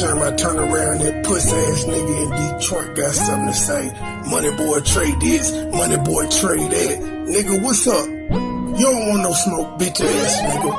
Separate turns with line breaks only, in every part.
time I turn around, that pussy ass nigga in Detroit got something to say. MoneyBoy trade this, MoneyBoy trade that. Nigga, what's up? You don't want no smoke, bitch ass nigga.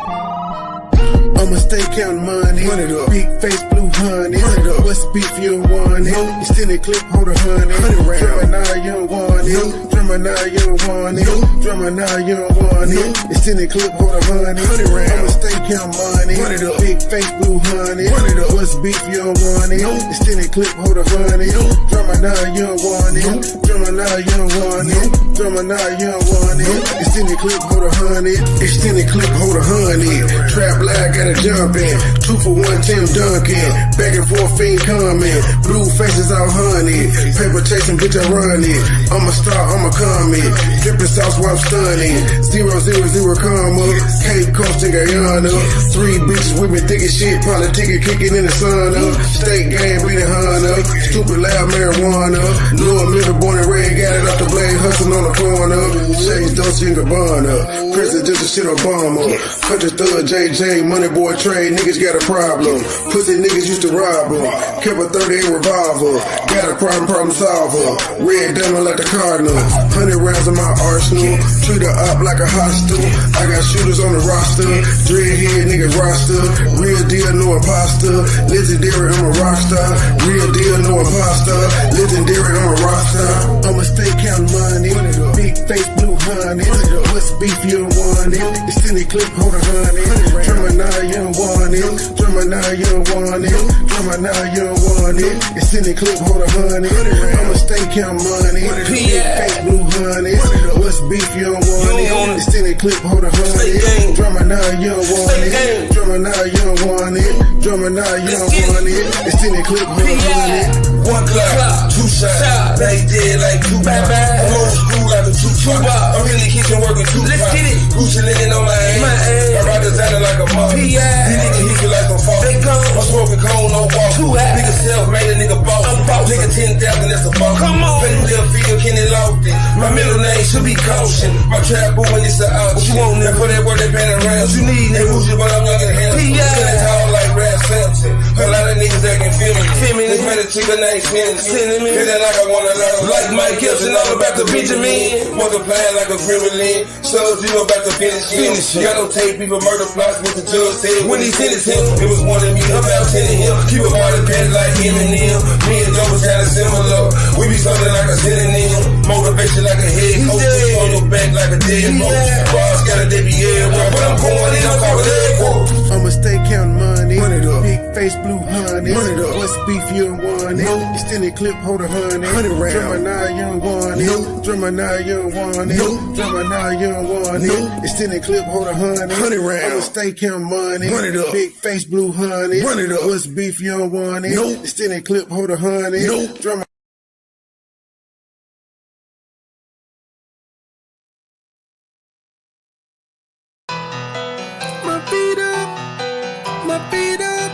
I'ma stay counting money. Run it up. Big face, blue honey. Run it up. What's beef, you don't want it. Extended clip, hold a honey. Drummer now, you don't want it. Drummer now, you don't want it. Drummer now, you don't want it. Extended clip, hold a honey. I'ma stay counting money. Run it up. Big face, blue honey. Run it up. What's beef, you don't want it. Extended clip, hold a honey. Drummer now, you don't want it. Drummer now, you don't want it. Drummer now, you don't want it. Extended clip, hold a honey. Extended clip, hold a honey. Trap lag, gotta jump in. 2 for 1, Tim Duncan. Back and forth, fiend coming. Blue faces out honey. Paper chasing, bitch, I run it. I'm a star, I'm a comet. Dripping sauce while I'm stunning. 0, 0, 0, comma. Cape Coast in Guyana. 3 bitches with me thinking shit. Probably ticket kicking in the sun up. State game, beating Hunter. Stupid loud marijuana. Lower middle, born and red. Got it off the blade, hustling on the corner. Shades, Dolce and Gabbana. Prison just a shit Obama. Country thug, JJ, MoneyBoy trade, niggas got a problem. Pussy niggas used to rob them. Kept a 38 revolver. Got a problem solver. Red diamond like the Cardinal. 100 rounds in my arsenal. Treat her up like a hostel. I got shooters on the roster. Dreadhead nigga roster. Real deal, no imposter. Legendary, I'm a rockstar. Real deal, no imposter. Legendary, I'm a rockstar. I'ma stay counting money. Big face, blue honey. What's beef, you don't want it. Extended clip, hold a honey. Drummer now, you don't want it. Drummer now, you don't want it. Drummer now, you don't want it. Extended clip, hold a honey. I'ma stay counting money. Big face, blue honey. What's beef, you don't want it. Extended clip, hold a honey. Drummer now, you don't want it. Drummer now, you don't want it. Drummer now, you don't want it. Extended clip, hold a honey.
1 clock, 2 shots. They dead like 2 pop. I'm old school like a 2 pop. I'm in the kitchen working 2 pop. Gucci living on my ass. I ride designer like a mom. These niggas hit you like a fall. I'm smoking cone, no walk. Nigga self-made, a nigga boss. Nigga 10,000, that's a boss. Play little field, Kenny Lofty. My middle name should be Caution. My trap booming, it's a out. What you want now for that work, they paying around. What you need, they bougie, but I'm younger than him. Skinny tall like Rap Samson. A lot of niggas that can feel me. This man a chick, a name sending me. Feeling like I wanna learn. Like Mike Gibson, all about the Benjamin. Multiplying like a gremlin. Shows you about to finish him. Got no tape, people murder plots, what the judge said. When he sentenced him, it was one of me, about 10 of him. Keep a hard pants like Eminem. Me and Joe was kinda similar. We be something like a synonym. Motivation like a head coach. On your back like a dead coach. Boss got a DBL, but I'm going in, I'm calling that quote.
I'ma stay counting money. Run it up. Big face, blue honey. Run it up. What's beef, you don't want it. Extended clip, hold a honey. 100 rounds. Drummer now, you don't want it. Drummer now, you don't want it. Drummer now, you don't want it. Extended clip, hold a honey. 100 rounds. I'ma stay counting money. Run it up. Big face, blue honey. Run it up. What's beef, you don't want it. Extended clip, hold a honey. Drummer. My feet up. My feet up.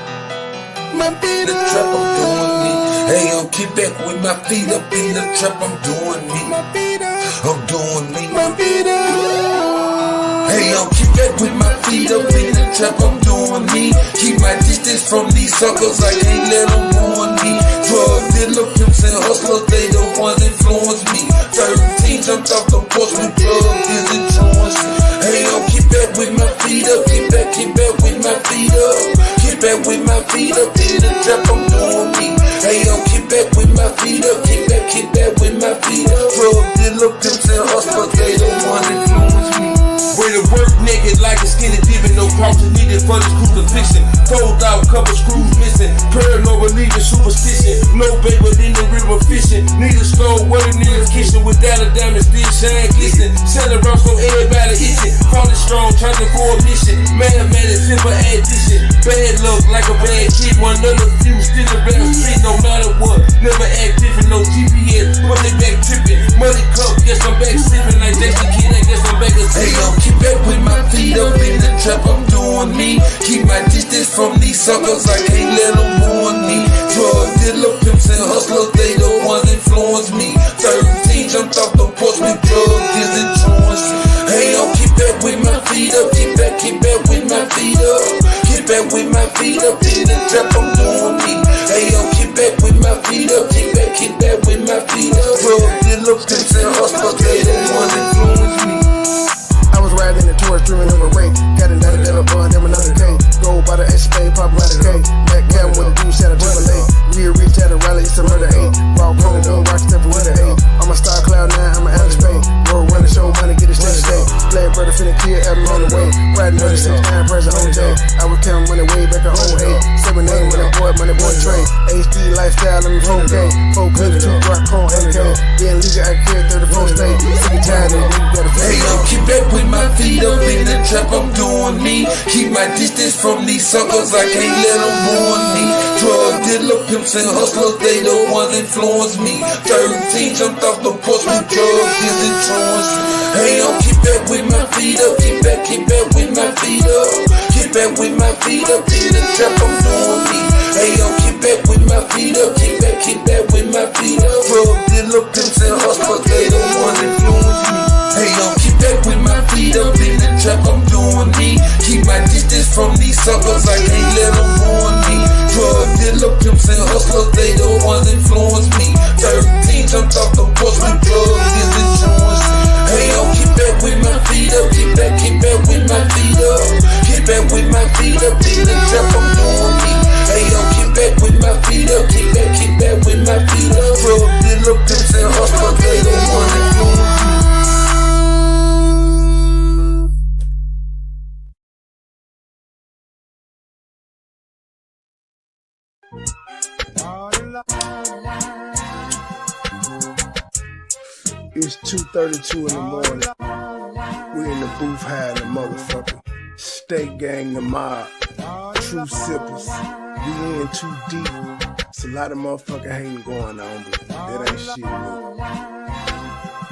My feet
The
up.
trap, I'm doing me. Hey, yo, keep back with my feet up in the trap, I'm doing me.
My feet up.
I'm doing me.
My feet up.
Hey, yo, keep back with my feet up in the trap, I'm doing me. Keep my distance from these suckers, I can't let them ruin me. Drug dealer, pimps and hustlers, they the ones influence me. 13 jumped off the porch with drugs, is influence me. Hey, yo, keep back with my feet up, keep back with my feet up. Keep back with my feet up in the trap, I'm doing me. Hey, yo, keep back with my feet up, keep back with my feet up. Drug dealer, pimps and hustlers, they the ones influence me. Way to work naked like a skinny dipping, no culture needed for this crucifixion. Told out, couple screws missing. Paranoid believing, superstition. No bait, but in the river fishing. Need a slow word, need a kitchen without a diamond, still shine glisten. Selling around so everybody itching. Falling strong, trying for a mission. Mathematics, simple addition. Bad luck like a bad kid. One another few still around street, no matter what. Never act different, no GPS. Money back tripping. Money cup, guess I'm back sipping like Jason Kidd. I guess I'm back a hey, yo, keep back with my feet up in the trap, I'm doing me. Keep my distance from these suckers, I can't let them ruin me. Drug dealer, pimps and hustlers, they the ones influence me. 13 jumped off the porch with drugs, is influence. Hey, yo, keep back with my feet up, keep back with my feet up. Keep back with my feet up in the trap, I'm doing me. Hey yo, get back with my feet up, get back with my feet up. Drug dealer, pimps and hustlers, they the ones influence me.
I was riding in the tourist, dreaming of a rake. Got another little bun, then another K. Go by the Escalating, pop by the K. Black cat with a dude, shout out to LA. Real reach at a rally, it's a murder 8. Ball pro, don't rock, step with a 8. I'm a star cloud 9, I'm an Alex Bay. Roll, run the show, money, get it steady stay. Glad brother finna clear, Adam on the way. Riding 36, 9, present on J. I was counting money way back on 08. 7 8, money boy trade. HD lifestyle, I'm in 4K. 4K, 2 rock, corn, 8K. Yeah, legal, I carry 34 state. Sick and tired of it, you gotta
Hey yo, keep back with my feet up in the trap, I'm doing me. Keep my distance from these suckers, I can't let them ruin me. Drug dealer, pimps and hustlers, they the ones influence me. 13 jumped off the porch with drugs, is influence me. Hey yo, keep back with my feet up, keep back with my feet up. Keep back with my feet up in the trap, I'm doing me. Hey yo, keep back with my feet up, keep back with my feet up. Drug dealer, pimps and hustlers, they the ones influence me. Hey yo, keep back with my feet up in the trap, I'm doing me. Keep my distance from these suckers, I can't let them ruin me. Drug dealer, pimps and hustlers, they the ones influence me. 13 jumped off the porch with drugs, is influence me. Hey yo, keep back with my feet up, keep back with my feet up. Keep back with my feet up in the trap, I'm doing me. Hey yo, keep back with my feet up, keep back with my feet up. Drug dealer, pimps and hustlers, they the ones influence me.
It's 2:32 in the morning. We in the booth high in the motherfucker. State gang, the mob. True sippers. We in too deep. It's a lot of motherfucking hating going on, but that ain't shit, man.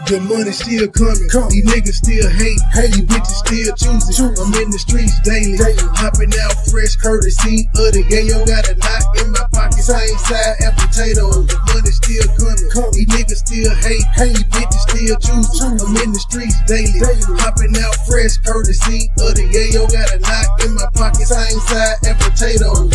The money still coming, these niggas still hate, these bitches still choosing. I'm in the streets daily, hopping out fresh courtesy of the yayo. Got a knot in my pocket, same side as potatoes. The money still coming, these niggas still hate, these bitches still choosing. I'm in the streets daily, hopping out fresh courtesy of the yayo. Got a knot in my pocket, same side as potatoes.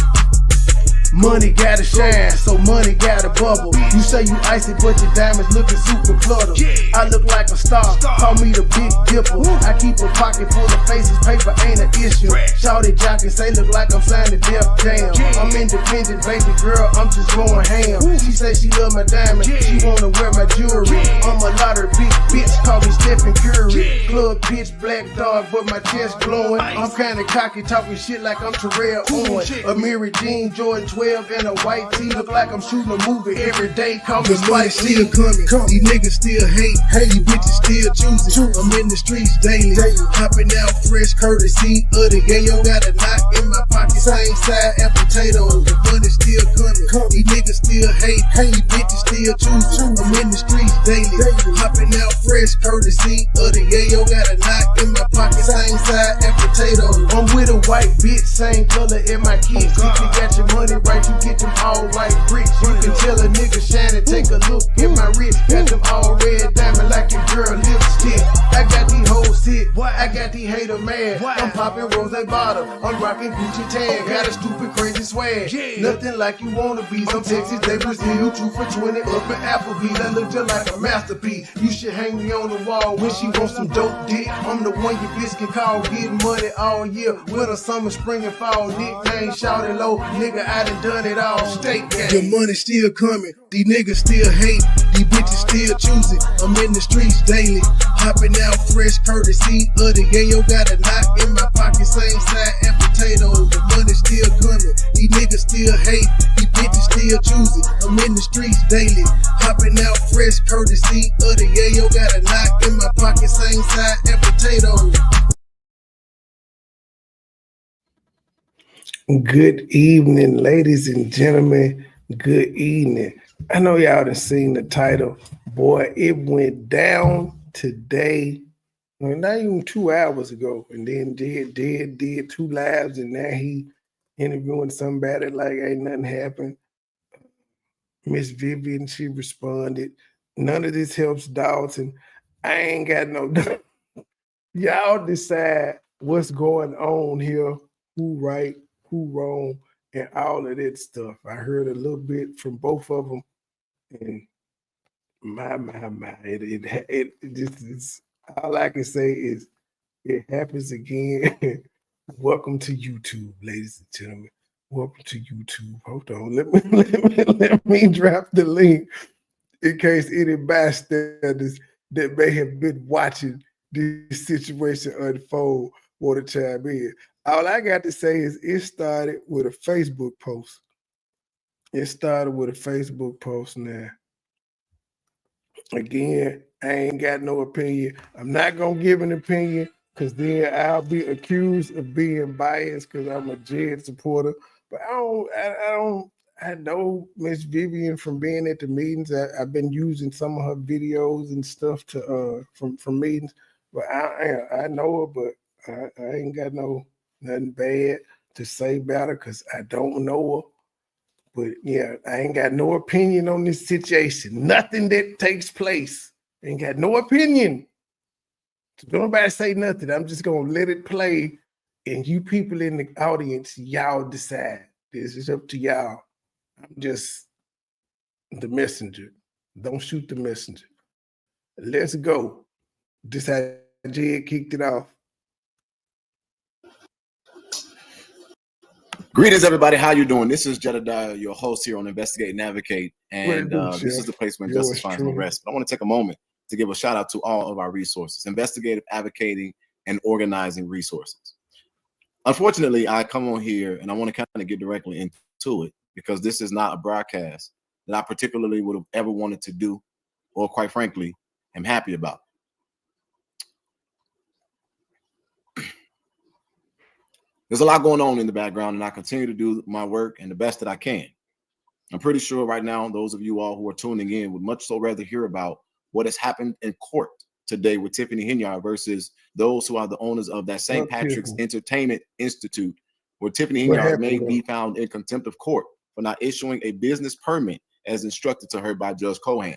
Money gotta shine, so money gotta bubble. You say you icy, but your diamonds looking super cluttered. I look like a star, call me the Big Dipper. I keep a pocket full of faces, paper ain't an issue. Shawty jockin' say look like I'm signed to Def Jam. I'm independent, baby girl, I'm just going ham. She say she love my diamond, she wanna wear my jewelry. I'm a lottery big bitch, call me Stephen Curry. Club pitch black dog, but my chest glowing. I'm kinda cocky, talking shit like I'm Terrell Owens. A Mary Jean, Jordan 12 and a white tee, look like I'm shooting a movie every day. Call me Spike Lee. Still coming, these niggas still hate, these bitches still choosing. I'm in the streets daily, hopping out fresh courtesy of the yayo. Got a knot in my pocket, same side as potatoes. The money still coming, these niggas still hate, these bitches still choosing. I'm in the streets daily, hopping out fresh courtesy of the yayo. Got a knot in my pocket, same side as potatoes. I'm with a white bitch, same color in my kids. If you got your money right, you get them all white bricks. You can tell a nigga shining, take a look at my wrist. Got them all red diamond like your girl lipstick. I got these hoes sick, I got these hater mad. I'm popping rose bottle, I'm rocking Gucci tag. Got a stupid crazy swag, nothing like you wanna be. Some Texas, they Brazil, 2 for 20 up in Applebee's. I look just like a masterpiece. You should hang me on the wall when she wants some dope dick. I'm the one your bitch can call, getting money all year. Winter, summer, spring, and fall. Nickname shouted low, nigga, I done it all. State gang. The money still coming, these niggas still hate, these bitches still choosing. I'm in the streets daily, hopping out fresh courtesy of the yayo. Got a knot in my pocket, same side as potatoes. The money still coming, these niggas still hate, these bitches still choosing. I'm in the streets daily, hopping out fresh courtesy of the yayo. Got a knot in my pocket, same side as potatoes. Good evening, ladies and gentlemen. Good evening. I know y'all done seen the title. Boy, it went down today, well, not even 2 hours ago, and then did 2 lives, and now he interviewing somebody like ain't nothing happened. Miss Vivian, she responded, none of this helps Dalton. I ain't got no y'all decide what's going on here, who right, who wrong, and all of that stuff. I heard a little bit from both of them, and my, it just is, all I can say is it happens again. Welcome to YouTube, ladies and gentlemen. Welcome to YouTube. Hold on, let me drop the link in case any bystanders that may have been watching this situation unfold want to chime in. All I got to say is it started with a Facebook post. It started with a Facebook post now. Again, I ain't got no opinion. I'm not going to give an opinion because then I'll be accused of being biased because I'm a Jed supporter. But I know Miss Vivian from being at the meetings. I've been using some of her videos and stuff to from meetings. But I know her, but I ain't got nothing bad to say about her because I don't know her. But yeah, I ain't got no opinion on this situation. Nothing that takes place. Ain't got no opinion. So don't nobody say nothing. I'm just gonna let it play. And you people in the audience, y'all decide. This is up to y'all. I'm just the messenger. Don't shoot the messenger. Let's go. This how Jed kicked it off.
Greetings, everybody. How you doing? This is Jedediah, your host here on Investigate and Advocate, and this is the place where justice finds no rest. But I want to take a moment to give a shout out to all of our resources, investigative, advocating, and organizing resources. Unfortunately, I come on here and I want to kind of get directly into it because this is not a broadcast that I particularly would have ever wanted to do, or quite frankly, am happy about. There's a lot going on in the background, and I continue to do my work and the best that I can. I'm pretty sure right now, those of you all who are tuning in would much so rather hear about what has happened in court today with Tiffany Henyard versus those who are the owners of that St. Patrick's Entertainment Institute, where Tiffany Henyard may be found in contempt of court for not issuing a business permit as instructed to her by Judge Cohan.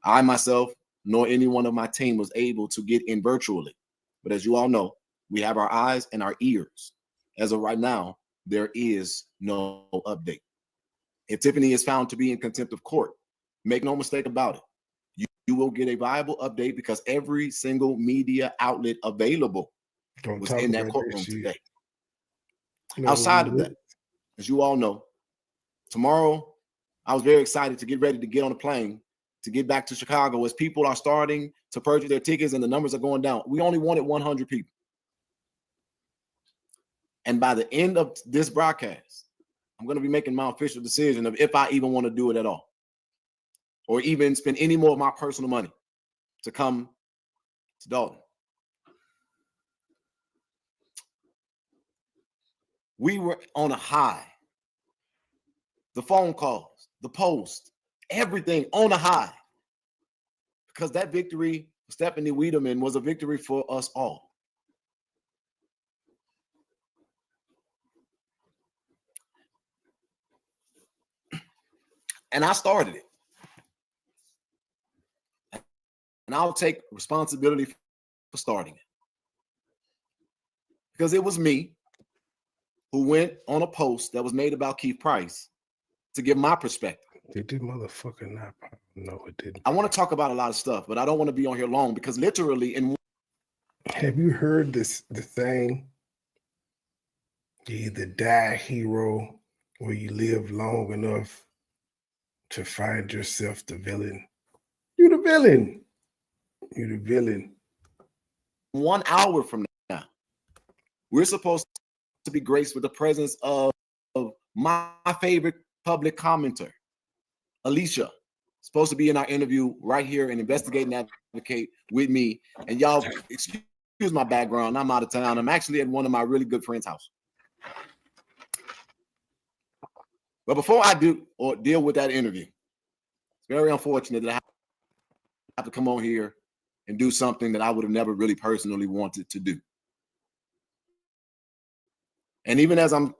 I myself, nor any one of my team was able to get in virtually. But as you all know, we have our eyes and our ears. As of right now, there is no update. If Tiffany is found to be in contempt of court, make no mistake about it. You will get a viable update because every single media outlet available was in that courtroom today. Outside of that, as you all know, tomorrow I was very excited to get ready to get on a plane to get back to Chicago as people are starting to purchase their tickets and the numbers are going down. We only wanted 100 people. And by the end of this broadcast, I'm going to be making my official decision of if I even want to do it at all, or even spend any more of my personal money to come to Dalton. We were on a high. The phone calls, the post, everything on a high. Because that victory for Stephanie Wiedemann was a victory for us all. And I started it. And I'll take responsibility for starting it. Because it was me who went on a post that was made about Keith Price to give my perspective.
Did this motherfucker not? No, it didn't.
I want to talk about a lot of stuff, but I don't want to be on here long because literally in...
Have you heard the thing? You either die a hero or you live long enough to find yourself the villain. You the villain. You the villain.
1 hour from now, we're supposed to be graced with the presence of my favorite public commenter, Alicia. Supposed to be in our interview right here and Investigate and Advocate with me. And y'all, excuse my background. I'm out of town. I'm actually at one of my really good friends' house. But before I do or deal with that interview, it's very unfortunate that I have to come on here and do something that I would have never really personally wanted to do. And even as I'm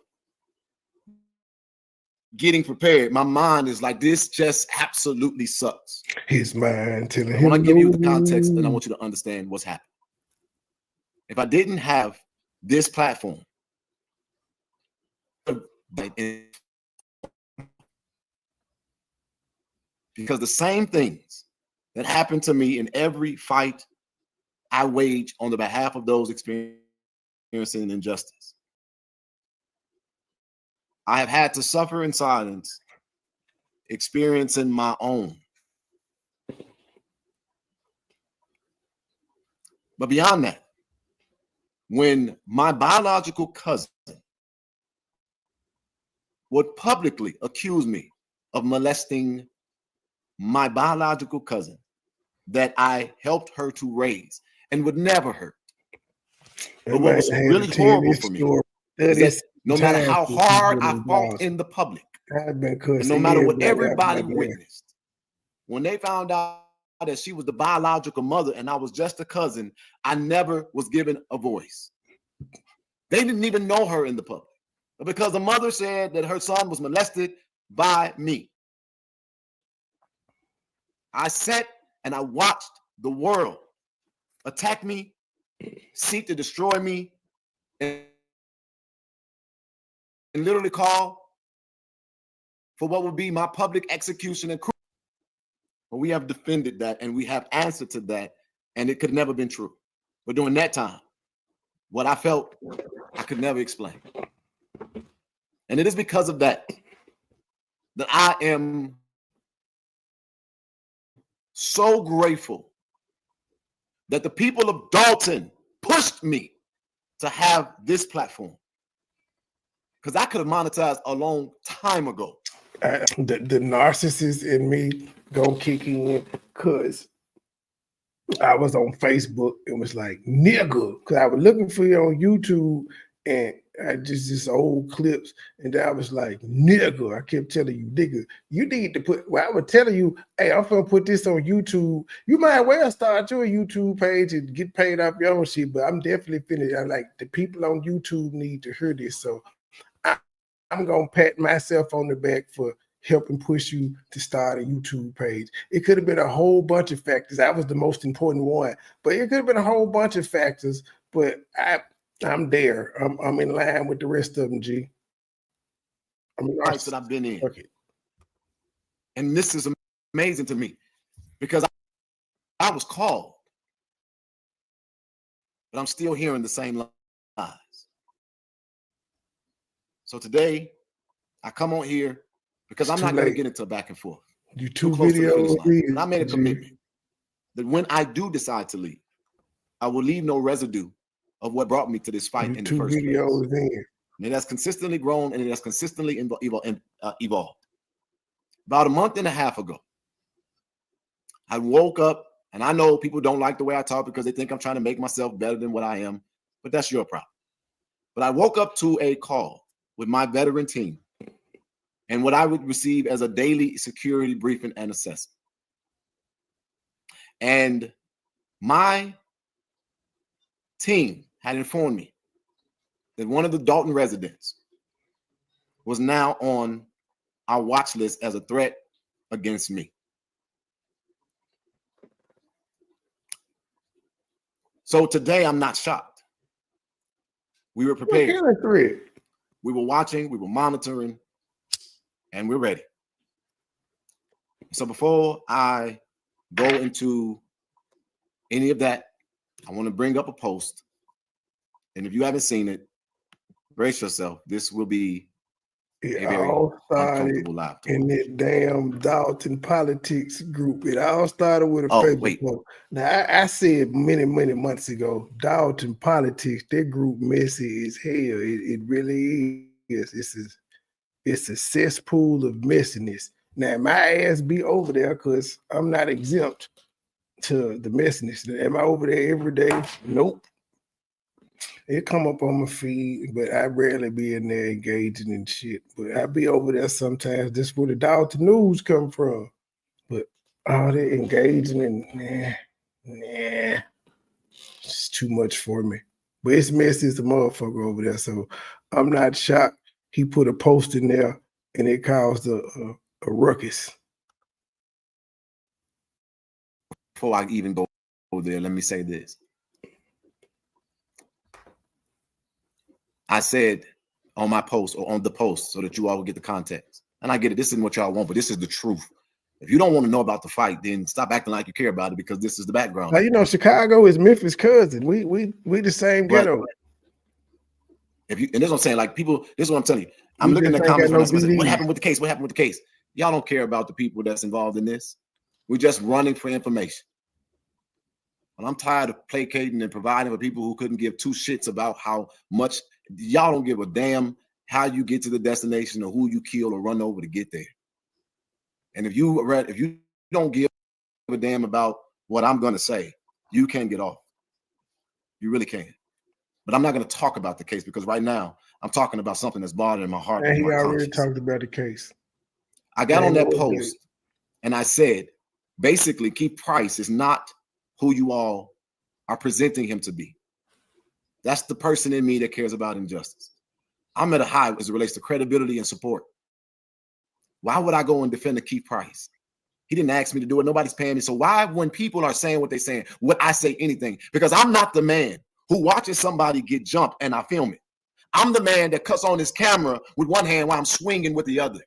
getting prepared, my mind is like, this just absolutely sucks.
His mind telling him.
I want to give you the context and I want you to understand what's happening. If I didn't have this platform, Because the same things that happened to me in every fight I wage on the behalf of those experiencing injustice, I have had to suffer in silence, experiencing my own. But beyond that, when my biological cousin would publicly accuse me of molesting my biological cousin that I helped her to raise and would never hurt. But what was really horrible for me is that no matter how hard I fought in the public, and no matter what everybody witnessed, when they found out that she was the biological mother and I was just a cousin, I never was given a voice. They didn't even know her in the public, but because the mother said that her son was molested by me, I sat and I watched the world attack me, seek to destroy me, and literally call for what would be my public execution and cruelty. But we have defended that and we have answered to that, and it could never been true. But during that time, what I felt, I could never explain. And it is because of that that I am so grateful that the people of Dalton pushed me to have this platform, because I could have monetized a long time ago.
The narcissist in me go kick in, because I was on Facebook and was like, nigga, because I was looking for you on YouTube and I just old clips, and I was like, nigga. I kept telling you, nigga, you need to put, well, I was telling you, hey, I'm gonna put this on YouTube. You might well start your YouTube page and get paid off your own shit, but I'm definitely finished. I'm like, the people on YouTube need to hear this. So I'm gonna pat myself on the back for helping push you to start a YouTube page. It could have been a whole bunch of factors. That was the most important one, but it could have been a whole bunch of factors. But I'm there. I'm in line with the rest of them, G. I mean,
Fights that I've been in. Okay. And this is amazing to me because I was called, but I'm still hearing the same lies. So today, I come on here because I'm not going to get into a back and forth.
You too close to the finish
line. And I made a commitment that when I do decide to leave, I will leave no residue of what brought me to this fight in the first place. And it has consistently grown and it has consistently evolved. About a month and a half ago, I woke up, and I know people don't like the way I talk because they think I'm trying to make myself better than what I am, but that's your problem. But I woke up to a call with my veteran team and what I would receive as a daily security briefing and assessment. And my team had informed me that one of the Dalton residents was now on our watch list as a threat against me. So today I'm not shocked. We were prepared. We were watching, we were monitoring, and we're ready. So before I go into any of that, I want to bring up a post. And if you haven't seen it, brace yourself. This will be a very uncomfortable live talk.
In that damn Dalton politics group. It all started with a Facebook post. Now, I said many months ago, Dalton politics, that group messy as hell. It really is. It's a cesspool of messiness. Now, my ass be over there because I'm not exempt to the messiness. Am I over there every day? Nope. It come up on my feed, but I rarely be in there engaging in shit. But I be over there sometimes. This is where the Dalton news come from. But all that engaging and nah, it's too much for me. But it's messy as a motherfucker over there. So I'm not shocked. He put a post in there and it caused a ruckus.
Before I even go there, let me say this. I said on my post or on the post so that you all will get the context. And I get it. This isn't what y'all want, but this is the truth. If you don't want to know about the fight, then stop acting like you care about it, because this is the background.
Now, you know, Chicago is Memphis' cousin. We the same ghetto.
If you, and this is what I'm saying, like people, this is what I'm telling you. I'm looking at comments when I say, what happened with the case? What happened with the case? Y'all don't care about the people that's involved in this. We're just running for information. And I'm tired of placating and providing for people who couldn't give two shits about how much. Y'all don't give a damn how you get to the destination or who you kill or run over to get there. And if you don't give a damn about what I'm going to say, you can't get off. You really can't. But I'm not going to talk about the case, because right now I'm talking about something that's bothering my heart.
And he already talked about the case.
I got on that post and I said, basically, Keith Price is not who you all are presenting him to be. That's the person in me that cares about injustice. I'm at a high as it relates to credibility and support. Why would I go and defend the Keith Price? He didn't ask me to do it. Nobody's paying me. So why, when people are saying what they're saying, would I say anything? Because I'm not the man who watches somebody get jumped and I film it. I'm the man that cuts on his camera with one hand while I'm swinging with the other.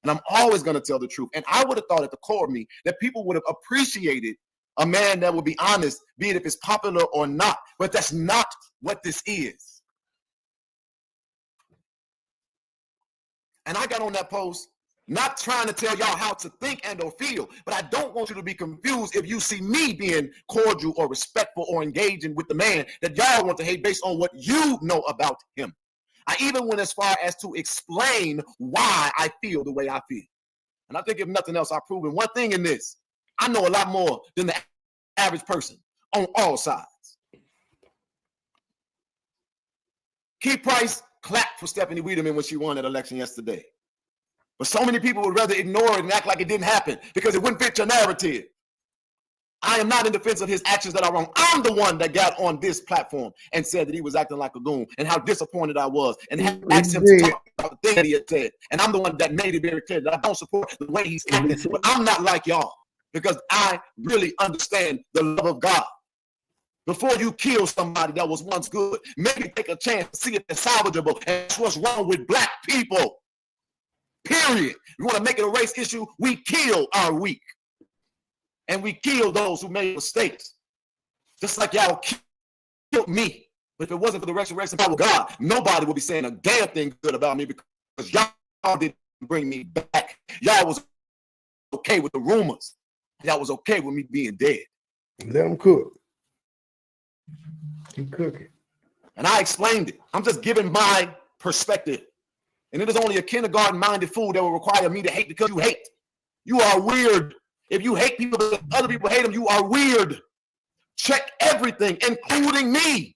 And I'm always going to tell the truth. And I would have thought at the core of me that people would have appreciated a man that would be honest, be it if it's popular or not. But that's not what this is. And I got on that post not trying to tell y'all how to think and or feel, but I don't want you to be confused if you see me being cordial or respectful or engaging with the man that y'all want to hate based on what you know about him. I even went as far as to explain why I feel the way I feel. And I think if nothing else, I've proven one thing in this. I know a lot more than the average person on all sides. Keith Price clapped for Stephanie Wiedemann when she won that election yesterday. But so many people would rather ignore it and act like it didn't happen because it wouldn't fit your narrative. I am not in defense of his actions that are wrong. I'm the one that got on this platform and said that he was acting like a goon and how disappointed I was and asked him to talk about the thing that he had said. And I'm the one that made it very clear that I don't support the way he's acting. But I'm not like y'all, because I really understand the love of God. Before you kill somebody that was once good, maybe take a chance to see if they're salvageable. And that's what's wrong with black people. Period. You want to make it a race issue? We kill our weak. And we kill those who made mistakes. Just like y'all killed me. But if it wasn't for the resurrection power of God, nobody would be saying a damn thing good about me, because y'all didn't bring me back. Y'all was okay with the rumors. Y'all was okay with me being dead.
Let him cook. He cooking.
And I explained it. I'm just giving my perspective. And it is only a kindergarten-minded fool that will require me to hate because you hate. You are weird. If you hate people because other people hate them, you are weird. Check everything, including me.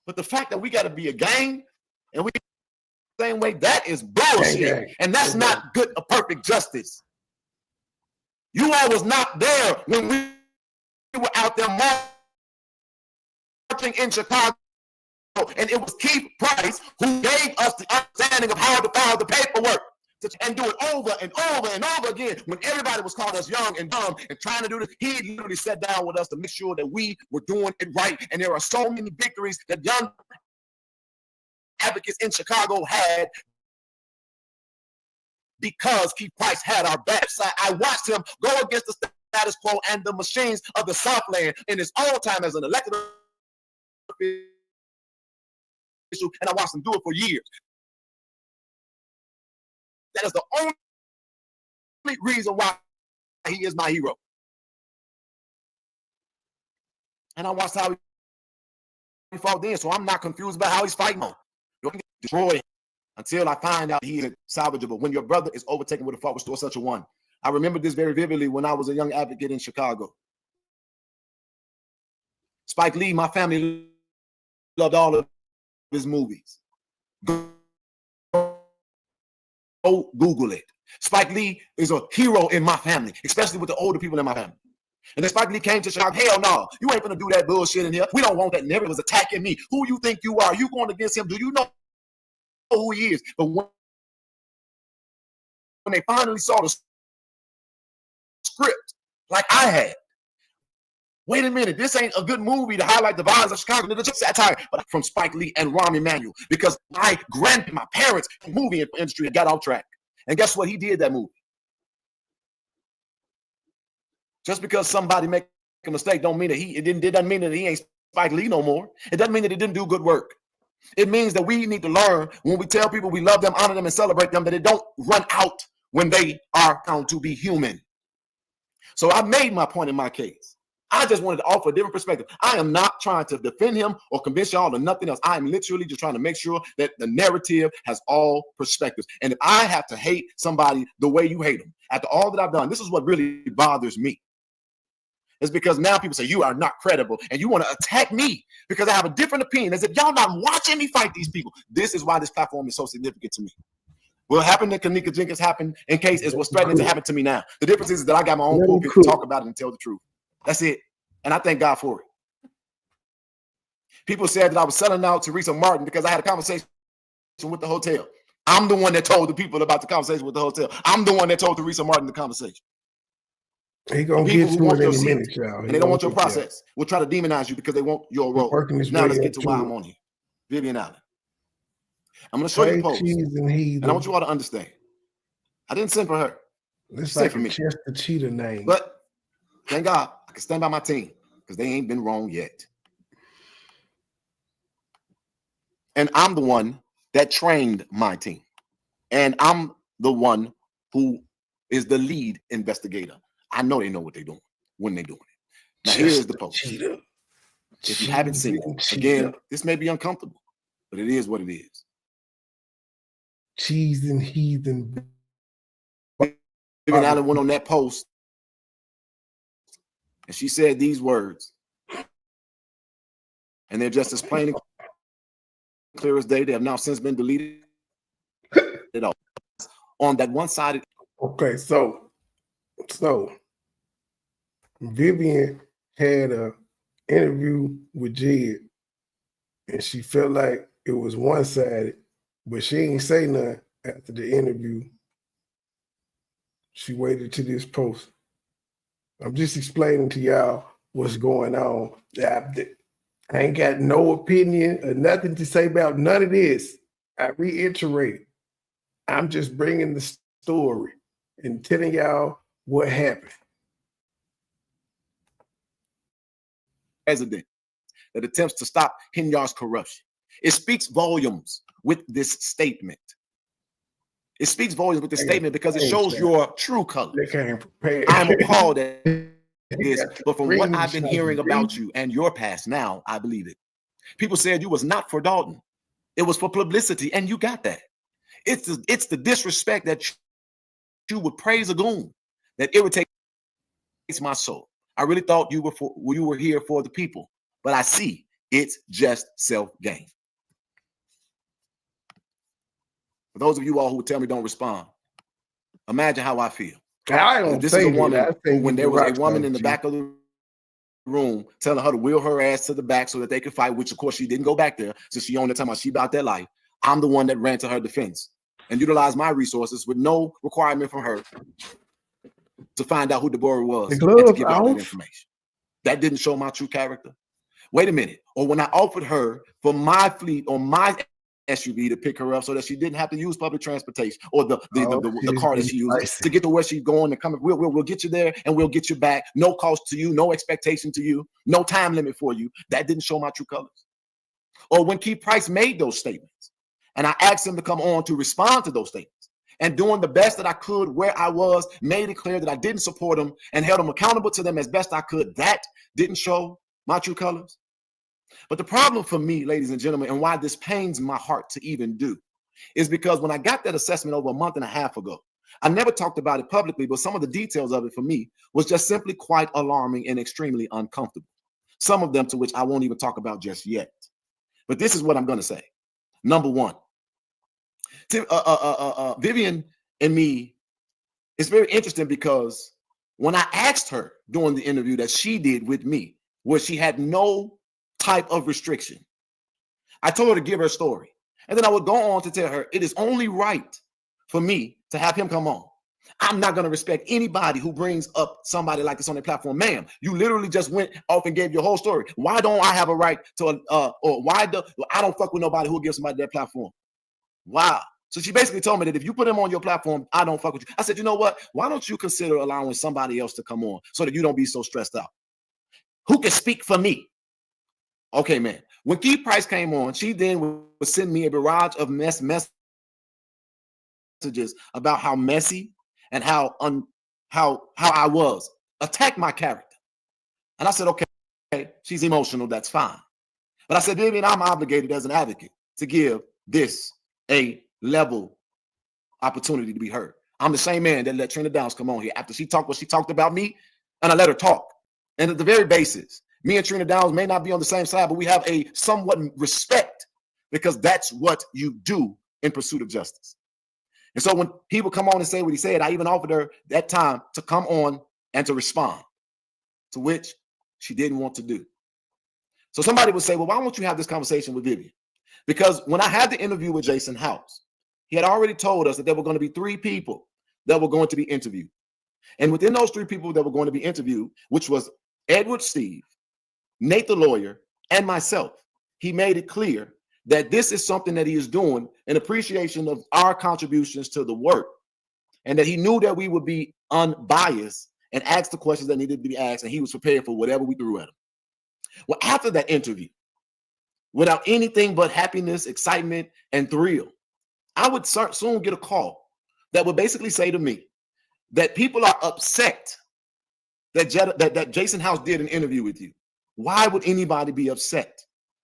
But the fact that we got to be a gang and we the same way, that is bullshit. And that's not good or perfect justice. You all was not there when we were out there marching in Chicago. And it was Keith Price who gave us the understanding of how to file the paperwork and do it over and over and over again. When everybody was calling us young and dumb and trying to do this, he literally sat down with us to make sure that we were doing it right. And there are so many victories that young advocates in Chicago had because Keith Price had our back. So I watched him go against the status quo and the machines of the Southland in his own time as an elected official. And I watched him do it for years. That is the only reason why he is my hero. And I watched how he fought then, so I'm not confused about how he's fighting on. You can destroy him until I find out he isn't salvageable. When your brother is overtaken with a fault, restore such a one. I remember this very vividly when I was a young advocate in Chicago. Spike Lee, my family loved all of his movies. Go Google it. Spike Lee is a hero in my family, especially with the older people in my family. And then Spike Lee came to Chicago. Hell no, you ain't gonna do that bullshit in here. We don't want that. Never was attacking me. Who you think you are? You going against him? Do you know who he is? But when they finally saw the script, like I had, Wait a minute, this ain't a good movie to highlight the violence of Chicago. It's just satire, but from Spike Lee and Rahm Emanuel, because my parents, movie industry got off track. And guess what? He did that movie. Just because somebody make a mistake don't mean that it doesn't mean that he ain't Spike Lee no more. It doesn't mean that he didn't do good work. It means that we need to learn when we tell people we love them, honor them, and celebrate them, that it don't run out when they are found to be human. So I made my point in my case. I just wanted to offer a different perspective. I am not trying to defend him or convince y'all or nothing else. I am literally just trying to make sure that the narrative has all perspectives. And if I have to hate somebody the way you hate them, after all that I've done, this is what really bothers me. It's because now people say you are not credible and you want to attack me because I have a different opinion, as if y'all not watching me fight these people. This is why this platform is so significant to me. What happened to Kanika Jenkins happened in case is what's threatening to happen to me now. The difference is that I got my own pulpit to talk about it and tell the truth. That's it. And I thank God for it. People said that I was selling out Teresa Martin because I had a conversation with the hotel. I'm the one that told the people about the conversation with the hotel. I'm the one that told Teresa Martin the conversation.
He gonna get to it in a minute, y'all.
And they don't want your process. We'll try to demonize you because they want your role. Now let's get to why I'm on here. Vivian Allen. I'm going to show you the post. And I want you all to understand. I didn't send for her.
It's like a Chester Cheetah name.
But thank God I can stand by my team because they ain't been wrong yet. And I'm the one that trained my team. And I'm the one who is the lead investigator. I know they know what they're doing when they're doing it. Now, here's the post. Cheetah. If you haven't seen it, again, this may be uncomfortable, but it is what it is.
Cheese and heathen.
Vivian Allen went on that post and she said these words. And they're just as plain and clear as day. They have now since been deleted. It all on that one-sided.
Okay, so Vivian had an interview with Jed, and she felt like it was one-sided, but she ain't say nothing after the interview. She waited to this post. I'm just explaining to y'all what's going on. I ain't got no opinion or nothing to say about none of this. I reiterate, I'm just bringing the story and telling y'all what happened.
President that attempts to stop Hinyar's corruption. It speaks volumes with this statement. It speaks volumes with this statement because it shows your true color. I'm appalled at this, but from what I've been hearing about you and your past now, I believe it. People said you was not for Dalton. It was for publicity, and you got that. It's the disrespect that you would praise a goon that irritates my soul. I really thought you were here for the people, but I see it's just self-gain. For those of you all who would tell me don't respond, imagine how I feel. This is a woman when there was a woman in the back of the room telling her to wheel her ass to the back so that they could fight, which of course she didn't go back there. So she owned the time about she about that life. I'm the one that ran to her defense and utilized my resources with no requirement from her to find out who Deborah was and to give out that information. That didn't show my true character. Wait a minute. Or when I offered her for my fleet or my SUV to pick her up so that she didn't have to use public transportation or the car that she uses to get to where she's going and come. We'll get you there and we'll get you back. No cost to you, no expectation to you, no time limit for you. That didn't show my true colors. Or when Keith Price made those statements and I asked him to come on to respond to those statements and doing the best that I could where I was, made it clear that I didn't support him and held him accountable to them as best I could. That didn't show my true colors. But the problem for me, ladies and gentlemen, and why this pains my heart to even do is because when I got that assessment over a month and a half ago, I never talked about it publicly, but some of the details of it for me was just simply quite alarming and extremely uncomfortable. Some of them to which I won't even talk about just yet. But this is what I'm going to say. Number one, Vivian and me, it's very interesting because when I asked her during the interview that she did with me, where she had no type of restriction, I told her to give her story. And then I would go on to tell her it is only right for me to have him come on I'm not going to respect anybody who brings up somebody like this on their platform. Ma'am, you literally just went off and gave your whole story. Why don't I have a right to, or why do I don't fuck with nobody who gives somebody their platform? Wow. So she basically told me that if you put him on your platform, I don't fuck with you. I said, you know what? Why don't you consider allowing somebody else to come on so that you don't be so stressed out? Who can speak for me? Okay, man. When Keith Price came on, she then would send me a barrage of messages about how messy and how I was. Attack my character. And I said, okay, she's emotional. That's fine. But I said, Vivian, I'm obligated as an advocate to give this a level opportunity to be heard. I'm the same man that let Trina Downs come on here after she talked what she talked about me, and I let her talk. And at the very basis, me and Trina Downs may not be on the same side, but we have a somewhat respect because that's what you do in pursuit of justice. And so when he would come on and say what he said, I even offered her that time to come on and to respond, to which she didn't want to do. So somebody would say, well, why won't you have this conversation with Vivian? Because when I had the interview with Jason House, he had already told us that there were going to be 3 people that were going to be interviewed. And within those 3 people that were going to be interviewed, which was Edward Steve, Nate the lawyer, and myself, he made it clear that this is something that he is doing in appreciation of our contributions to the work, and that he knew that we would be unbiased and ask the questions that needed to be asked, and he was prepared for whatever we threw at him. Well, after that interview, without anything but happiness, excitement, and thrill, I would soon get a call that would basically say to me that people are upset that Jason House did an interview with you. Why would anybody be upset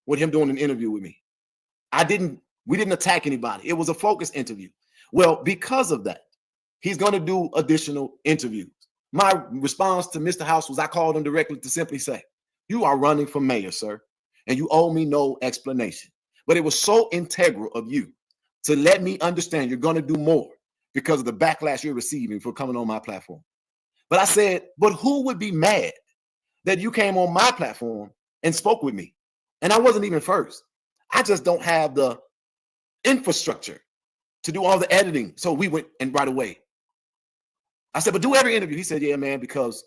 with him doing an interview with me? We didn't attack anybody. It was a focused interview. Well, because of that, he's going to do additional interviews. My response to Mr. House was I called him directly to simply say, you are running for mayor, sir, and you owe me no explanation. But it was so integral of you to let me understand you're going to do more because of the backlash you're receiving for coming on my platform. But I said, but who would be mad that you came on my platform and spoke with me? And I wasn't even first. I just don't have the infrastructure to do all the editing. So we went and right away. I said, but do every interview. He said, yeah, man, because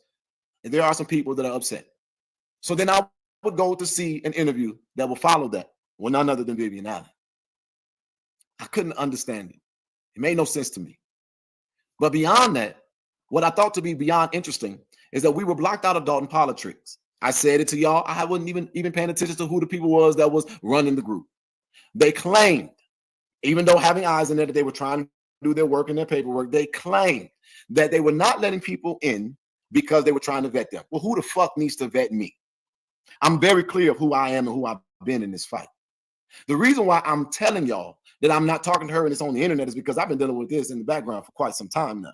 there are some people that are upset. So then I would go to see an interview that will follow that. Well, none other than Vivian Allen. I couldn't understand it. It made no sense to me. But beyond that, what I thought to be beyond interesting is that we were blocked out of Dalton politics. I said it to y'all. I wasn't even paying attention to who the people was that was running the group. They claimed, even though having eyes in there, that they were trying to do their work and their paperwork, they claimed that they were not letting people in because they were trying to vet them. Well, who the fuck needs to vet me? I'm very clear of who I am and who I've been in this fight. The reason why I'm telling y'all that I'm not talking to her and it's on the internet is because I've been dealing with this in the background for quite some time now.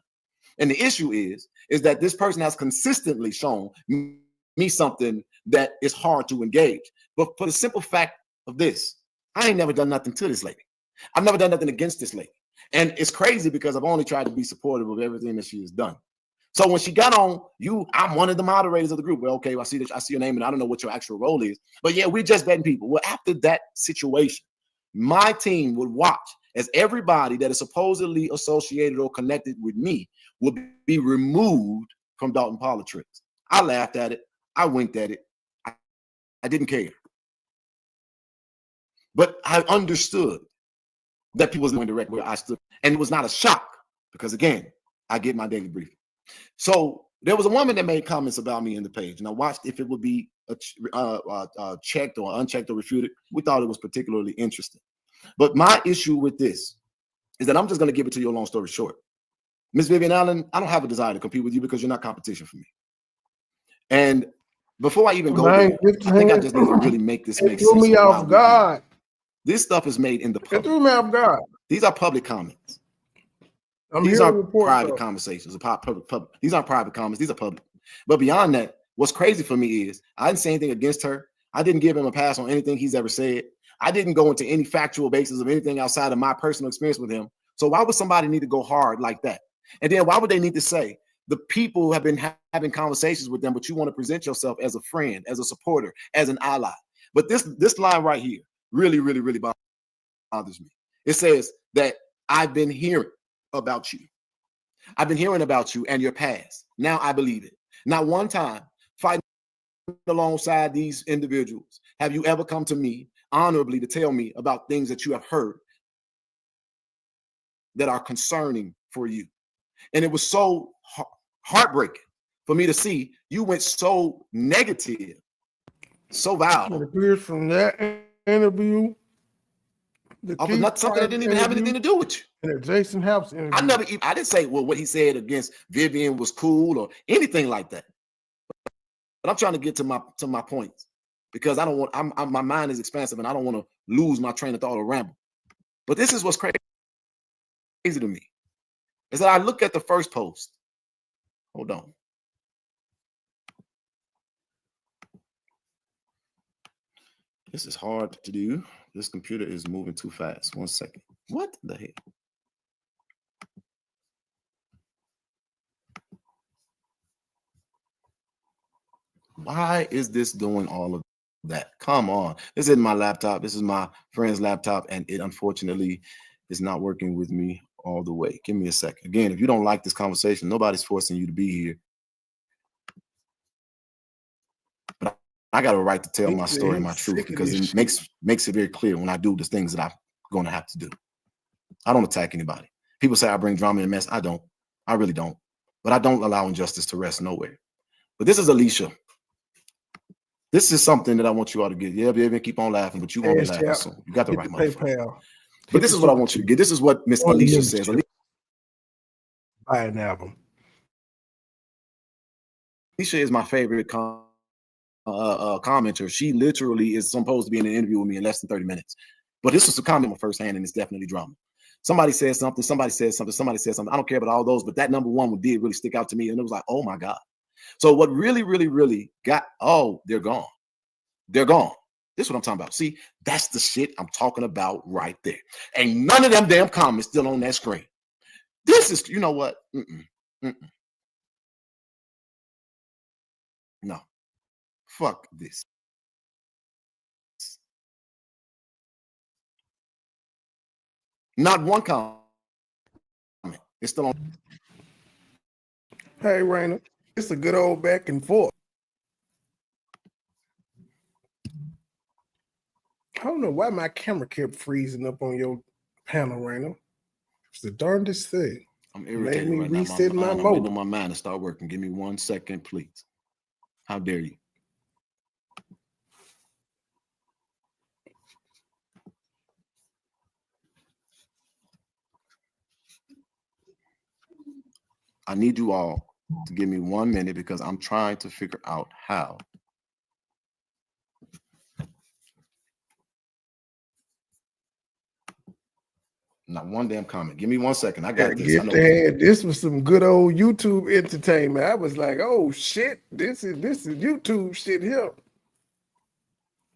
And the issue is that this person has consistently shown me something that is hard to engage. But for the simple fact of this, I ain't never done nothing to this lady. I've never done nothing against this lady. And it's crazy because I've only tried to be supportive of everything that she has done. So when she got on, I'm one of the moderators of the group. Well, okay, I see your name and I don't know what your actual role is. But yeah, we're just vetting people. Well, after that situation, my team would watch as everybody that is supposedly associated or connected with me would be removed from Dalton politics. I laughed at it. I winked at it. I didn't care. But I understood that people was going direct where I stood. And it was not a shock because, again, I get my daily briefing. So there was a woman that made comments about me in the page, and I watched if it would be checked or unchecked or refuted. We thought it was particularly interesting. But my issue with this is that I'm just going to give it to you a long story short. Ms. Vivian Allen, I don't have a desire to compete with you because you're not competition for me. And before I even go there, I think I just need to really make this make sense.
Threw me off guard.
This stuff is made in the public.
It threw me off guard.
These are public comments. These aren't private conversations. These aren't private comments. These are public. But beyond that, what's crazy for me is I didn't say anything against her. I didn't give him a pass on anything he's ever said. I didn't go into any factual basis of anything outside of my personal experience with him. So why would somebody need to go hard like that? And then why would they need to say the people who have been having conversations with them, but you want to present yourself as a friend, as a supporter, as an ally? But this line right here really, really, really bothers me. It says that I've been hearing about you. I've been hearing about you and your past. Now I believe it. Not one time fighting alongside these individuals have you ever come to me honorably to tell me about things that you have heard that are concerning for you. And it was so heartbreaking for me to see you went so negative, so vile.
It appears from that interview,
not something that didn't even have anything to do with you.
In a Jason House interview.
I didn't say, well, what he said against Vivian was cool or anything like that. But I'm trying to get to my points because I don't want. My mind is expansive and I don't want to lose my train of thought or ramble. But this is what's crazy to me is that I look at the first post. Hold on. This is hard to do. This computer is moving too fast. 1 second. What the hell? Why is this doing all of that? Come on. This isn't my laptop. This is my friend's laptop, and it unfortunately is not working with me all the way. Give me a second. Again, if you don't like this conversation, nobody's forcing you to be here. But I got a right to tell my story and my truth because it makes it very clear when I do the things that I'm going to have to do. I don't attack anybody. People say I bring drama and mess. I don't. I really don't. But I don't allow injustice to rest nowhere. But this is Alicia. This is something that I want you all to get. Yeah, baby, keep on laughing, but you won't be laughing soon. You got the right motherfucker. But this is what I want you to get. This is what Miss Alicia says.
Buy an album.
Alicia is my favorite commenter. She literally is supposed to be in an interview with me in less than 30 minutes. But this was a comment firsthand, and it's definitely drama. Somebody said something, somebody said something, somebody said something. I don't care about all those, but that number one did really stick out to me. And it was like, oh my God. So what really, really, really got, they're gone. They're gone. This is what I'm talking about. See, that's the shit I'm talking about right there. Ain't none of them damn comments still on that screen. This is, you know what? No. Fuck this. Not one comment. It's still on.
Hey, Raina. It's a good old back and forth. I don't know why my camera kept freezing up on your panel, Raina. It's the darndest thing.
I'm irritated right now.
Reset my mode.
I'm waiting on my mind to start working. Give me 1 second, please. How dare you? I need you all to give me 1 minute because I'm trying to figure out how. Not one damn comment. Give me 1 second. I got this.
This was some good old YouTube entertainment. I was like, oh shit, this is YouTube shit here.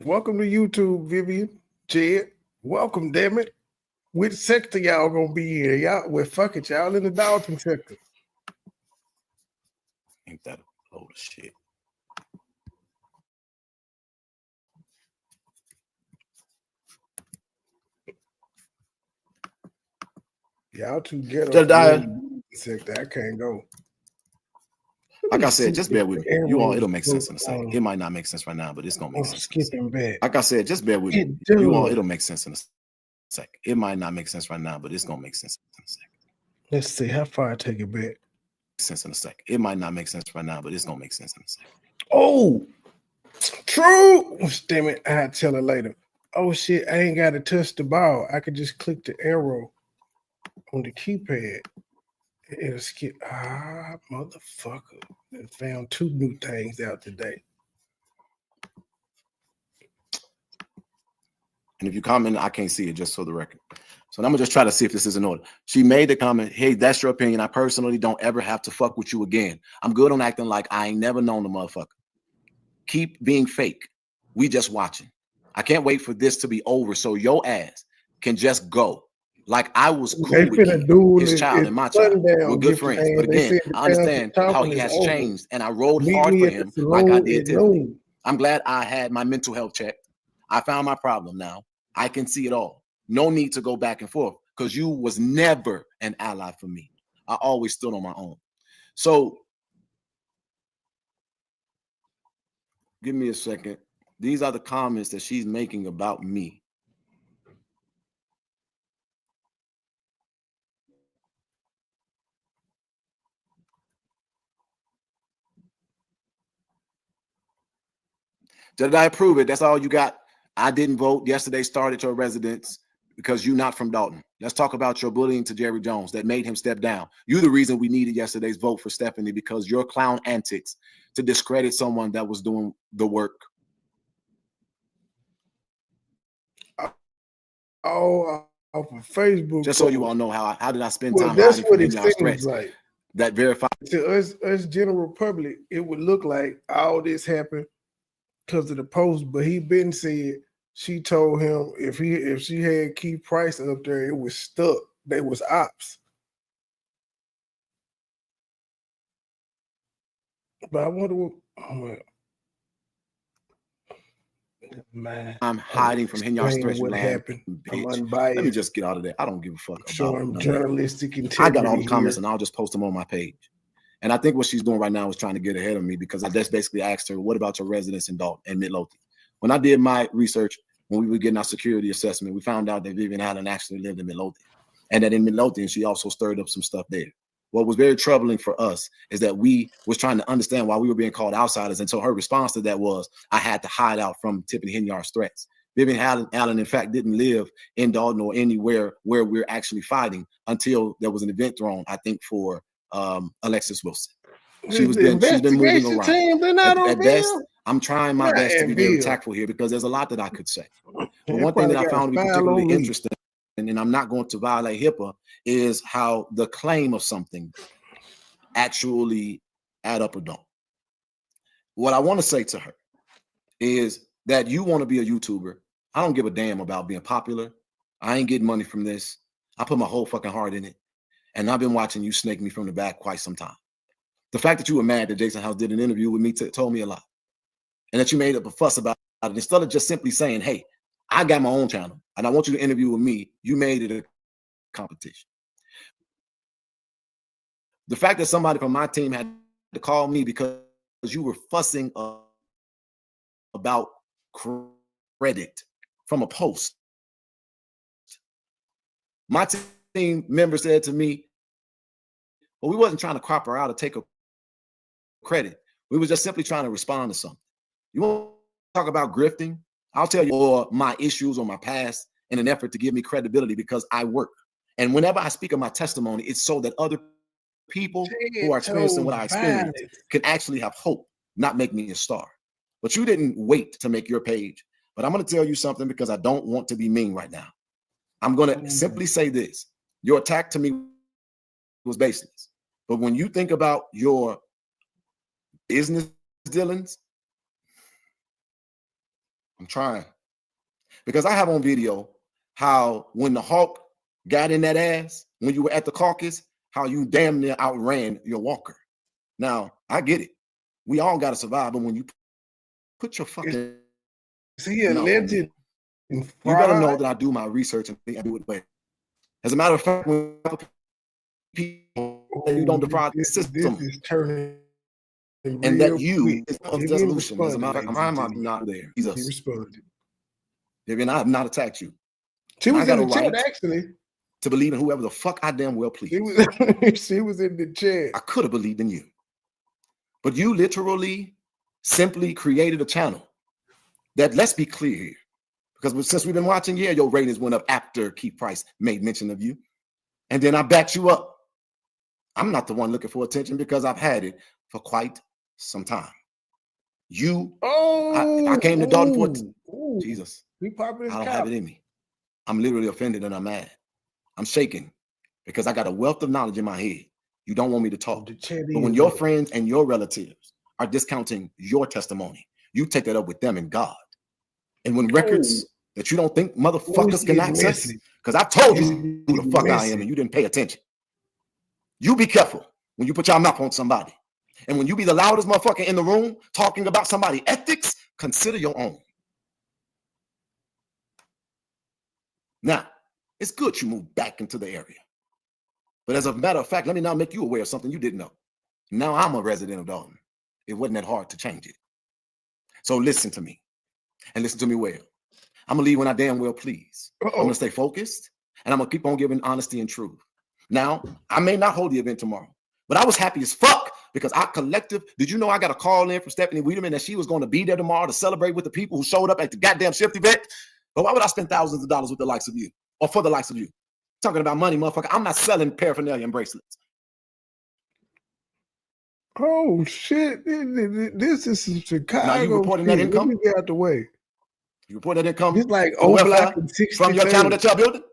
Welcome to YouTube, Vivian, Jed. Welcome, damn it. Which sector y'all gonna be in? Y'all, well, fuck it, y'all in the Dalton sector.
Ain't that a load of shit?
Y'all too ghetto. Sector. I can't go.
Like I said, just bear with me. You all, it'll make sense in a second. It might not make sense right now, but it's gonna make sense.
Skipping back.
Like I said, just bear with me. You all, it'll make sense in a second. It might not make sense right now, but it's gonna make sense in a second.
Let's see how far I take it back.
Sense in a second. It might not make sense right now, but it's gonna make sense in a second.
Oh, true. Damn it, I'll tell her later. Oh shit, I ain't gotta touch the ball. I could just click the arrow on the keypad. It'll skip. Motherfucker. I found 2 new things out today.
And if you comment, I can't see it, just for the record. So I'm gonna just try to see if this is in order. She made the comment, hey, that's your opinion. I personally don't ever have to fuck with you again. I'm good on acting like I ain't never known the motherfucker. Keep being fake. We just watching. I can't wait for this to be over so your ass can just go. Like I was cool with his child and my child. We're good friends. But again, I understand how he has changed, and I rode hard for him like I did Tiffany. I'm glad I had my mental health checked. I found my problem now. I can see it all. No need to go back and forth because you was never an ally for me. I always stood on my own. So give me a second. These are the comments that she's making about me. Did I approve it? That's all you got. I didn't vote. Yesterday started your residence because you're not from Dalton. Let's talk about your bullying to Jerry Jones that made him step down. You're the reason we needed yesterday's vote for Stephanie, because your clown antics to discredit someone that was doing the work.
Off of Facebook.
Just so you all know how did I spend time
that's
hiding
what
from
it
y'all's
seems
threats
like.
That verified
to us general public, it would look like all this happened because of the post, but he been said she told him if she had Keith Price up there, it was stuck. They was ops. But I wonder what man,
I'm hiding from Hinyard's threats.
What happened? I'm unbiased.
Let me just get out of there. I don't give a fuck about
journalistic integrity.
I got all the comments and I'll just post them on my page. And I think what she's doing right now is trying to get ahead of me, because I just basically asked her, what about your residence in Dalton and Midlothian? When I did my research, when we were getting our security assessment, we found out that Vivian Allen actually lived in Midlothian, and that in Midlothian, she also stirred up some stuff there. What was very troubling for us is that we was trying to understand why we were being called outsiders. And so her response to that was, I had to hide out from Tiffany Hinyard's threats. Vivian Allen, in fact, didn't live in Dalton or anywhere where we're actually fighting until there was an event thrown, I think, for Alexis Wilson. She's been moving around. At best, I'm trying my best to be very tactful here, because there's a lot that I could say. But one thing that I found to be particularly interesting, and I'm not going to violate HIPAA, is how the claim of something actually add up or don't. What I want to say to her is that you want to be a YouTuber. I don't give a damn about being popular. I ain't getting money from this. I put my whole fucking heart in it. And I've been watching you snake me from the back quite some time. The fact that you were mad that Jason House did an interview with me told me a lot. And that you made up a fuss about it, instead of just simply saying, hey, I got my own channel and I want you to interview with me, you made it a competition. The fact that somebody from my team had to call me because you were fussing about credit from a post. My team member said to me, well, we wasn't trying to crop her out or take her credit. We were just simply trying to respond to something. You want to talk about grifting? I'll tell you, or my issues or my past, in an effort to give me credibility, because I work. And whenever I speak of my testimony, it's so that other people who are experiencing what I experienced can actually have hope, not make me a star. But you didn't wait to make your page. But I'm going to tell you something, because I don't want to be mean right now. I'm going to simply say this. Your attack to me was baseless. But when you think about your business dealings, I'm trying. Because I have on video how when the Hawk got in that ass, when you were at the caucus, how you damn near outran your walker. Now, I get it. We all got to survive. But when you put your fucking...
Is he a legend?
You got to know that I do my research and I do it well. As a matter of fact, when people you don't defraud the system,
this is turning
and that you is the solution. As a matter of fact, I'm not there.
He responded.
Vivian, I have not attacked you.
She was in the chat, actually.
To believe in whoever the fuck I damn well please.
She was in the chat.
I could have believed in you. But you literally simply created a channel that, let's be clear here, because since we've been watching, yeah, your ratings went up after Keith Price made mention of you. And then I backed you up. I'm not the one looking for attention, because I've had it for quite some time. I came to Dalton for Jesus. I don't have it in me. I'm literally offended and I'm mad. I'm shaking because I got a wealth of knowledge in my head. You don't want me to talk. But when your friends and your relatives are discounting your testimony, you take that up with them and God. And when records that you don't think motherfuckers can access, because I told you who the fuck I am and you didn't pay attention. You be careful when you put your mouth on somebody. And when you be the loudest motherfucker in the room talking about somebody's ethics, consider your own. Now, it's good you moved back into the area. But as a matter of fact, let me now make you aware of something you didn't know. Now I'm a resident of Dalton. It wasn't that hard to change it. So listen to me, and listen to me well. I'm gonna leave when I damn well please. I'm gonna stay focused, and I'm gonna keep on giving honesty and truth. Now, I may not hold the event tomorrow, but I was happy as fuck because our collective, did you know I got a call in from Stephanie Wiedemann that she was going to be there tomorrow to celebrate with the people who showed up at the goddamn shift event? But why would I spend thousands of dollars with the likes of you or for the likes of you? Talking about money, motherfucker. I'm not selling paraphernalia and bracelets.
Oh, shit. This is Chicago.
Now you reporting that income?
Let me get out the way.
You report that income?
It's like Black and 60
from your channel that you're building?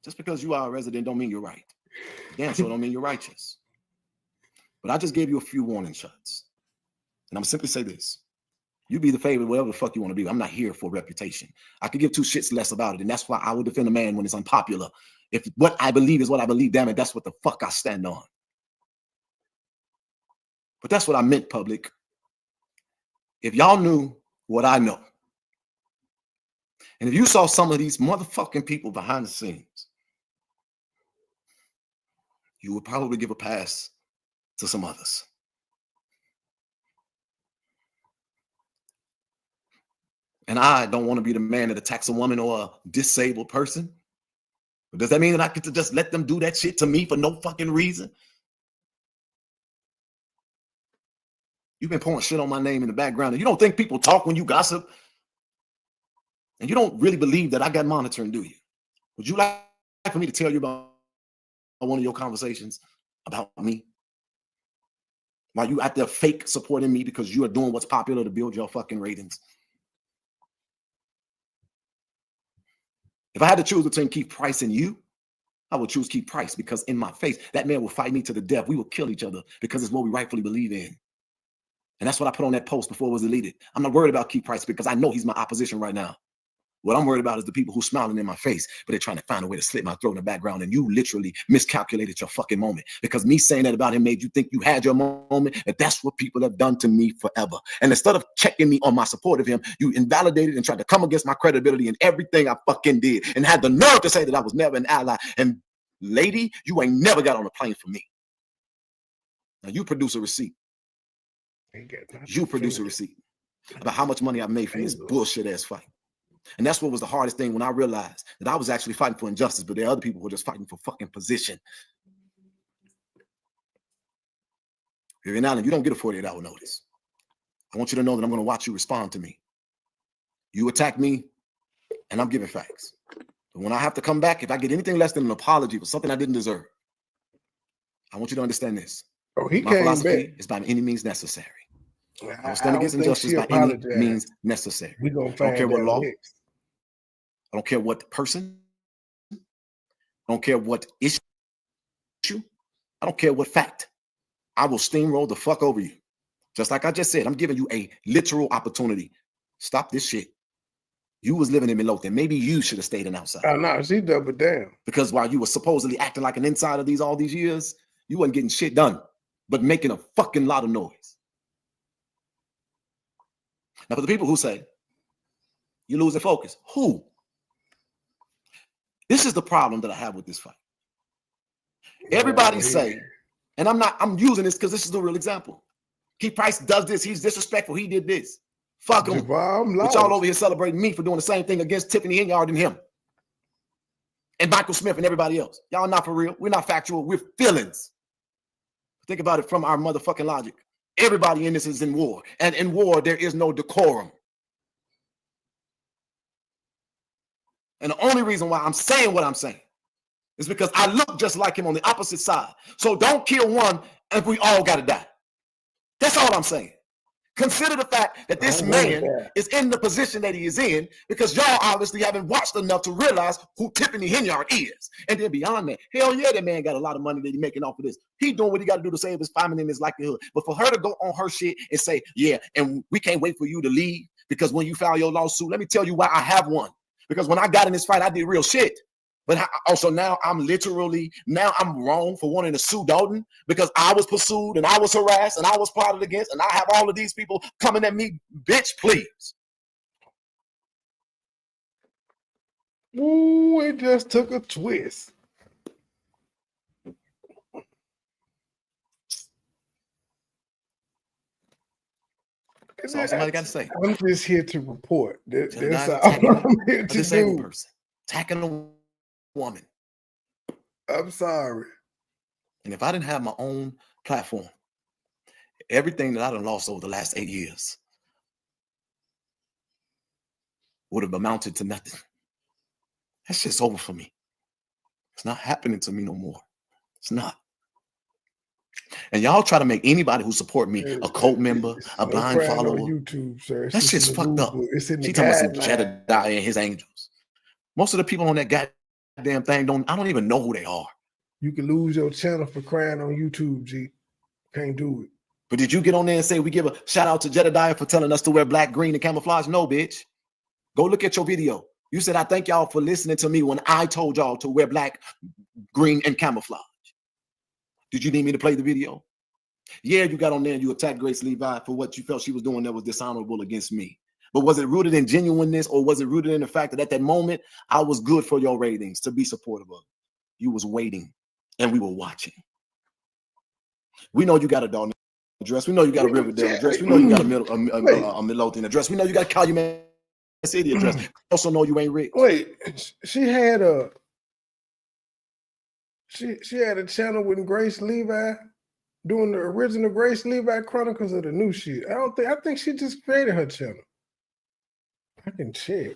Just because you are a resident don't mean you're right. Damn sure don't mean you're righteous. But I just gave you a few warning shots. And I'm simply say this. You be the favorite, whatever the fuck you want to be. I'm not here for reputation. I could give two shits less about it. And that's why I will defend a man when it's unpopular. If what I believe is what I believe, damn it, that's what the fuck I stand on. But that's what I meant, public. If y'all knew what I know, and if you saw some of these motherfucking people behind the scenes, you would probably give a pass to some others. And I don't want to be the man that attacks a woman or a disabled person. But does that mean that I get to just let them do that shit to me for no fucking reason? You've been pouring shit on my name in the background. And you don't think people talk when you gossip? And you don't really believe that I got monitoring, do you? Would you like for me to tell you about one of your conversations about me? While you out there fake supporting me because you are doing what's popular to build your fucking ratings? If I had to choose between Keith Price and you, I would choose Keith Price because in my face, that man will fight me to the death. We will kill each other because it's what we rightfully believe in. And that's what I put on that post before it was deleted. I'm not worried about Keith Price because I know he's my opposition right now. What I'm worried about is the people who smiling in my face, but they're trying to find a way to slit my throat in the background. And you literally miscalculated your fucking moment because me saying that about him made you think you had your moment. And that's what people have done to me forever. And instead of checking me on my support of him, you invalidated and tried to come against my credibility and everything I fucking did and had the nerve to say that I was never an ally. And lady, you ain't never got on a plane for me. Now you produce a receipt. You produce a receipt about how much money I made from this bullshit ass fight. And that's what was the hardest thing when I realized that I was actually fighting for injustice, but there are other people who are just fighting for fucking position. Vivian Allen, you don't get a 48-hour notice. I want you to know that I'm going to watch you respond to me. You attack me, and I'm giving facts. But when I have to come back, if I get anything less than an apology for something I didn't deserve, I want you to understand this. My philosophy is by any means necessary. I will stand against injustice by any means necessary. I don't care what law. I don't care what person. I don't care what issue. I don't care what fact. I will steamroll the fuck over you. Just like I just said, I'm giving you a literal opportunity. Stop this shit. You was living in Midlothian. Maybe you should have stayed in outside.
Oh, no, she doubled down.
Because while you were supposedly acting like an insider all these years, you wasn't getting shit done, but making a fucking lot of noise. Now, for the people who say, you're losing focus, who? This is the problem that I have with this fight. Everybody say, and I'm using this because this is the real example. Keith Price does this. He's disrespectful. He did this. Fuck him. But y'all over here celebrating me for doing the same thing against Tiffany Henyard and him. And Michael Smith and everybody else. Y'all not for real. We're not factual. We're feelings. Think about it from our motherfucking logic. Everybody in this is in war. And in war, there is no decorum. And the only reason why I'm saying what I'm saying is because I look just like him on the opposite side. So don't kill one and we all got to die. That's all I'm saying. Consider the fact that this man is in the position that he is in because y'all obviously haven't watched enough to realize who Tiffany Henyard is. And then beyond that, hell yeah, that man got a lot of money that he's making off of this. He doing what he got to do to save his family and his likelihood. But for her to go on her shit and say, yeah, and we can't wait for you to leave because when you file your lawsuit, let me tell you why I have one. Because when I got in this fight, I did real shit. But also now I'm wrong for wanting to sue Dalton because I was pursued and I was harassed and I was plotted against and I have all of these people coming at me. Bitch, please.
Ooh, it just took a twist.
That's all somebody got to say.
I'm just here to report. That's all
I'm here to do. Person, attacking a woman.
I'm sorry.
And if I didn't have my own platform, everything that I done lost over the last 8 years would have amounted to nothing. That's just over for me. It's not happening to me no more. It's not. And y'all try to make anybody who support me a cult member, a blind follower.
On YouTube, sir.
That's just fucked up.
It's in the
She talking about some Jedediah and his angels. Most of the people on that goddamn thing I don't even know who they are.
You can lose your channel for crying on YouTube, G. Can't do it.
But did you get on there and say we give a shout out to Jedediah for telling us to wear black, green, and camouflage? No, bitch. Go look at your video. You said, I thank y'all for listening to me when I told y'all to wear black, green, and camouflage. Did you need me to play the video? Yeah, you got on there and you attacked Grace Levi for what you felt she was doing that was dishonorable against me. But was it rooted in genuineness, or was it rooted in the fact that at that moment, I was good for your ratings to be supportive of? You was waiting and we were watching. We know you got a Dalton address. We know you got a Riverdale address. We know you got a Midlothian address. We know you got a Calumet City address. We also know you ain't rich.
Wait, she had a channel with Grace Levi doing the original Grace Levi Chronicles of the new shit. I think she just created her channel. I can check.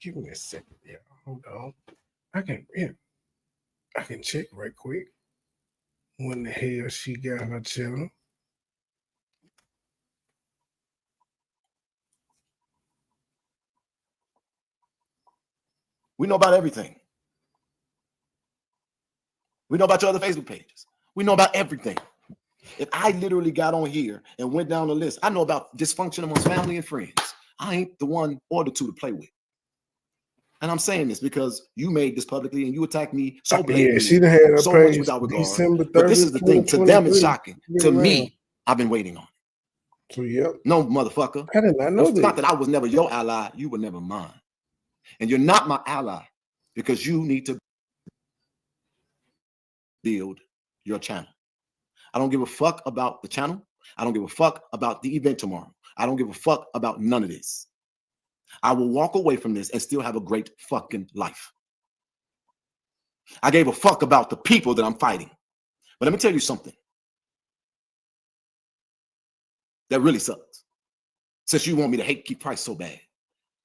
Give me a second. Yeah, hold on. I can check right quick. When the hell she got her channel?
We know about everything. We know about your other Facebook pages. We know about everything. If I literally got on here and went down the list, I know about dysfunction amongst family and friends. I ain't the one or the two to play with. And I'm saying this because you made this publicly and you attacked me so blatantly.
Yeah, she done had her
so
page
much without regard.
December 30th,
but this is the thing. To them, it's shocking. To me, I've been waiting on it.
So, yep.
No, motherfucker.
I did not know that.
It's not that I was never your ally. You were never mine. And you're not my ally because you need to build your channel. I don't give a fuck about the channel. I don't give a fuck about the event tomorrow. I don't give a fuck about none of this. I will walk away from this and still have a great fucking life. I gave a fuck about the people that I'm fighting. But let me tell you something that really sucks. Since you want me to keep price so bad.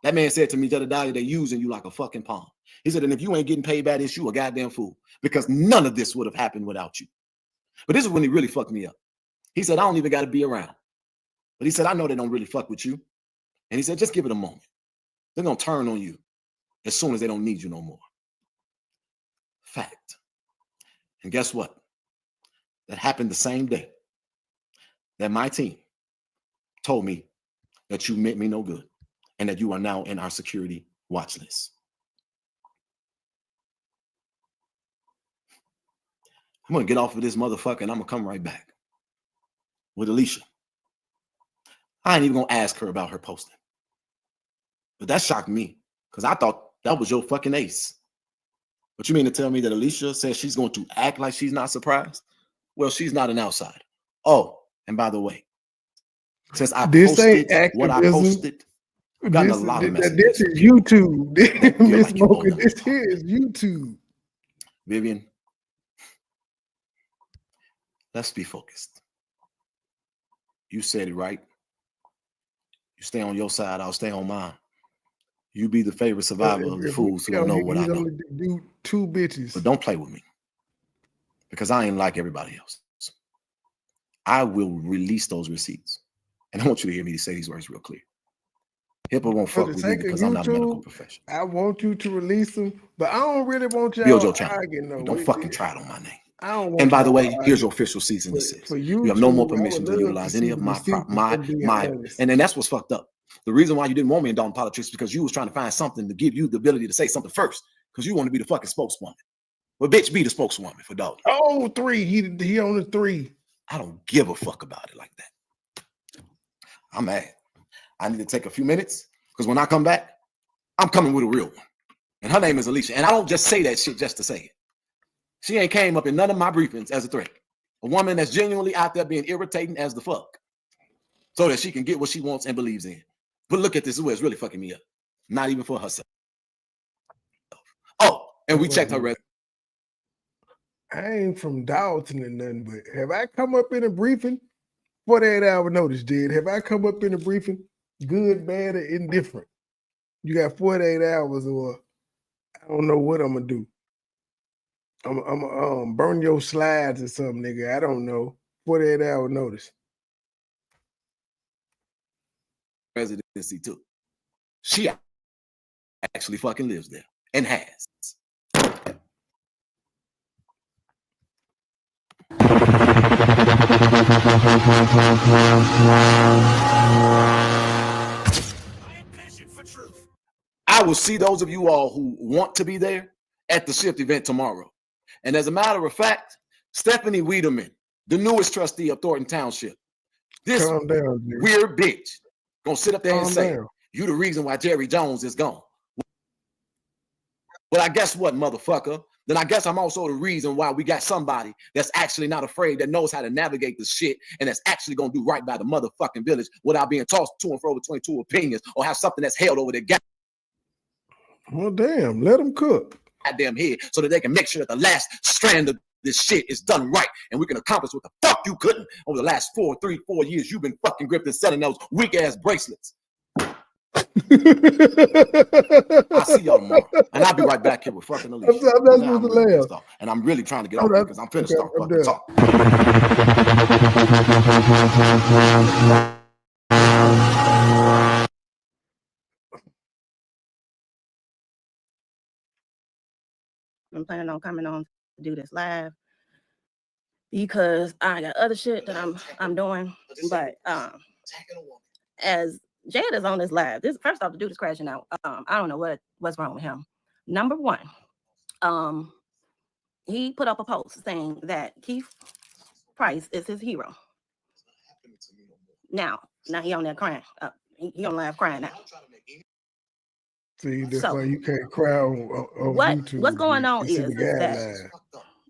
That man said to me, Jedediah, they're using you like a fucking pawn. He said, and if you ain't getting paid by this, you a goddamn fool. Because none of this would have happened without you. But this is when he really fucked me up. He said, I don't even got to be around. But he said, I know they don't really fuck with you. And he said, just give it a moment. They're going to turn on you as soon as they don't need you no more. Fact. And guess what? That happened the same day that my team told me that you meant me no good and that you are now in our security watch list. I'm going to get off of this motherfucker and I'm going to come right back with Alicia. I ain't even going to ask her about her posting. But that shocked me because I thought that was your fucking ace. But you mean to tell me that Alicia says she's going to act like she's not surprised? Well, she's not an outsider. Oh, and by the way, since I posted what I posted, I've gotten a lot of messages.
This is YouTube. This is YouTube.
Vivian, let's be focused. You said it right. You stay on your side, I'll stay on mine. You be the favorite survivor of the fools who don't know what I know.
Do two bitches.
But don't play with me. Because I ain't like everybody else. I will release those receipts. And I want you to hear me say these words real clear. HIPAA won't fuck with me because I'm not a medical professional.
I want you to release them, but I don't really want y'all
build your channel. Don't fucking try it on my name.
I don't want
and by the way, here's your official cease and desist. You have no more permission to utilize any of my and then that's what's fucked up. The reason why you didn't want me in Dalton politics is because you was trying to find something to give you the ability to say something first, because you want to be the fucking spokeswoman. Well, bitch, be the spokeswoman for Dalton.
Oh, 3. He on the 3.
I don't give a fuck about it like that. I'm mad. I need to take a few minutes because when I come back, I'm coming with a real one. And her name is Alicia. And I don't just say that shit just to say it. She ain't came up in none of my briefings as a threat. A woman that's genuinely out there being irritating as the fuck so that she can get what she wants and believes in. But look at this, who is really fucking me up. Not even for herself. Oh, and we checked her resume.
I ain't from Dalton or nothing, but have I come up in a briefing? 48-hour notice, did. Have I come up in a briefing? Good, bad, or indifferent? You got 48 hours, or I don't know what I'm gonna do. I'm burn your slides or something, nigga. I don't know. 48-hour notice.
Residency too. She actually fucking lives there and has. I will see those of you all who want to be there at the shift event tomorrow. And as a matter of fact, Stephanie Wiedemann, the newest trustee of Thornton Township, this weird bitch, gonna sit up there and say, you the reason why Jerry Jones is gone. Well, I guess what, motherfucker? Then I guess I'm also the reason why we got somebody that's actually not afraid, that knows how to navigate the shit, and that's actually gonna do right by the motherfucking village without being tossed to and fro between two opinions or have something that's held over their
well, damn, let them cook.
Goddamn head so that they can make sure that the last strand of this shit is done right, and we can accomplish what the fuck you couldn't over the last 4 years. You've been fucking gripped and selling those weak ass bracelets. I'll see y'all tomorrow, and I'll be right back here with fucking Alicia.
I'm not supposed to laugh,
and I'm really trying to get off because I'm finished fucking talk.
I'm planning on coming on to do this live because I got other shit that I'm doing. But as Jed is on this live, this first off, the dude is crashing out. I don't know what's wrong with him. Number one, he put up a post saying that Keith Price is his hero. Now he on there crying. He on live crying now.
See, that's why you can't cry on YouTube.
What's going on is that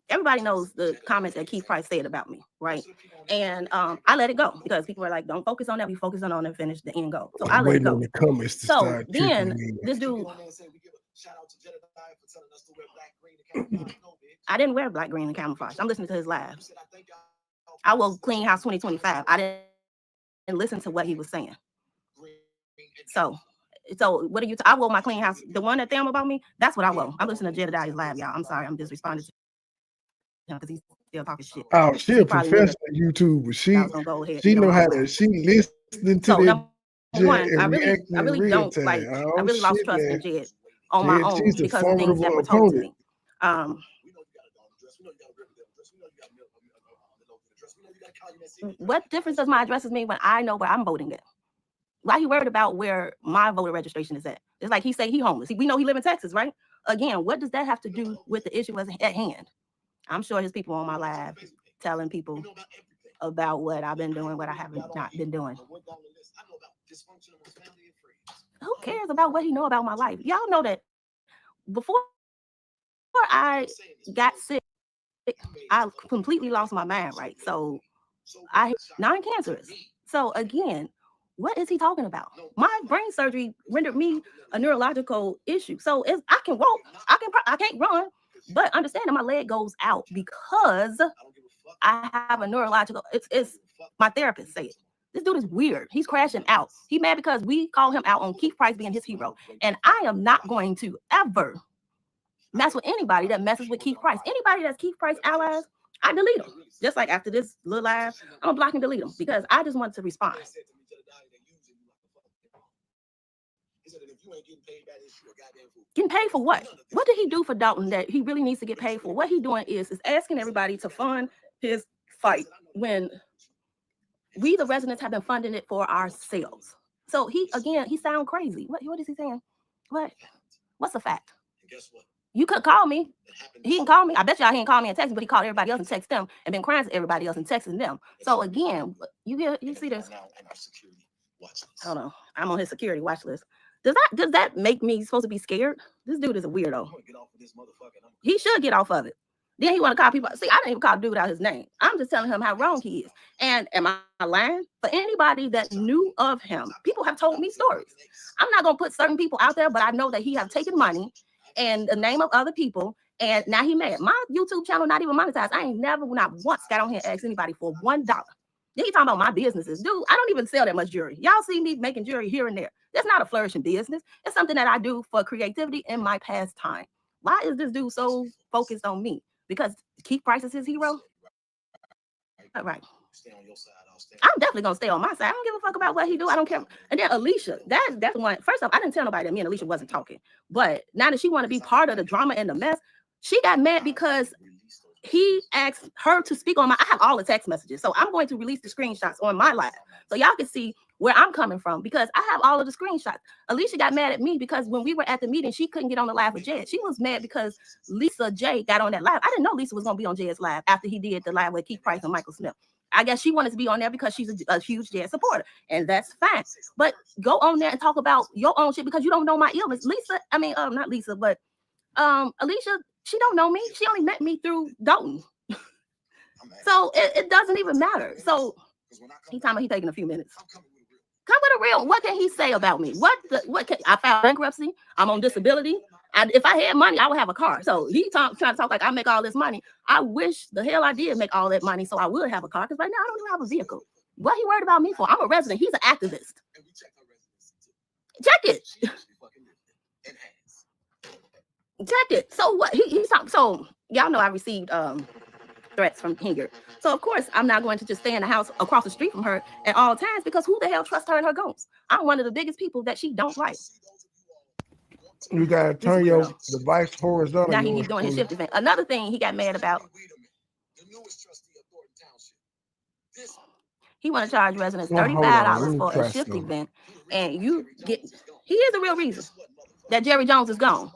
everybody knows the comments that Keith Price said about me, right? And I let it go because people were like, don't focus on that. We focus on and finish the end goal. So I let it go. So then this dude, I didn't wear black, green, and camouflage. I'm listening to his live. I will clean house 2025. I didn't listen to what he was saying. So what are you? I wore my clean house. The one that them about me, that's what I wore. I'm listening to Jedediah's live, y'all. I'm sorry, I'm just responding to him because he's still talking shit.
Oh, she a professional YouTuber. She know how to. She listening to that.
One, I really don't like. I really lost trust in Jed on my own because of things that were told to me. What difference does my addresses mean when I know where I'm voting at? Why he worried about where my voter registration is at? It's like he say he homeless. We know he live in Texas, right? Again, what does that have to do with the issue at hand? I'm sure his people on my live telling people about what I've been doing, what I haven't not been doing. Who cares about what he know about my life? Y'all know that before I got sick, I completely lost my mind, right? So I non-cancerous. So again, what is he talking about? My brain surgery rendered me a neurological issue. So I can walk, I can't run, but understanding my leg goes out because I have a neurological. It's my therapist say it. This dude is weird. He's crashing out. He mad because we call him out on Keith Price being his hero, and I am not going to ever mess with anybody that messes with Keith Price. Anybody that's Keith Price allies, I delete them. Just like after this little live, I'm gonna block and delete them because I just want to respond. Getting paid for what? What did he do for Dalton that he really needs to get paid for? What he doing is asking everybody to fund his fight when we, the residents, have been funding it for ourselves. So he sound crazy. What is he saying? What's the fact? Guess what? You could call me. He can call me. I bet y'all he didn't call me and text me, but he called everybody else and text them and been crying to everybody else and texting them. So again, you see this. Hold on. I'm on his security watch list. Does that make me supposed to be scared? This dude is a weirdo. He should get off of it. Then he want to call people. See, I didn't even call the dude out his name. I'm just telling him how wrong he is. And am I lying? For anybody that knew of him, people have told me stories. I'm not gonna put certain people out there, but I know that he have taken money and the name of other people, and now he mad. My YouTube channel not even monetized. I ain't never, not once, got on here and asked anybody for $1. Then he talking about my businesses. Dude, I don't even sell that much jewelry. Y'all see me making jewelry here and there. That's not a flourishing business. It's something that I do for creativity in my pastime. Why is this dude so focused on me? Because Keith Price is his hero? Right. I'm definitely gonna stay on my side. I don't give a fuck about what he do. I don't care. And then Alicia, that's one. First off, I didn't tell nobody that me and Alicia wasn't talking. But now that she want to be part of the drama and the mess, she got mad because he asked her to speak on I have all the text messages. So I'm going to release the screenshots on my live so y'all can see where I'm coming from, because I have all of the screenshots. Alicia got mad at me because when we were at the meeting, she couldn't get on the live with Jed. She was mad because Lisa J got on that live. I didn't know Lisa was going to be on Jed's live after he did the live with Keith Price and Michael Smith. I guess she wanted to be on there because she's a huge Jed supporter, and that's fine. But go on there and talk about your own shit because you don't know my illness. Not Lisa, but Alicia, she don't know me. She only met me through Dalton. So it doesn't even matter. So he talking about he taking a few minutes. Come with a real. What can he say about me? I filed bankruptcy. I'm on disability. If I had money, I would have a car. So he trying to talk like I make all this money. I wish the hell I did make all that money so I would have a car, because right now I don't even have a vehicle. What he worried about me for? I'm a resident. He's an activist. Check it. Check it. So what? He's talking. So y'all know I received threats from here. So of course I'm not going to just stay in the house across the street from her at all times, because who the hell trusts her and her goons? I'm one of the biggest people that she don't like.
You gotta turn your device horizontal.
Now he's doing his shift event. Another thing he got mad about. He want to charge residents $35 for a shift event, and he is the real reason that Jerry Jones is gone.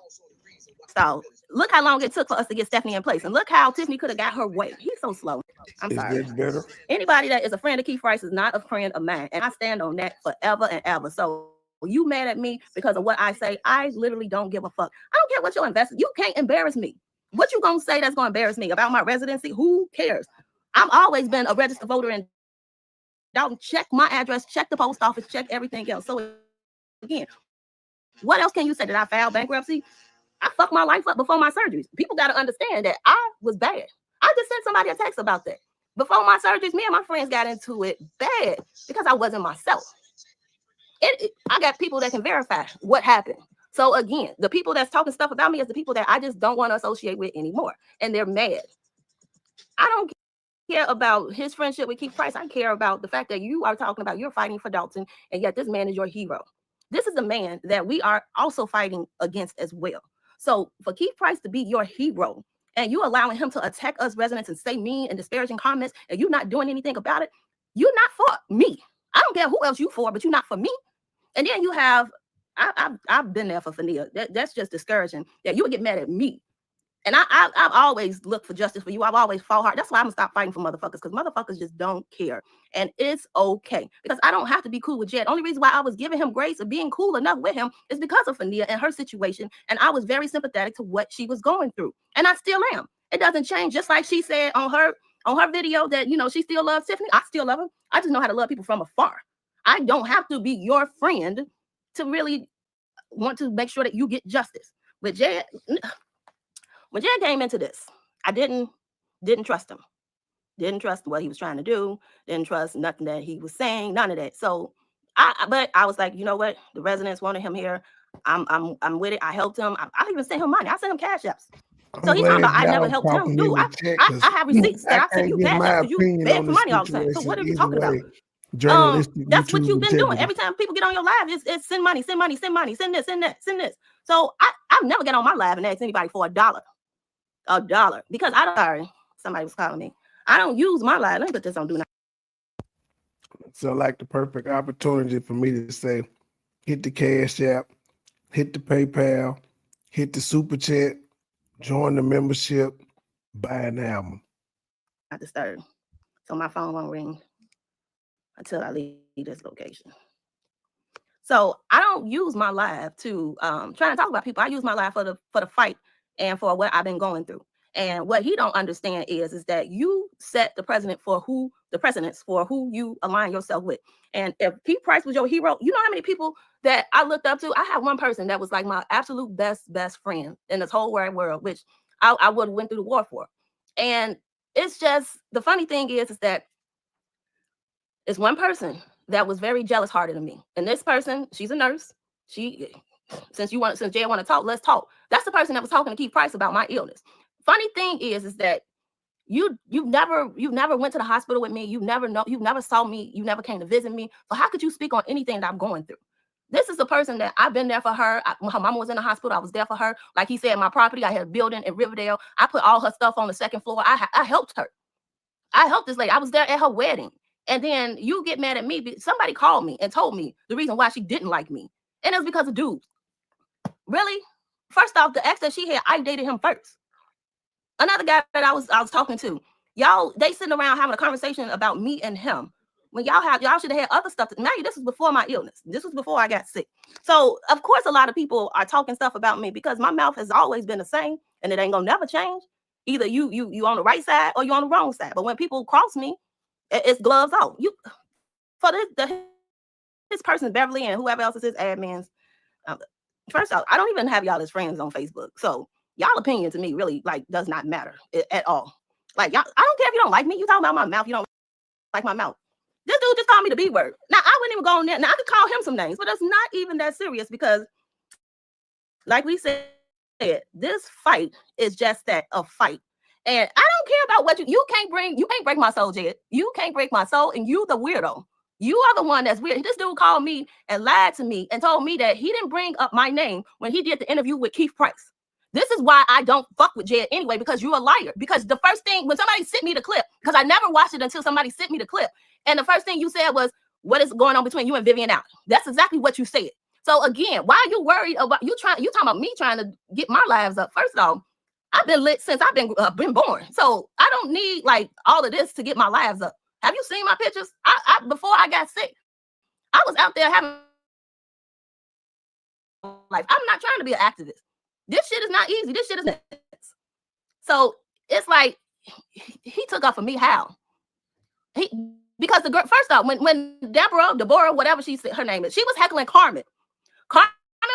So look how long it took for us to get Stephanie in place, and look how Tiffany could have got her way. He's so slow. I'm sorry.
Better?
Anybody that is a friend of Keith Price is not a friend of mine, and I stand on that forever and ever. So you mad at me because of what I say? I literally don't give a fuck. I don't care what your investment. You can't embarrass me. What you gonna say that's gonna embarrass me about my residency? Who cares? I've always been a registered voter in Dalton. Check my address, check the post office, check everything else. So again, what else can you say? That I filed bankruptcy? I fucked my life up before my surgeries. People got to understand that I was bad. I just sent somebody a text about that. Before my surgeries, me and my friends got into it bad because I wasn't myself. I got people that can verify what happened. So again, the people that's talking stuff about me is the people that I just don't want to associate with anymore. And they're mad. I don't care about his friendship with Keith Price. I care about the fact that you are talking about you're fighting for Dalton, and yet this man is your hero. This is the man that we are also fighting against as well. So for Keith Price to be your hero, and you allowing him to attack us residents and say mean and disparaging comments, and you not doing anything about it, you're not for me. I don't care who else you for, but you're not for me. And then you have, I've been there for Fania. That's just discouraging that you would get mad at me. And I've always looked for justice for you. I've always fought hard. That's why I'm gonna stop fighting for motherfuckers, because motherfuckers just don't care. And it's okay, because I don't have to be cool with Jed. Only reason why I was giving him grace of being cool enough with him is because of Fania and her situation. And I was very sympathetic to what she was going through. And I still am. It doesn't change. Just like she said on her video that, you know, she still loves Tiffany. I still love her. I just know how to love people from afar. I don't have to be your friend to really want to make sure that you get justice. With Jed, when Jed came into this, I didn't trust him. Didn't trust what he was trying to do. Didn't trust nothing that he was saying. None of that. So, but I was like, you know what? The residents wanted him here. I'm with it. I helped him. I even sent him money. I sent him cash apps. So he's talking about I never helped him. Dude, I have receipts that I sent you cash apps because you beg for money all the time. So what are you talking about? That's what you've been doing. Every time people get on your live, it's send money, send money, send money, send this, send that, send this. So I've never get on my live and ask anybody for $1. Because sorry, somebody was calling me. I don't use my live. Let me put this on do not.
So like the perfect opportunity for me to say, hit the Cash App, hit the PayPal, hit the Super Chat, join the membership, buy an album.
Not disturbed. So my phone won't ring until I leave this location. So I don't use my life to try and talk about people. I use my life for the fight and for what I've been going through. And what he don't understand is that you set the precedence for who you align yourself with. And if Keith Price was your hero, you know how many people that I looked up to? I have one person that was like my absolute best friend in this whole wide world, which I would have went through the war for. And it's just, the funny thing is that it's one person that was very jealous hearted of me. And this person, she's a nurse. Since Jay want to talk, let's talk. That's the person that was talking to Keith Price about my illness. Funny thing is that you never went to the hospital with me. You never saw me. You never came to visit me. So how could you speak on anything that I'm going through? This is the person that I've been there for her. When her mama was in the hospital, I was there for her. Like he said, my property, I had a building in Riverdale. I put all her stuff on the second floor. I helped her. I helped this lady. I was there at her wedding. And then you get mad at me. Somebody called me and told me the reason why she didn't like me. And it was because of dudes. Really? First off, the ex that she had, I dated him first. Another guy that I was talking to, y'all, they sitting around having a conversation about me and him. When y'all should have had other stuff. Now, this was before my illness. This was before I got sick. So, of course, a lot of people are talking stuff about me because my mouth has always been the same and it ain't gonna never change. Either you on the right side or you on the wrong side. But when people cross me, it's gloves off. This person, Beverly, and whoever else is his admins. First off, I don't even have y'all as friends on Facebook. So y'all opinion to me really does not matter at all. Like, y'all, I don't care if you don't like me. You talking about my mouth. You don't like my mouth. This dude just called me the B word. Now, I wouldn't even go on there. Now, I could call him some names, but it's not even that serious because, like we said, this fight is just that, a fight. And I don't care about what you can't break my soul, Jed. You can't break my soul, and you the weirdo. You are the one that's weird. This dude called me and lied to me and told me that he didn't bring up my name when he did the interview with Keith Price. This is why I don't fuck with Jed anyway, because you're a liar. Because the first thing, when somebody sent me the clip, because I never watched it until somebody sent me the clip, and the first thing you said was, what is going on between you and Vivian Allen? That's exactly what you said. So again, why are you worried about you talking about me trying to get my lives up? First off, I've been lit since I've been born. So I don't need all of this to get my lives up. Have you seen my pictures? I before I got sick, I was out there having life. I'm not trying to be an activist. This shit is not easy. This shit is nuts. So it's like he took off of me. How? Because the girl, first off, when Deborah, whatever her name is, she was heckling Carmen. Carmen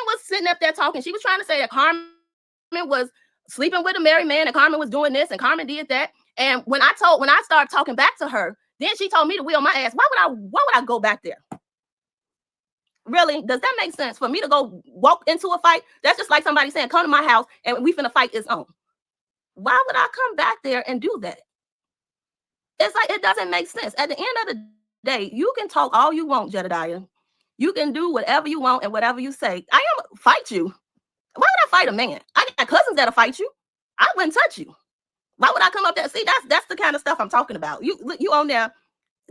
was sitting up there talking. She was trying to say that Carmen was sleeping with a married man and Carmen was doing this and Carmen did that. And when I started talking back to her, then she told me to wheel my ass. Why would I go back there? Really? Does that make sense for me to go walk into a fight? That's just like somebody saying, come to my house and we finna fight is on. Why would I come back there and do that? It's like, it doesn't make sense. At the end of the day, you can talk all you want, Jedediah. You can do whatever you want and whatever you say. I am fight you. Why would I fight a man? I got cousins that'll fight you. I wouldn't touch you. Why would I come up there? See, that's the kind of stuff I'm talking about. You on there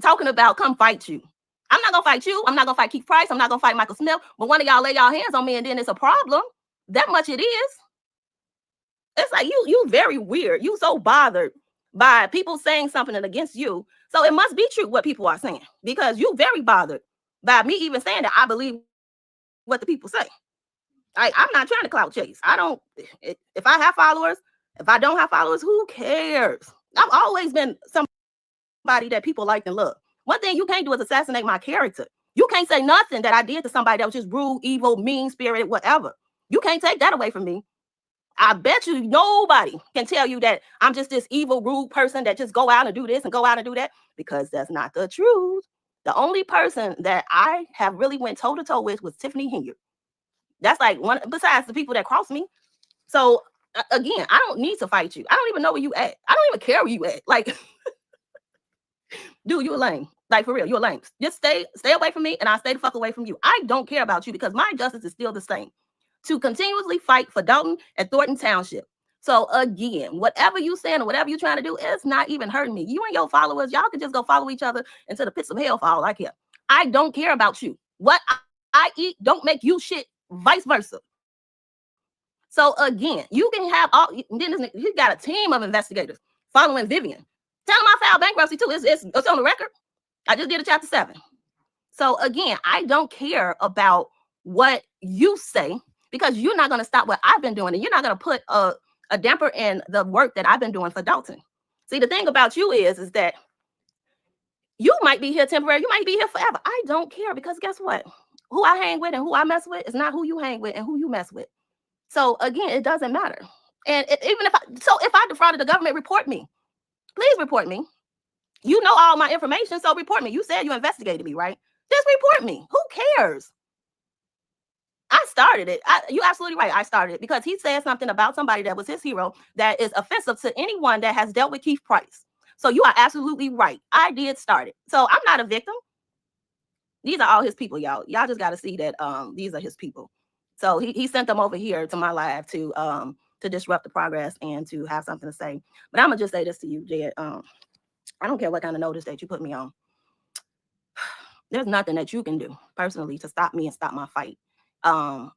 talking about come fight you. I'm not gonna fight you. I'm not gonna fight Keith Price. I'm not gonna fight Michael Smith. But one of y'all lay y'all hands on me and then it's a problem. That much it is. It's like you very weird. You so bothered by people saying something against you. So it must be true what people are saying because you very bothered by me even saying that I believe what the people say. I'm not trying to clout chase. If I have followers, if I don't have followers, who cares? I've always been somebody that people like and love. One thing you can't do is assassinate my character. You can't say nothing that I did to somebody that was just rude, evil, mean-spirited, whatever. You can't take that away from me. I bet you nobody can tell you that I'm just this evil, rude person that just go out and do this and go out and do that, because that's not the truth. The only person that I have really went toe-to-toe with was Tiffany Hilliard. That's like one, besides the people that cross me. So again, I don't need to fight you. I don't even know where you at. I don't even care where you at. Like, dude, you a lame. Like, for real, you're a lame. Just stay away from me and I'll stay the fuck away from you. I don't care about you because my justice is still the same. To continuously fight for Dalton and Thornton Township. So again, whatever you saying or whatever you're trying to do, it's not even hurting me. You and your followers, y'all can just go follow each other into the pits of hell for all I care. I don't care about you. What I eat don't make you shit, vice versa. So again, you can have all, then he got a team of investigators following Vivian. Tell him I filed bankruptcy too. It's on the record. I just did a chapter 7. So again, I don't care about what you say, because you're not going to stop what I've been doing, and you're not going to put a damper in the work that I've been doing for Dalton. See, the thing about you is that you might be here temporary, you might be here forever. I don't care, because guess what? Who I hang with and who I mess with is not who you hang with and who you mess with. So again, it doesn't matter. And even if I defrauded the government, report me. Please report me. You know all my information, so report me. You said you investigated me, right? Just report me. Who cares? I started it. You're absolutely right. I started it because he said something about somebody that was his hero that is offensive to anyone that has dealt with Keith Price. So you are absolutely right. I did start it. So I'm not a victim. These are all his people, y'all. Y'all just got to see that these are his people. So he sent them over here to my live to disrupt the progress and to have something to say. But I'm gonna just say this to you, Jed. I don't care what kind of notice that you put me on. There's nothing that you can do personally to stop me and stop my fight. Don't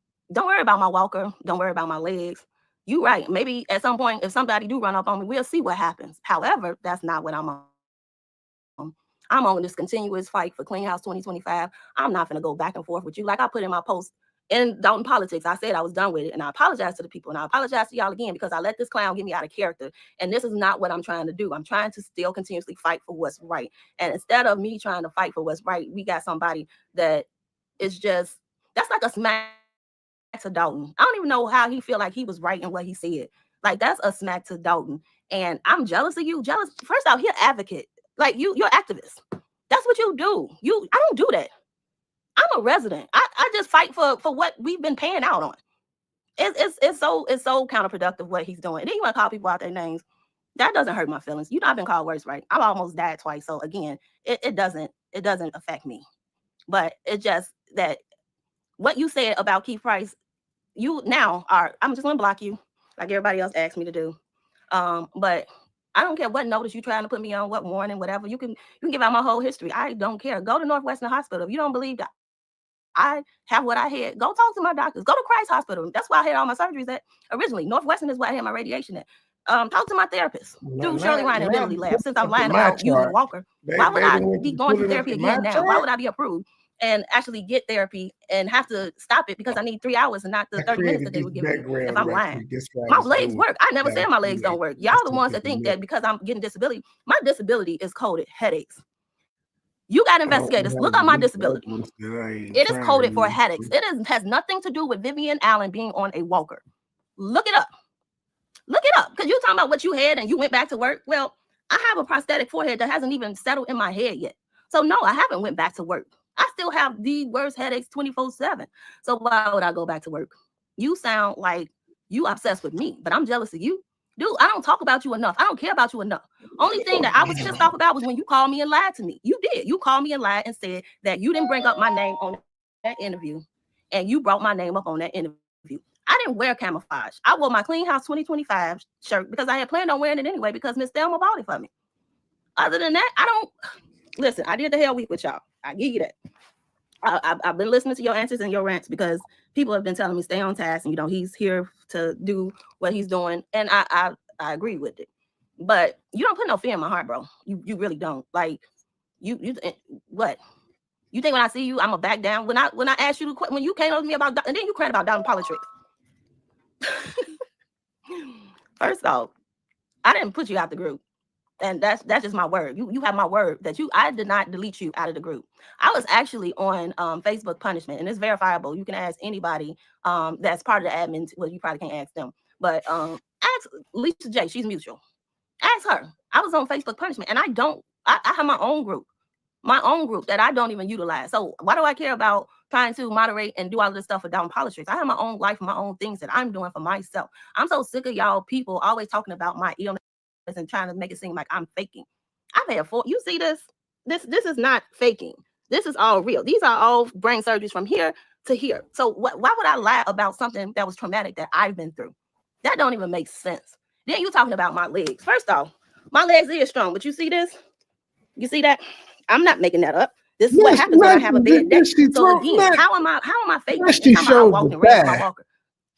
worry about my walker. Don't worry about my legs. You right. Maybe at some point, if somebody do run up on me, we'll see what happens. However, that's not what I'm on. I'm on this continuous fight for Clean House 2025. I'm not going to go back and forth with you. Like I put in my post in Dalton Politics, I said I was done with it. And I apologize to the people. And I apologize to y'all again, because I let this clown get me out of character. And this is not what I'm trying to do. I'm trying to still continuously fight for what's right. And instead of me trying to fight for what's right, we got somebody that is just, that's like a smack to Dalton. I don't even know how he feel like he was right in what he said. Like, that's a smack to Dalton. And I'm jealous of you. Jealous. First off, you're an advocate. Like you're activist. That's what you do. I don't do that. I'm a resident. I just fight for what we've been paying out on. It's so counterproductive what he's doing. And then you want to call people out their names. That doesn't hurt my feelings. You know, I've been called worse, right? I've almost died twice. So again, it doesn't affect me. But it's just that what you said about Keith Price, I'm just gonna block you like everybody else asked me to do. But I don't care what notice you're trying to put me on, what warning, whatever. You can give out my whole history. I don't care. Go to Northwestern Hospital. If you don't believe that I have what I had, go talk to my doctors. Go to Christ Hospital. That's why I had all my surgeries at originally. Northwestern is where I had my radiation at. Talk to my therapist. Do Shirley Ryan and Ability Lab. Since I'm lying about using a walker, why would I be going to therapy again now? Why would I be approved and actually get therapy and have to stop it because I need 3 hours and not the 30 minutes that they would give me if I'm lying? My legs work. I never said my legs don't work. Y'all the ones that think that because I'm getting disability, my disability is coded headaches. You got investigators. Look at my disability. It is coded for headaches. It has nothing to do with Vivian Allen being on a walker. Look it up. Look it up. Because you're talking about what you had and you went back to work. Well, I have a prosthetic forehead that hasn't even settled in my head yet. So no, I haven't went back to work. I still have the worst headaches 24/7. So why would I go back to work? You sound like you obsessed with me, but I'm jealous of you. Dude, I don't talk about you enough. I don't care about you enough. Only thing that I was pissed off about was when you called me and lied to me. You did. You called me and lied and said that you didn't bring up my name on that interview, and you brought my name up on that interview. I didn't wear camouflage. I wore my Clean House 2025 shirt because I had planned on wearing it anyway because Miss Thelma bought it for me. Other than that, I don't. Listen, I did the hell week with y'all. I give you that. I've been listening to your answers and your rants because people have been telling me stay on task. And, he's here to do what he's doing. And I agree with it. But you don't put no fear in my heart, bro. You really don't. Like, you what? You think when I see you, I'm going to back down? When I asked you to quit, when you came over to me about, and then you cried about Dalton Politics. First off, I didn't put you out the group. And that's just my word. You have my word that I did not delete you out of the group. I was actually on Facebook punishment, and it's verifiable. You can ask anybody that's part of the admin. Well, you probably can't ask them, but ask Lisa J. She's mutual. Ask her. I was on Facebook punishment, and I have my own group that I don't even utilize. So why do I care about trying to moderate and do all this stuff for Dalton Politics? I have my own life, my own things that I'm doing for myself. I'm so sick of y'all people always talking about my illness and trying to make it seem like I'm faking. I've had you see this is not faking. This is all real. These are all brain surgeries from here to here. So why would I lie about something that was traumatic that I've been through? That don't even make sense. Then you talking about my legs. First off, my legs are strong, but you see this? You see that? I'm not making that up. This is what happens when I have a bad day. So again, how am I faking? I'm walking around my walker.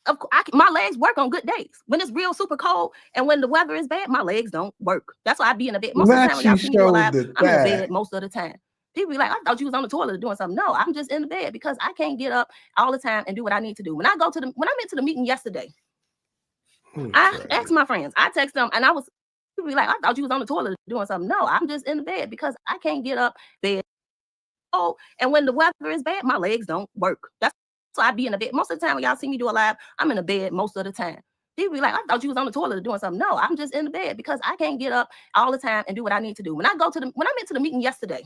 Of course, my legs work on good days. When it's real super cold and when the weather is bad, my legs don't work. That's why I be in a bed most of the time. When y'all see me alive, I'm in bed most of the time. People be like, I thought you was on the toilet doing something. No, I'm just in the bed because I can't get up all the time and do what I need to do. When I went to the meeting yesterday, I asked my friends, I text them, and people be like, I thought you was on the toilet doing something. No, I'm just in the bed because I can't get up bed. Oh, and when the weather is bad, my legs don't work. That's so I be in the bed. Most of the time when y'all see me do a live, I'm in the bed most of the time. People be like, I thought you was on the toilet doing something. No, I'm just in the bed because I can't get up all the time and do what I need to do. When I went to the meeting yesterday,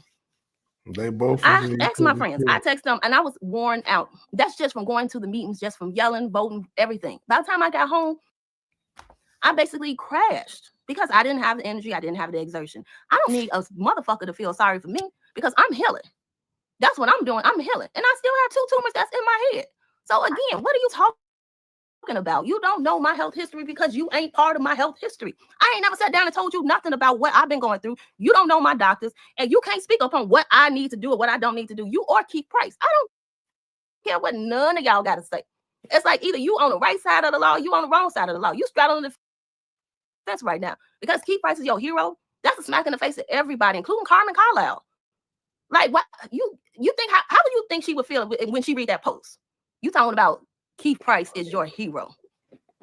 I asked my friends, I text them, and I was worn out. That's just from going to the meetings, just from yelling, voting, everything. By the time I got home, I basically crashed because I didn't have the energy. I didn't have the exertion. I don't need a motherfucker to feel sorry for me because I'm healing. That's what I'm doing. I'm healing. And I still have 2 tumors that's in my head. So again, what are you talking about? You don't know my health history because you ain't part of my health history. I ain't never sat down and told you nothing about what I've been going through. You don't know my doctors, and you can't speak up on what I need to do or what I don't need to do. You or Keith Price. I don't care what none of y'all got to say. It's like either you on the right side of the law, or you on the wrong side of the law. You straddling the fence right now because Keith Price is your hero. That's a smack in the face of everybody, including Carmen Carlisle. Like, what you think? How do you think she would feel when she read that post? You talking about Keith Price is your hero?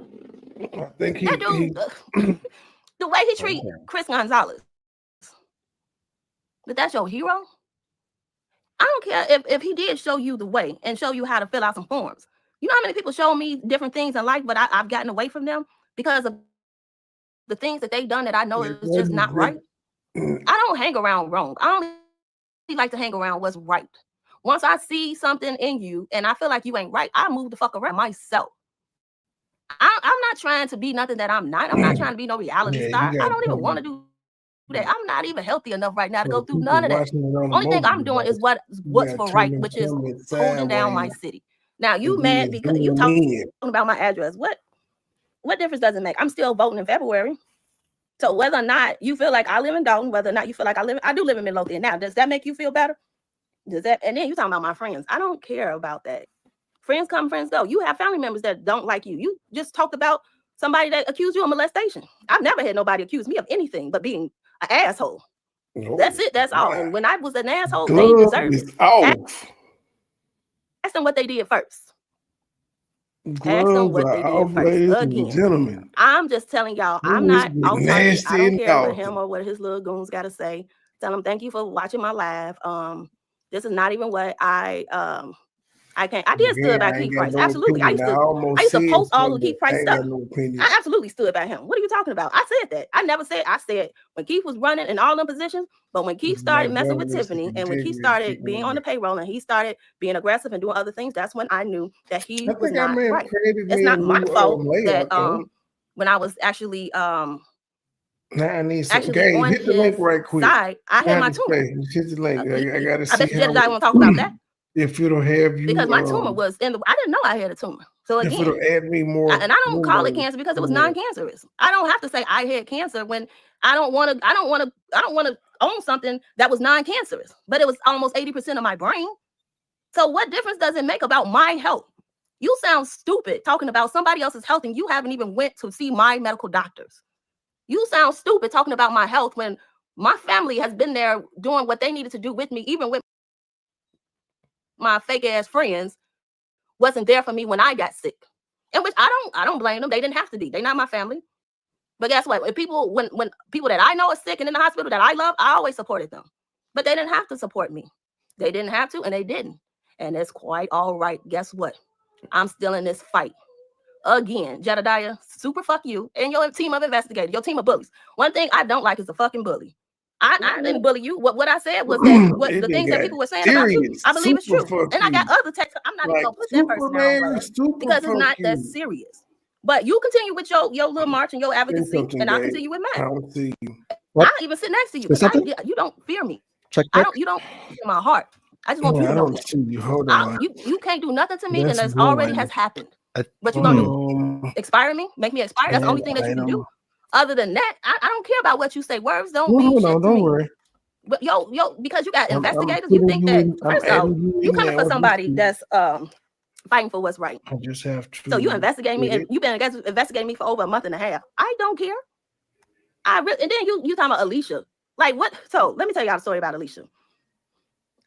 I think
that dude, the way he treat Chris Gonzalez, but that's your hero. I don't care if he did show you the way and show you how to fill out some forms. You know how many people show me different things in life, but I've gotten away from them because of the things that they've done that I know is just not right. I don't hang around wrong. I only like to hang around what's right. Once I see something in you and I feel like you ain't right, I move the fuck around myself. I'm not trying to be nothing that I'm not. I'm not trying to be no reality star. I don't even want to do that. I'm not even healthy enough right now to go through none of that. Only thing I'm doing is what's for right, which is holding down my city. Now you mad because you talking about my address. What difference does it make? I'm still voting in February. So whether or not you feel like I live in Dalton, whether or not you feel like I do live in Midlothian now, does that make you feel better? Does that? And then you talking about my friends. I don't care about that. Friends come, friends go. You have family members that don't like you. You just talked about somebody that accused you of molestation. I've never had nobody accuse me of anything but being an asshole. Nope. That's it. That's all. And when I was an asshole, they deserved it. Ask them what they did first. Ask them what they did first. Again, gentlemen. I'm just telling y'all, I'm not off my I don't care what him or what his little goons got to say. Tell them thank you for watching my live. This is not even what I did stood by Keith Price. Absolutely. I used to post all the Keith Price stuff. I absolutely stood by him. What are you talking about? I said that. I said when Keith was running in all them positions, but when Keith started messing with Tiffany and when Keith started being on the payroll and he started being aggressive and doing other things, that's when I knew that he was not right. It's not my fault that when I was actually
I need some game. Hit the link right quick.
I had my tumor.
Hit the link. I gotta see.
I bet you I want to talk about that.
If it'll have you,
because my tumor was I didn't know I had a tumor. So again,
if it'll add me more,
and I don't call it cancer because it was non-cancerous. I don't have to say I had cancer when I don't want to own something that was non-cancerous, but it was almost 80% of my brain. So what difference does it make about my health? You sound stupid talking about somebody else's health and you haven't even went to see my medical doctors. You sound stupid talking about my health when my family has been there doing what they needed to do with me, even with my fake ass friends wasn't there for me when I got sick. And which I don't blame them. They didn't have to be. They're not my family. But guess what? When people that I know are sick and in the hospital that I love, I always supported them. But they didn't have to support me. They didn't have to, and they didn't. And it's quite all right. Guess what? I'm still in this fight. Again, Jedediah, super fuck you and your team of investigators, your team of bullies. One thing I don't like is a fucking bully. I didn't bully you. What I said was that the things that people were saying about you, I believe it's true. And I got other texts. I'm not even gonna put that person down because it's not that serious. But you continue with your little march and your advocacy, and I'll continue with mine. I don't see you. I'll even sit next to you. You don't fear me. You don't fear my heart. I just want you to know that. You. Hold on. You can't do nothing to me that already has happened. What you gonna do? Expire me? Make me expire? That's the only thing that you can do. Other than that, I don't care about what you say. Words don't mean shit to me. Don't worry. But because you got investigators, you think that first off, you coming for somebody that's fighting for what's right.
I just have to.
So you investigate me, and you've been investigating me for over a month and a half. I don't care. And then you talking about Alicia. Like what? So let me tell y'all a story about Alicia.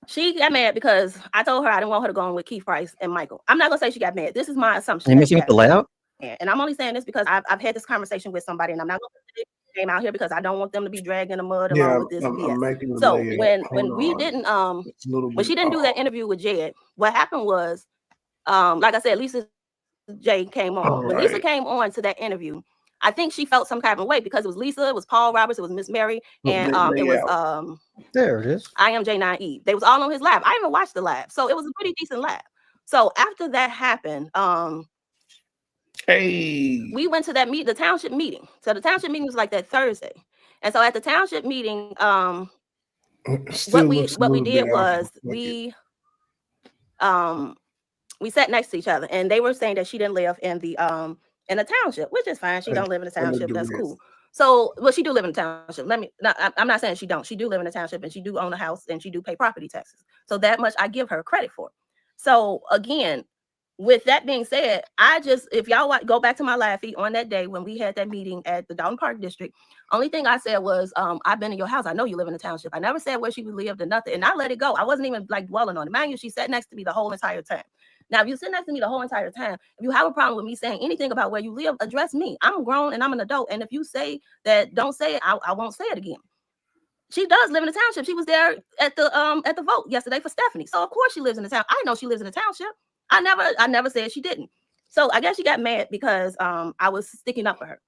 She got mad because I told her I didn't want her to go on with Keith Price and Michael. I'm not gonna say she got mad. This is my assumption.
You missing with the layout?
And I'm only saying this because I've had this conversation with somebody, and I'm not gonna put the name out here because I don't want them to be dragged in the mud along with this BS. So when we didn't when she didn't do that interview with Jed, what happened was like I said, Lisa J came on. When Lisa came on to that interview, I think she felt some kind of way because it was Lisa, it was Paul Roberts, it was Miss Mary, and it was
there it is.
I am J9E. They was all on his live. I even watched the live, so it was a pretty decent live. So after that happened, we went to that the township meeting. So the township meeting was like that Thursday, and so at the township meeting, what we did was we sat next to each other, and they were saying that she didn't live in the township, which is fine. She don't live in the township. That's cool. So, well, she do live in the township. I'm not saying she don't. She do live in the township, and she do own a house, and she do pay property taxes. So that much I give her credit for. So again, with that being said, if y'all go back to my live feed on that day when we had that meeting at the Dalton Park District, only thing I said was, I've been in your house. I know you live in the township. I never said where she lived or nothing, and I let it go. I wasn't even like dwelling on it. Mind you, she sat next to me the whole entire time. Now, if you sit next to me the whole entire time, if you have a problem with me saying anything about where you live, address me. I'm grown and I'm an adult. And if you say that, don't say it, I won't say it again. She does live in the township. She was there at the vote yesterday for Stephanie. So of course she lives in the town. I know she lives in the township. I never said she didn't. So I guess she got mad because I was sticking up for her.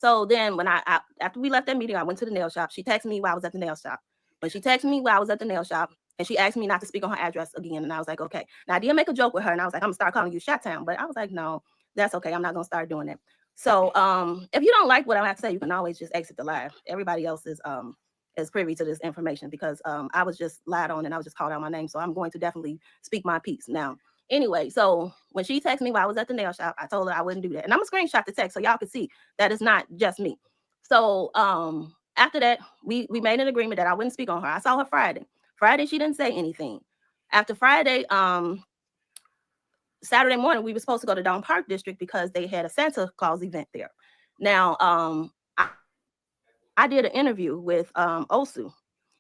So then when after we left that meeting, I went to the nail shop. She texted me while I was at the nail shop. When she texted me while I was at the nail shop, and she asked me not to speak on her address again. And I was like, okay. Now I did make a joke with her, and I was like, I'm gonna start calling you Shot-Town. But I was like, no, that's okay. I'm not gonna start doing that. So if you don't like what I have to say, you can always just exit the live. Everybody else is privy to this information because I was just lied on and I was just called out my name. So I'm going to definitely speak my piece. Now, anyway, so when she texted me while I was at the nail shop, I told her I wouldn't do that. And I'm gonna screenshot the text so y'all can see that it's not just me. So after that, we made an agreement that I wouldn't speak on her. I saw her Friday. Friday, she didn't say anything. After Friday, Saturday morning, we were supposed to go to Dalton Park District because they had a Santa Claus event there. Now, I did an interview with Osu,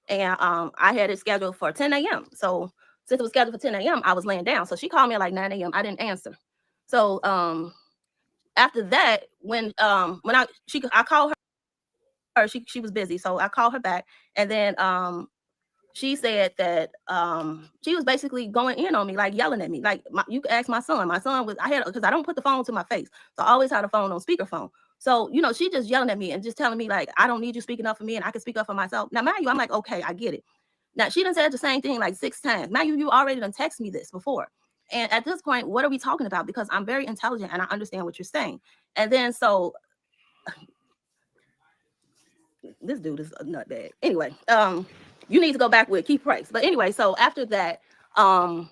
and I had it scheduled for 10 a.m. So since it was scheduled for 10 a.m., I was laying down. So she called me at like 9 a.m. I didn't answer. So after that, when I called her, she was busy. So I called her back, and then she said that she was basically going in on me, like yelling at me. Like you can ask my son. My son was because I don't put the phone to my face, so I always had the phone on speakerphone. So she just yelling at me and just telling me like I don't need you speaking up for me, and I can speak up for myself. Now, mind you, I'm like, okay, I get it. Now she done said the same thing like 6 times. Now you already done text me this before, and at this point, what are we talking about? Because I'm very intelligent and I understand what you're saying. And then so this dude is a nutbag. Anyway, you need to go back with Keith Price. But anyway, so after that, I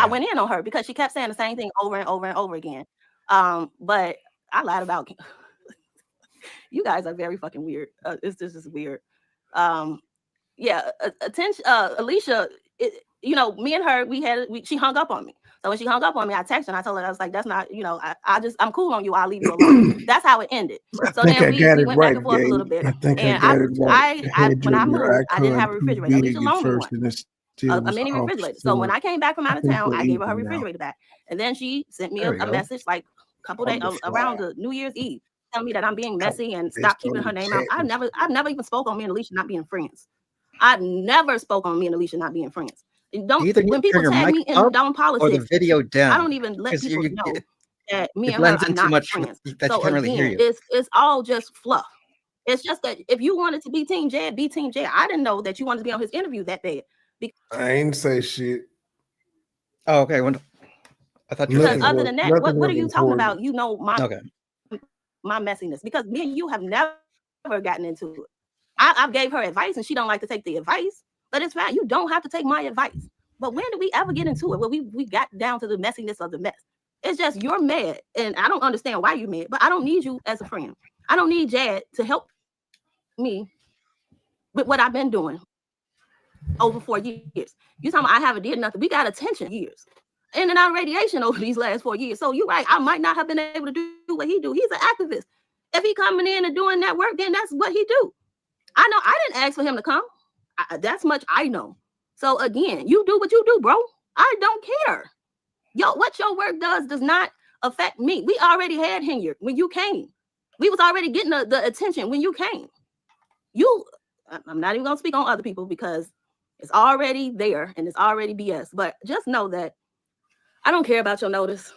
went in on her because she kept saying the same thing over and over and over again. But I lied about you guys are very fucking weird. This is weird. Yeah, attention, Alicia. Me and her, she hung up on me. So when she hung up on me, I texted her and I told her, I was like, that's not, I'm cool on you. I'll leave you alone. That's how it ended. So then we went back and forth a little bit. And when I moved, I didn't have a refrigerator. Alicia loaned me one. A mini refrigerator. So when I came back from out of town, I gave her refrigerator back. And then she sent me a message like a couple days around the New Year's Eve, telling me that I'm being messy and stop keeping her name out. I've never even spoke on me and Alicia not being friends. I've never spoke on me and Alicia not being friends. When people tag me in down politics,
or the video down,
I don't even let people know that me and her are not friends. So again, it's all just fluff. It's just that if you wanted to be Team Jed, be Team Jed. I didn't know that you wanted to be on his interview that bad.
I ain't say shit.
Oh, okay. I thought you
because other than that, what are you talking about? My messiness, because me and you have never gotten into it. I gave her advice and she don't like to take the advice. But it's fine. You don't have to take my advice. But when did we ever get into it? Well, we got down to the messiness of the mess. It's just you're mad, and I don't understand why you're mad. But I don't need you as a friend. I don't need Jad to help me with what I've been doing over 4 years. You talking about I haven't did nothing? We got attention years, in and out of radiation over these last 4 years. So you're right. I might not have been able to do what he do. He's an activist. If he coming in and doing that work, then that's what he do. I know I didn't ask for him to come. That's much I know. So again, you do what you do, bro. I don't care. Yo, what your work does not affect me. We already had him here when you came. We was already getting the attention when you came. I'm not even gonna speak on other people because it's already there and it's already BS. But just know that I don't care about your notice.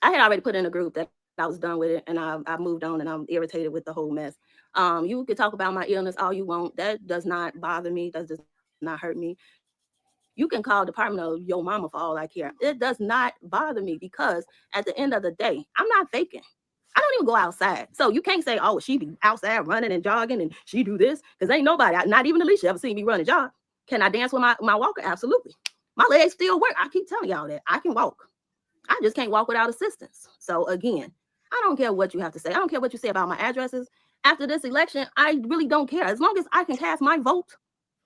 I had already put in a group that I was done with it, and I moved on, and I'm irritated with the whole mess. You can talk about my illness all you want. That does not bother me. That does not hurt me. You can call Department of your mama for all I care. It does not bother me because at the end of the day, I'm not faking. I don't even go outside. So you can't say, oh, she be outside running and jogging and she do this, because ain't nobody, not even Alicia, ever seen me run and jog. Can I dance with my walker? Absolutely. My legs still work. I keep telling y'all that. I can walk. I just can't walk without assistance. So again, I don't care what you have to say. I don't care what you say about my addresses. After this election, I really don't care. As long as I can cast my vote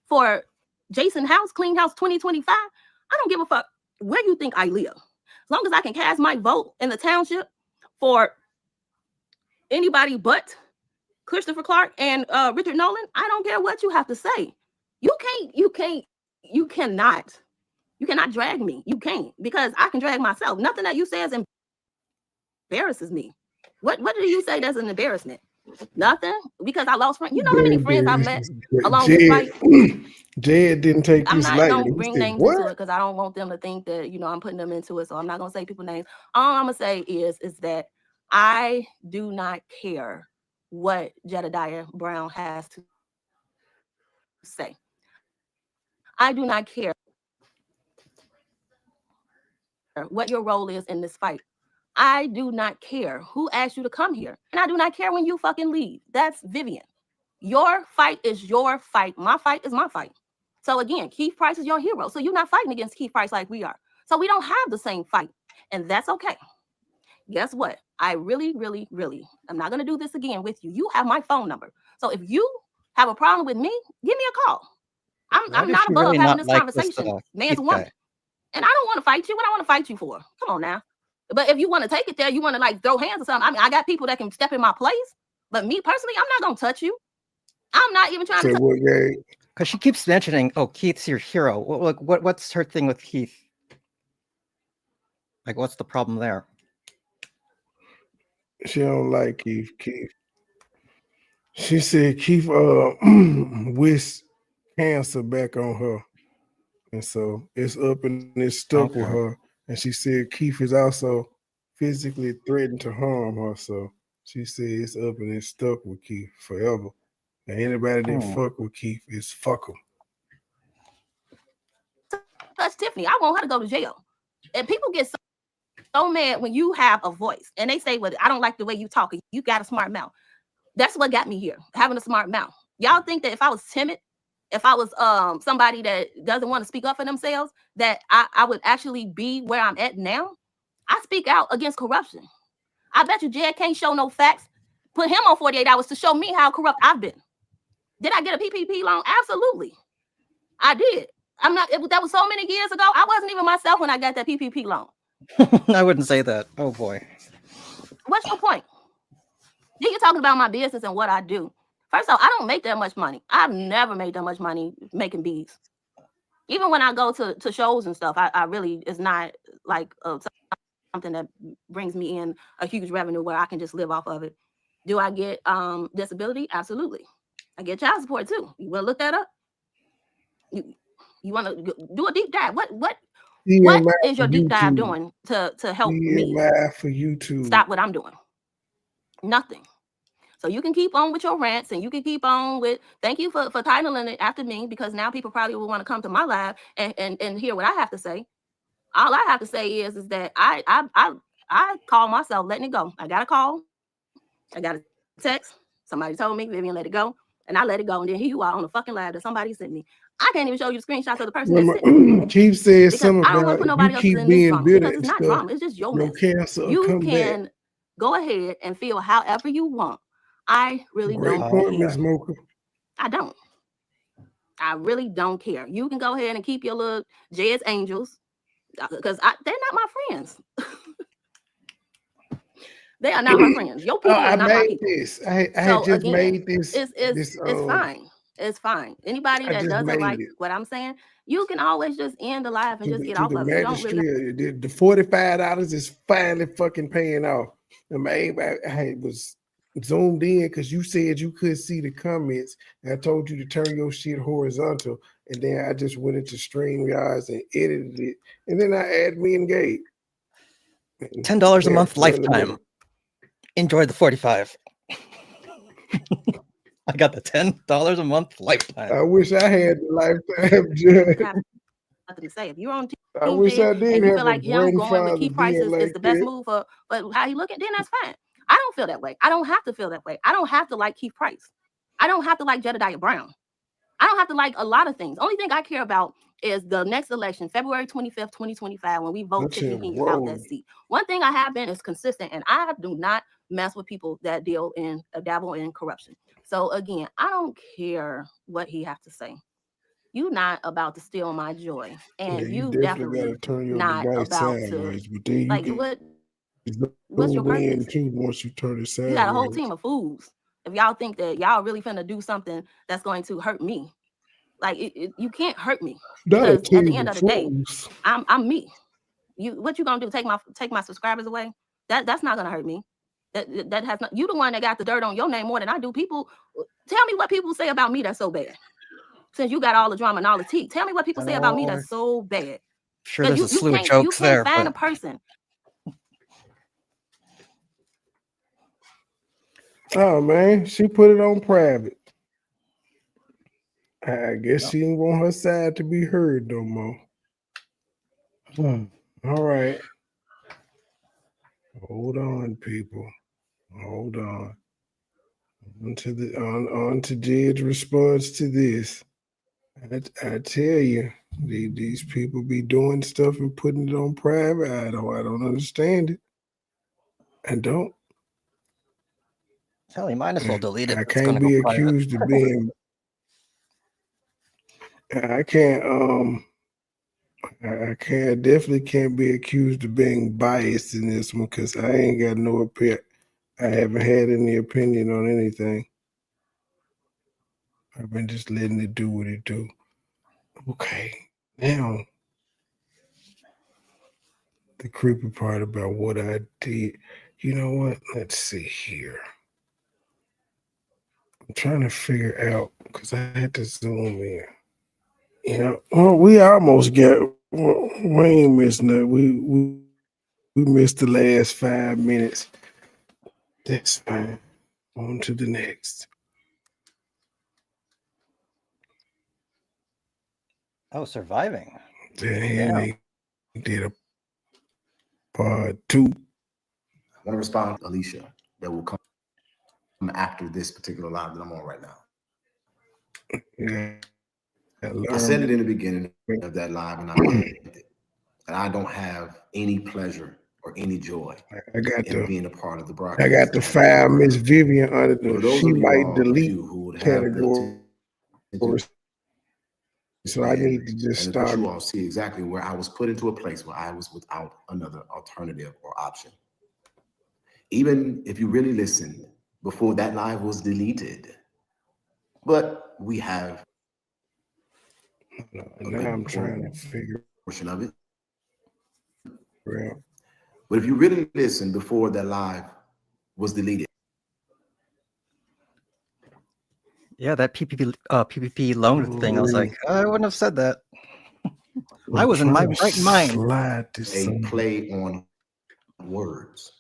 for Jason House, Clean House 2025, I don't give a fuck where you think I live. As long as I can cast my vote in the township for anybody but Christopher Clark and Richard Nolan, I don't care what you have to say. You cannot drag me. You can't, because I can drag myself. Nothing that you say is embarrasses me. What do you say that's an embarrassment? Nothing, because I lost friends. You know how many friends I've met along this fight?
Jed didn't take this lightly.
I'm not gonna bring names into it because I don't want them to think that, you know, I'm putting them into it. So I'm not gonna say people's names. All I'm gonna say is that I do not care what Jedediah Brown has to say. I do not care what your role is in this fight. I do not care who asked you to come here. And I do not care when you fucking leave. That's Vivian. Your fight is your fight. My fight is my fight. So again, Keith Price is your hero. So you're not fighting against Keith Price like we are. So we don't have the same fight. And that's okay. Guess what? I really, really, really, I'm not going to do this again with you. You have my phone number. So if you have a problem with me, give me a call. I'm not above really having this conversation. Man's woman. And I don't want to fight you. What I want to fight you for? Come on now. But if you want to take it there, you want to like throw hands or something. I mean, I got people that can step in my place. But me personally, I'm not going to touch you. I'm not even trying to touch.
Because she keeps mentioning, oh, Keith's your hero. What's her thing with Keith? Like, what's the problem there?
She don't like Keith. She said Keith wished cancer back on her. And so it's up and it's stuck with her. And she said Keith is also physically threatened to harm her. So she said it's up and it's stuck with Keith forever. And anybody that fuck with Keith is fuck him.
That's Tiffany. I want her to go to jail. And people get so mad when you have a voice. And they say, well, I don't like the way you talk. You got a smart mouth. That's what got me here, having a smart mouth. Y'all think that if I was timid, if I was somebody that doesn't want to speak up for themselves, that I would actually be where I'm at now? I speak out against corruption. I bet you Jed can't show no facts. Put him on 48 hours to show me how corrupt I've been. Did I get a PPP loan? Absolutely. I did. That was so many years ago. I wasn't even myself when I got that PPP loan.
I wouldn't say that. Oh boy.
What's your point? Then you're talking about my business and what I do. First off, I don't make that much money. I've never made that much money making beads. Even when I go to shows and stuff, I really, it's not like something that brings me in a huge revenue where I can just live off of it. Do I get disability? Absolutely. I get child support too. You want to look that up? You want to do a deep dive? What is your deep dive doing to help me
for YouTube.
Stop what I'm doing? Nothing. So you can keep on with your rants and you can keep on with, thank you for titling it after me, because now people probably will want to come to my live and hear what I have to say. All I have to say is that I call myself letting it go. I got a call. I got a text. Somebody told me, Vivian, let it go. And I let it go. And then here you are on the fucking live that somebody sent me. I can't even show you the screenshots of the person that sent me.
Keith said something
I don't want to put nobody else in this drama, because it's not drama. It's just your mess. You can go ahead and feel however you want. I really don't care. I don't. I really don't care. You can go ahead and keep your little Jed's Angels, because they're not my friends. They are not my friends. Your people are not my people.
I just made this.
It's fine. it's fine. Anybody that doesn't like what I'm saying, you can always just end the live and just get off of it. You don't really...
The $45 is finally fucking paying off. And I was zoomed in because you said you could see the comments. And I told you to turn your shit horizontal. And then I just went into StreamYards and edited it. And then I added me and Gabe.
$10 a month lifetime. Enjoy the 45. I got the $10 a month lifetime.
I wish I had the lifetime, Judge.
Nothing to say. If you're on team,
I wish I did.
And you feel like him going with key prices is the best move for, but how he looking, then that's fine. I don't feel that way. I don't have to feel that way. I don't have to like Keith Price. I don't have to like Jedediah Brown. I don't have to like a lot of things. Only thing I care about is the next election, February 25th, 2025, when we vote to get out that seat. One thing I have been is consistent, and I do not mess with people that dabble in corruption. So again, I don't care what he has to say. You're not about to steal my joy, and you definitely not about to. Like what's your purpose?
Once you turn it sideways,
you got a whole team of fools. If y'all think that y'all really finna do something that's going to hurt me, like you can't hurt me because at the end of the day, I'm me. What you gonna do? Take my subscribers away? That's not gonna hurt me. That has not. You the one that got the dirt on your name more than I do. People, tell me what people say about me that's so bad. Since you got all the drama and all the tea, tell me what people say about me that's so bad.
Sure, there's a slew of jokes there.
You can't find a person.
Oh man, she put it on private. I guess she didn't want her side to be heard no more. All right. Hold on, people. Hold on. On to Jed's response to this. I tell you, these people be doing stuff and putting it on private. I don't understand it. I don't.
Hell, you might as well delete it.
I can't be accused of being. I definitely can't be accused of being biased in this one because I ain't got no opinion. I haven't had any opinion on anything. I've been just letting it do what it do. Okay, now the creepy part about what I did. You know what? Let's see here. I'm trying to figure out because I had to zoom in. You know, well, we almost got. Well, we ain't missing that. We missed the last 5 minutes. That's fine. On to the next.
Oh, surviving.
Then they did a part 2.
I want to respond to Alicia that will come after this particular live that I'm on right now.
Yeah.
I said it in the beginning of that live, and I don't have any pleasure or any joy in being a part of the broadcast.
I got to file Miss Vivian under the she might delete category. So I need to just start.
You all see exactly where I was put into a place where I was without another alternative or option. Even if you really listened before that live was deleted, but we have.
Now I'm trying to figure
portion of it.
Yeah.
But if you really listen before that live was deleted.
Yeah, that PPP loan thing. I was like, I wouldn't have said that. I was in my right mind.
A play on words.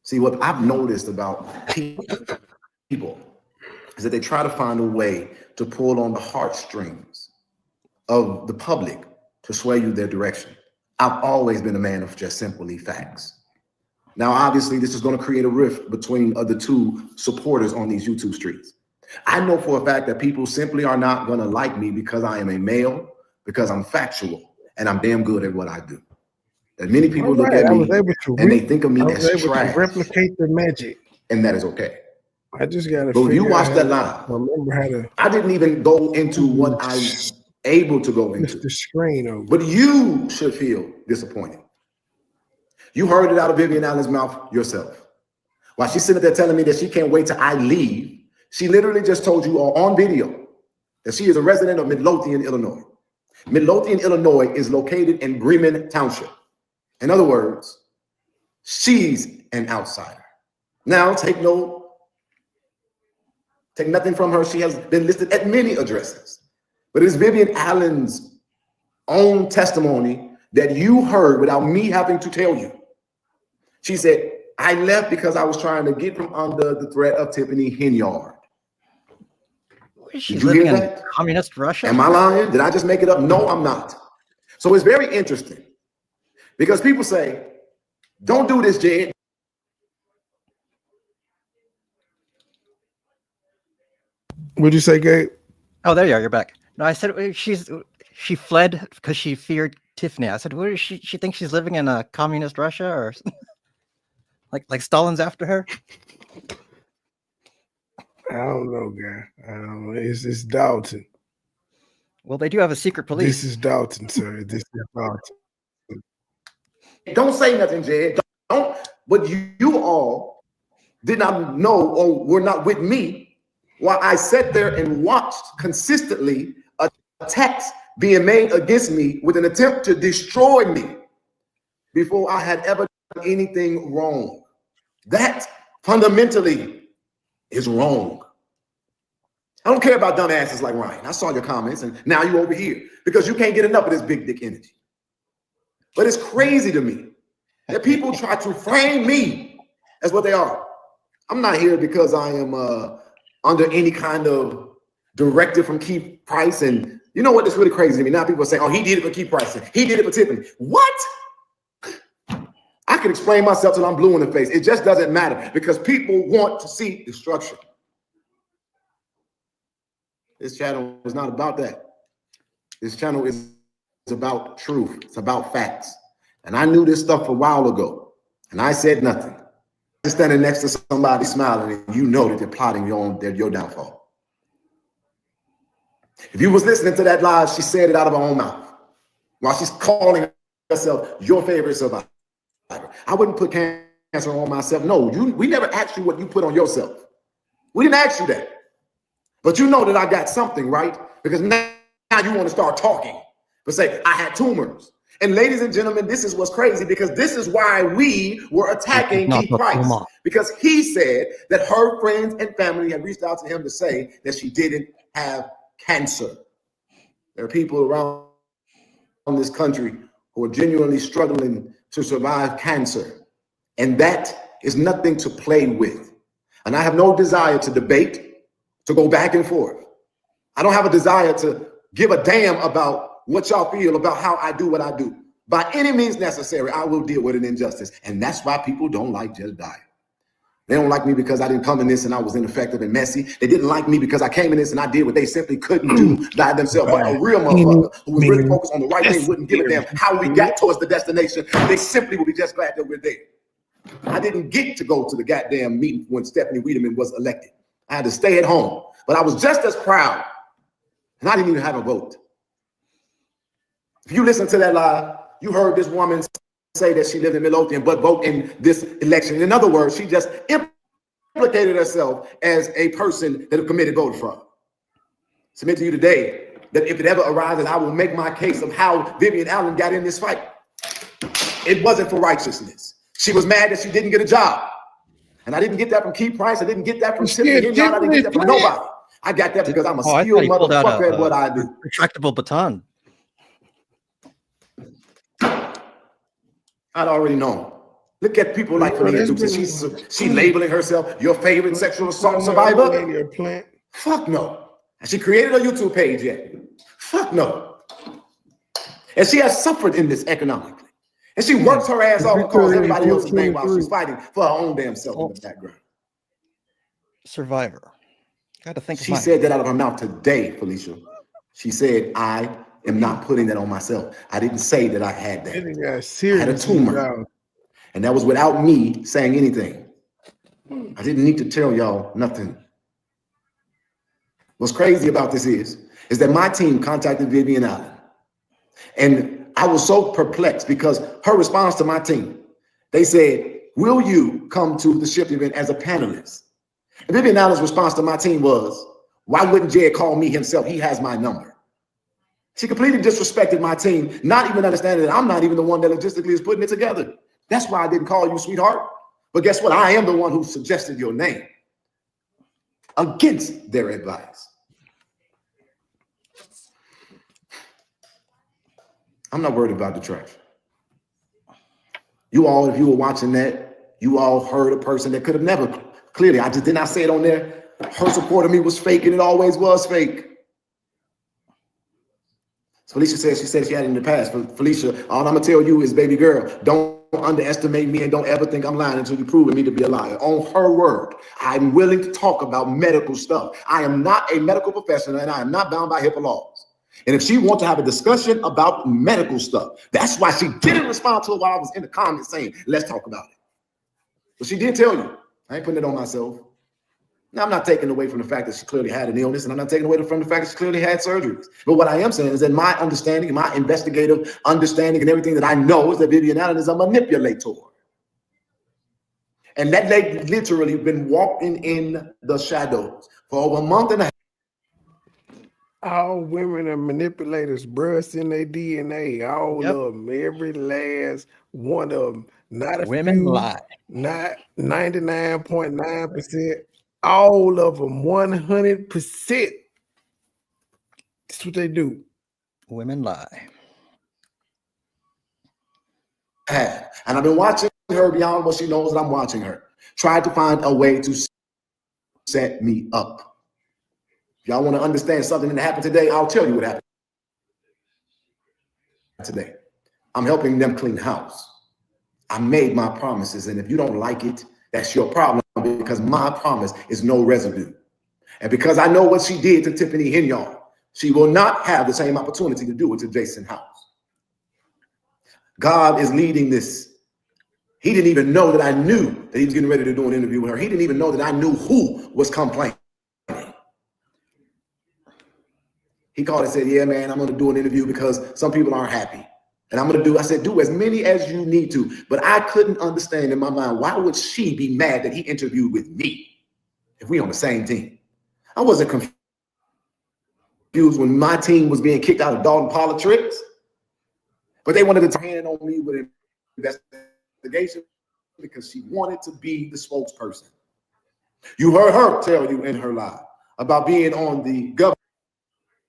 See, what I've noticed about people is that they try to find a way to pull on the heartstrings of the public to sway you their direction. I've always been a man of just simply facts. Now, obviously, this is going to create a rift between the two supporters on these YouTube streets. I know for a fact that people simply are not going to like me because I am a male, because I'm factual, and I'm damn good at what I do. That many people look at me and they think of me as trash.
Replicate the magic.
And that is okay.
I just got to.
But when you watch that live,
remember how to.
I didn't even go into what I able to go into
the screen over.
But you should feel disappointed. You heard it out of Vivian Allen's mouth yourself. While she's sitting there telling me that she can't wait till I leave, she literally just told you on video that she is a resident of Midlothian, Illinois. Midlothian, Illinois is located in Bremen Township. In other words, she's an outsider. Now, take nothing from her. She has been listed at many addresses, but it's Vivian Allen's own testimony that you heard without me having to tell you. She said, I left because I was trying to get from under the threat of Tiffany Henyard.
Is she living in communist Russia?
Am I lying? Did I just make it up? No, I'm not. So it's very interesting because people say, don't do this, Jed.
What'd you say, Gabe?
Oh, there you are. You're back. No, I said she fled because she feared Tiffany. I said, what is she thinks she's living in a communist Russia or like Stalin's after her?
I don't know, guy. I don't know. It's Dalton.
Well, they do have a secret police.
This is Dalton, sir. This is Dalton.
Don't say nothing, Jed. Don't. But you all did not know or were not with me while I sat there and watched consistently attacks being made against me with an attempt to destroy me before I had ever done anything wrong. That fundamentally is wrong. I don't care about dumbasses like Ryan. I saw your comments and now you over here because you can't get enough of this big dick energy. But it's crazy to me that people try to frame me as what they are. I'm not here because I am under any kind of directive from Keith Price. And you know what? It's really crazy to me. Now people are saying, oh, he did it for Keith Price. He did it for Tiffany. What? I can explain myself till I'm blue in the face. It just doesn't matter because people want to see destruction. This channel is not about that. This channel is about truth. It's about facts. And I knew this stuff a while ago, and I said nothing. Just standing next to somebody smiling, and you know that they're plotting your downfall. If you was listening to that live, she said it out of her own mouth while she's calling herself your favorite survivor. I wouldn't put cancer on myself. No, we never asked you what you put on yourself. We didn't ask you that. But you know that I got something, right? Because now you want to start talking. But say, I had tumors. And ladies and gentlemen, this is what's crazy because this is why we were attacking Keith Price. Because he said that her friends and family had reached out to him to say that she didn't have cancer. There are people around this country who are genuinely struggling to survive cancer. And that is nothing to play with. And I have no desire to debate, to go back and forth. I don't have a desire to give a damn about what y'all feel about how I do what I do. By any means necessary, I will deal with an injustice. And that's why people don't like Jedediah. They don't like me because I didn't come in this and I was ineffective and messy. They didn't like me because I came in this and I did what they simply couldn't do by themselves. But a real motherfucker who was really focused on the right thing wouldn't give a damn how we got towards the destination. They simply would be just glad that we're there. I didn't get to go to the goddamn meeting when Stephanie Wiedemann was elected. I had to stay at home, but I was just as proud. And I didn't even have a vote. If you listen to that live, you heard this woman say that she lived in Midlothian, but vote in this election. In other words, she just implicated herself as a person that have committed voter fraud. Submit to you today that if it ever arises, I will make my case of how Vivian Allen got in this fight. It wasn't for righteousness. She was mad that she didn't get a job. And I didn't get that from Keith Price. I didn't get that from Tiffany. I didn't get that from nobody. I got that because I'm a skilled motherfucker at what I do.
Retractable baton.
I'd already known. Look at people like Fania Dukes. She's labeling herself your favorite sexual assault survivor. Fuck no. And she created a YouTube page yet. Fuck no. And she has suffered in this economically. And she works her ass off and calls everybody else's name while she's fighting for her own damn self in the background.
Survivor. Got to think.
She said that out of her mouth today, Felicia. She said, I am not putting that on myself. I didn't say that I had that. I had a tumor. And that was without me saying anything. I didn't need to tell y'all nothing. What's crazy about this is that my team contacted Vivian Allen. And I was so perplexed because her response to my team, they said, will you come to the SHIP event as a panelist? And Vivian Allen's response to my team was, Why wouldn't Jed call me himself? He has my number. She completely disrespected my team, not even understanding that I'm not even the one that logistically is putting it together. That's why I didn't call you, sweetheart. But guess what? I am the one who suggested your name against their advice. I'm not worried about the trash. You all, if you were watching that, you all heard a person that could have never, clearly, I just did not say it on there. Her support of me was fake, and it always was fake. So Felicia said she had it in the past. Felicia, all I'm gonna tell you is, baby girl, don't underestimate me and don't ever think I'm lying until you prove me to be a liar. On her word, I'm willing to talk about medical stuff. I am not a medical professional, and I am not bound by HIPAA laws. And if she wants to have a discussion about medical stuff, that's why she didn't respond to it while I was in the comments saying, let's talk about it. But she did tell you. I ain't putting it on myself. Now, I'm not taking away from the fact that she clearly had an illness, and I'm not taking away from the fact that she clearly had surgeries. But what I am saying is that my understanding, my investigative understanding, and everything that I know is that Vivian Allen is a manipulator. And that lady literally been walking in the shadows for over a month and a half.
All women are manipulators, bruh, in their DNA. All of them, every last one of them. Not a
women
few,
lie.
Not 99.9%. All of them, 100%. That's what they do.
Women lie.
And I've been watching her beyond what she knows that I'm watching her. Tried to find a way to set me up. If y'all want to understand something that happened today, I'll tell you what happened today. I'm helping them clean house. I made my promises, and if you don't like it, that's your problem, because my promise is no residue. And because I know what she did to Tiffany Henyard, she will not have the same opportunity to do it to Jason House. God is leading this. He didn't even know that I knew that he was getting ready to do an interview with her. He didn't even know that I knew who was complaining. He called and said, yeah, man, I'm going to do an interview because some people aren't happy. And I'm going to I said, do as many as you need to. But I couldn't understand in my mind, why would she be mad that he interviewed with me if we on the same team? I wasn't confused when my team was being kicked out of Dalton Politics, but they wanted to turn hand on me with an investigation because she wanted to be the spokesperson. You heard her tell you in her live about being on the government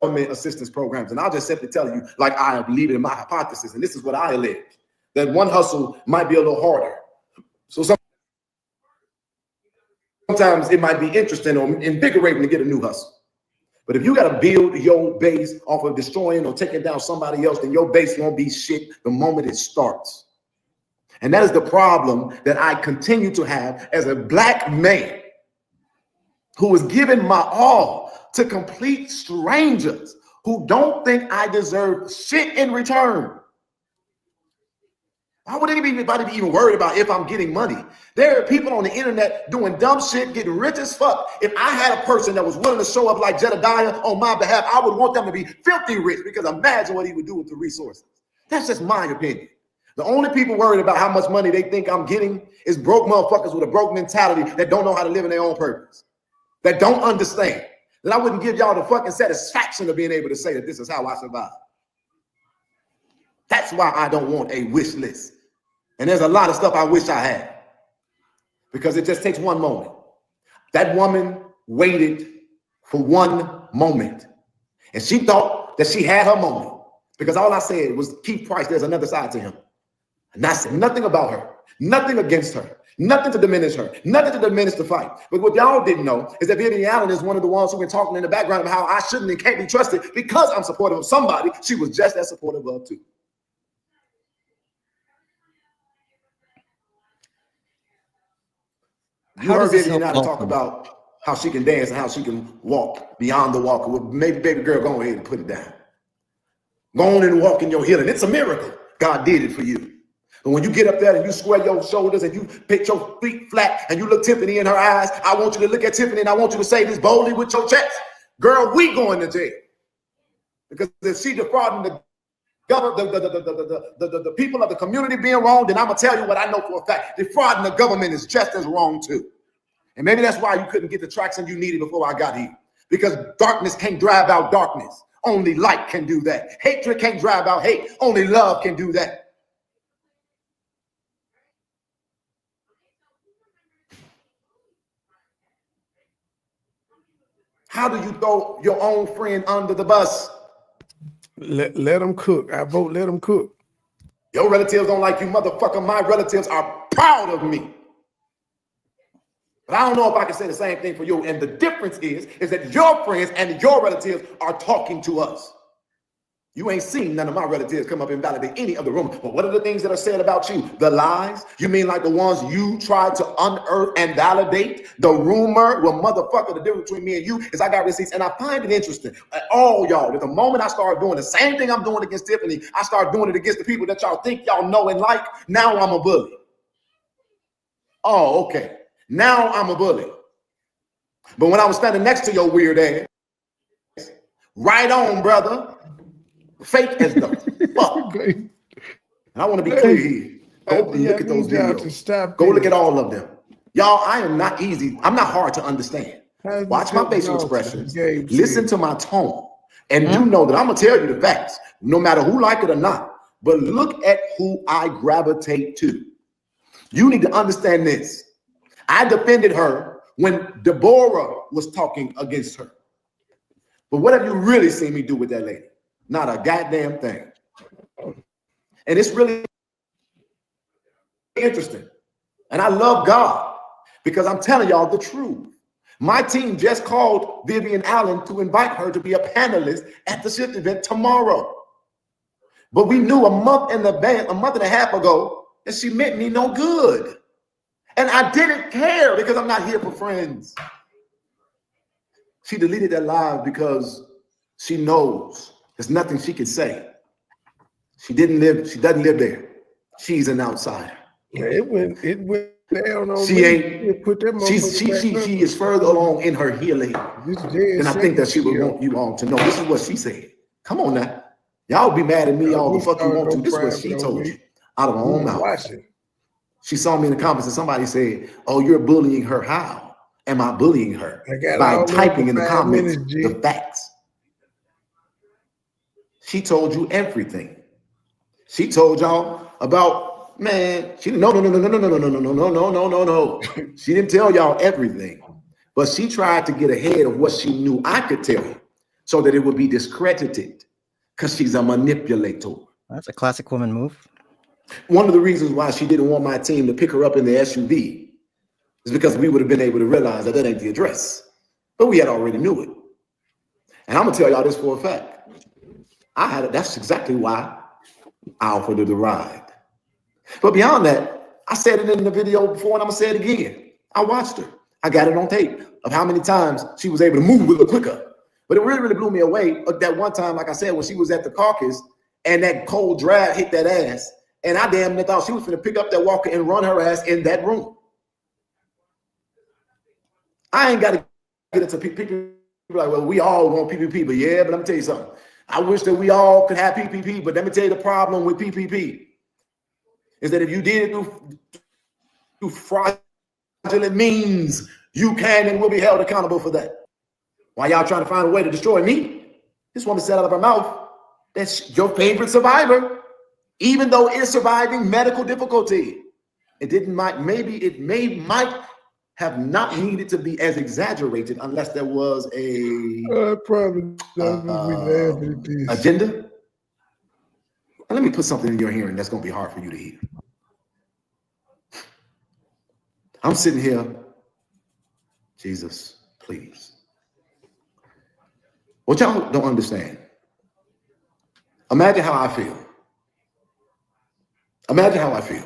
assistance programs. And I'll just simply tell you, like I believe in my hypothesis, and this is what I allege, that one hustle might be a little harder. So sometimes it might be interesting or invigorating to get a new hustle. But if you got to build your base off of destroying or taking down somebody else, then your base won't be shit the moment it starts. And that is the problem that I continue to have as a black man who is giving my all to complete strangers who don't think I deserve shit in return. Why would anybody be even worried about if I'm getting money? There are people on the internet doing dumb shit, getting rich as fuck. If I had a person that was willing to show up like Jedediah on my behalf, I would want them to be filthy rich, because imagine what he would do with the resources. That's just my opinion. The only people worried about how much money they think I'm getting is broke motherfuckers with a broke mentality that don't know how to live in their own purpose, that don't understand. That I wouldn't give y'all the fucking satisfaction of being able to say that this is how I survive. That's why I don't want a wish list. And there's a lot of stuff I wish I had, because it just takes one moment. That woman waited for one moment, and she thought that she had her moment, because all I said was, Keith Price, there's another side to him. And I said nothing about her, nothing against her, nothing to diminish her, nothing to diminish the fight. But what y'all didn't know is that Vivian Allen is one of the ones who've been talking in the background about how I shouldn't and can't be trusted because I'm supportive of somebody she was just as supportive of too. You heard Vivian Allen talk about how she can dance and how she can walk beyond the walk. Well, maybe, baby girl, go ahead and put it down. Go on and walk in your healing. It's a miracle. God did it for you. And when you get up there and you square your shoulders and you pitch your feet flat and you look Tiffany in her eyes, I want you to look at Tiffany and I want you to say this boldly with your chest. Girl, we going to jail. Because if she defrauding the government, the people of the community being wrong, then I'm going to tell you what I know for a fact. Defrauding the government is just as wrong too. And maybe that's why you couldn't get the traction you needed before I got here. because darkness can't drive out darkness. Only light can do that. Hatred can't drive out hate. Only love can do that. How do you throw your own friend under the bus?
Let them cook. I vote let them cook.
Your relatives don't like you, motherfucker. My relatives are proud of me. But I don't know if I can say the same thing for you. And the difference is that your friends and your relatives are talking to us. You ain't seen none of my relatives come up and validate any of the rumors. But what are the things that are said about you? The lies? You mean like the ones you tried to unearth and validate? The rumor? Well, motherfucker, the difference between me and you is I got receipts. And I find it interesting. All y'all, at the moment I start doing the same thing I'm doing against Tiffany, I start doing it against the people that y'all think y'all know and like. Now I'm a bully. Oh, okay. Now I'm a bully. But when I was standing next to your weird ass, right on, brother. Fake as the fuck. And I want to be clear here. Go look at those videos. Go look at all of them. Y'all, I am not easy. I'm not hard to understand. Watch my facial expressions. Listen to my tone. And you know that I'm going to tell you the facts, no matter who like it or not. But look at who I gravitate to. You need to understand this. I defended her when Deborah was talking against her. But what have you really seen me do with that lady? Not a goddamn thing. And it's really interesting. And I love God because I'm telling y'all the truth. My team just called Vivian Allen to invite her to be a panelist at the Shift event tomorrow. But we knew a month and a half ago that she meant me no good. And I didn't care because I'm not here for friends. She deleted that live because she knows there's nothing she can say. She doesn't live there. She's an outsider.
Yeah, it went down on
she ain't put that she is further along in her healing. And I think that she would want you all to know. This is what she said. Come on now. Y'all be mad at me all the fuck you want to. This is what she told you out of her own mouth. She saw me in the comments and somebody said, "Oh, you're bullying her. How am I bullying her?" By typing in the comments the facts. She told you everything. She told y'all about, man, she no. She didn't tell y'all everything, but she tried to get ahead of what she knew I could tell you so that it would be discredited because she's a manipulator.
That's a classic woman move.
One of the reasons why she didn't want my team to pick her up in the SUV is because we would have been able to realize that ain't the address, but we had already knew it. And I'm gonna tell y'all this for a fact. That's exactly why I offered her the ride. But beyond that, I said it in the video before and I'm gonna say it again. I watched her. I got it on tape of how many times she was able to move a little quicker. But it really, really blew me away that one time, like I said, when she was at the caucus and that cold drag hit that ass, and I damn near thought she was gonna pick up that walker and run her ass in that room. I ain't gotta get into people like, well, we all want PPP, but yeah, but let me tell you something. I wish that we all could have PPP, but let me tell you the problem with PPP is that if you did it through fraudulent means, you can and will be held accountable for that. Why y'all trying to find a way to destroy me? This woman said out of her mouth that's your favorite survivor, even though it's surviving medical difficulty. It might have not needed to be as exaggerated unless there was a agenda. And let me put something in your hearing that's going to be hard for you to hear. I'm sitting here, Jesus, please. What y'all don't understand. Imagine how I feel. Imagine how I feel.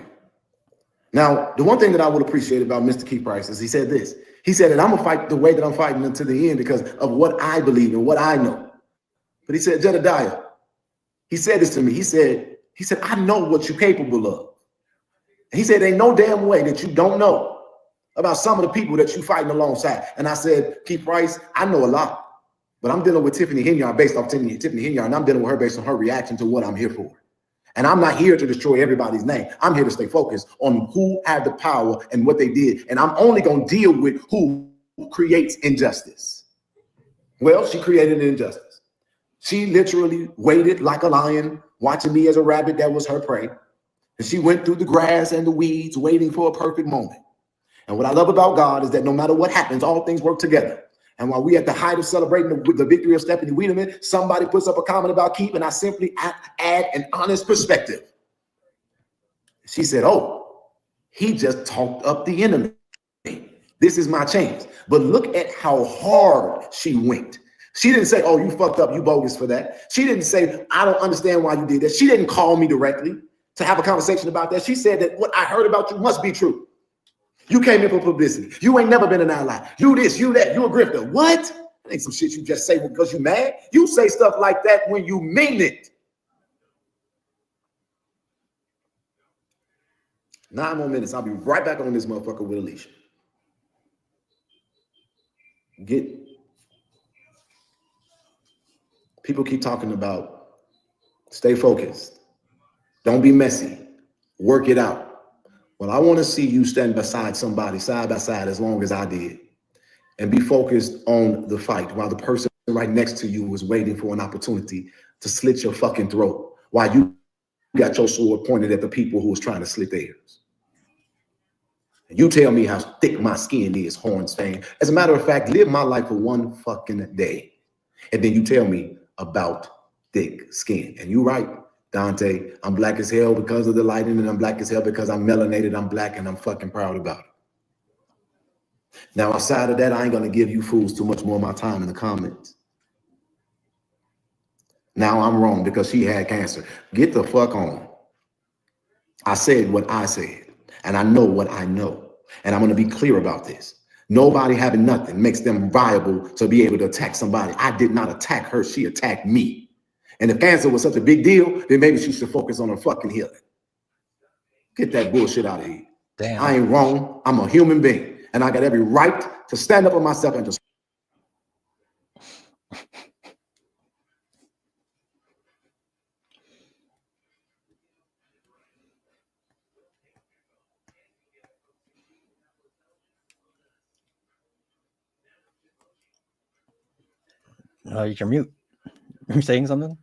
Now, the one thing that I would appreciate about Mr. Keith Price is he said this. He said that I'm going to fight the way that I'm fighting until the end because of what I believe and what I know. But he said, Jedediah, he said this to me. He said, I know what you're capable of. And he said, ain't no damn way that you don't know about some of the people that you fighting alongside. And I said, Keith Price, I know a lot, but I'm dealing with Tiffany Henyard based off Tiffany Henyard, and I'm dealing with her based on her reaction to what I'm here for. And I'm not here to destroy everybody's name. I'm here to stay focused on who had the power and what they did. And I'm only going to deal with who creates injustice. Well, she created an injustice. She literally waited like a lion, watching me as a rabbit that was her prey. And she went through the grass and the weeds, waiting for a perfect moment. And what I love about God is that no matter what happens, all things work together. And while we at the height of celebrating the victory of Stephanie Wiedemann, somebody puts up a comment about Keith, and I simply add an honest perspective. She said, oh, he just talked up the enemy. This is my chance. But look at how hard she went. She didn't say, oh, you fucked up, you bogus for that. She didn't say, I don't understand why you did that. She didn't call me directly to have a conversation about that. She said that what I heard about you must be true. You came in for publicity. You ain't never been an ally. You this, you that, you a grifter. What? That ain't some shit you just say because you mad. You say stuff like that when you mean it. 9 more minutes. I'll be right back on this motherfucker with Alicia. People keep talking about stay focused. Don't be messy. Work it out. Well, I want to see you stand beside somebody side by side as long as I did and be focused on the fight while the person right next to you was waiting for an opportunity to slit your fucking throat while you got your sword pointed at the people who was trying to slit theirs. And you tell me how thick my skin is, Horns fan. As a matter of fact, live my life for one fucking day. And then you tell me about thick skin. And you right, Dante, I'm black as hell because of the lighting, and I'm black as hell because I'm melanated, I'm black, and I'm fucking proud about it. Now, outside of that, I ain't gonna give you fools too much more of my time in the comments. Now I'm wrong because she had cancer. Get the fuck on. I said what I said, and I know what I know. And I'm gonna be clear about this. Nobody having nothing makes them viable to be able to attack somebody. I did not attack her, she attacked me. And if cancer was such a big deal, then maybe she should focus on her fucking healing. Get that bullshit out of here.
Damn.
I ain't wrong. I'm a human being. And I got every right to stand up for myself and just.
You can mute. You're saying something?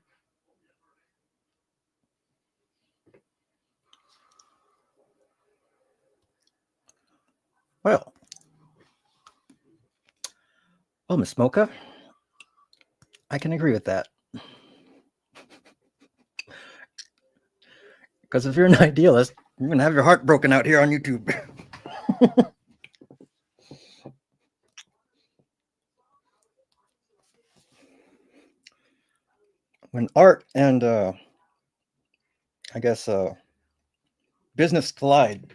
Well, Miss Smoker, I can agree with that. Because if you're an idealist, you're going to have your heart broken out here on YouTube. When art and, I guess, business collide.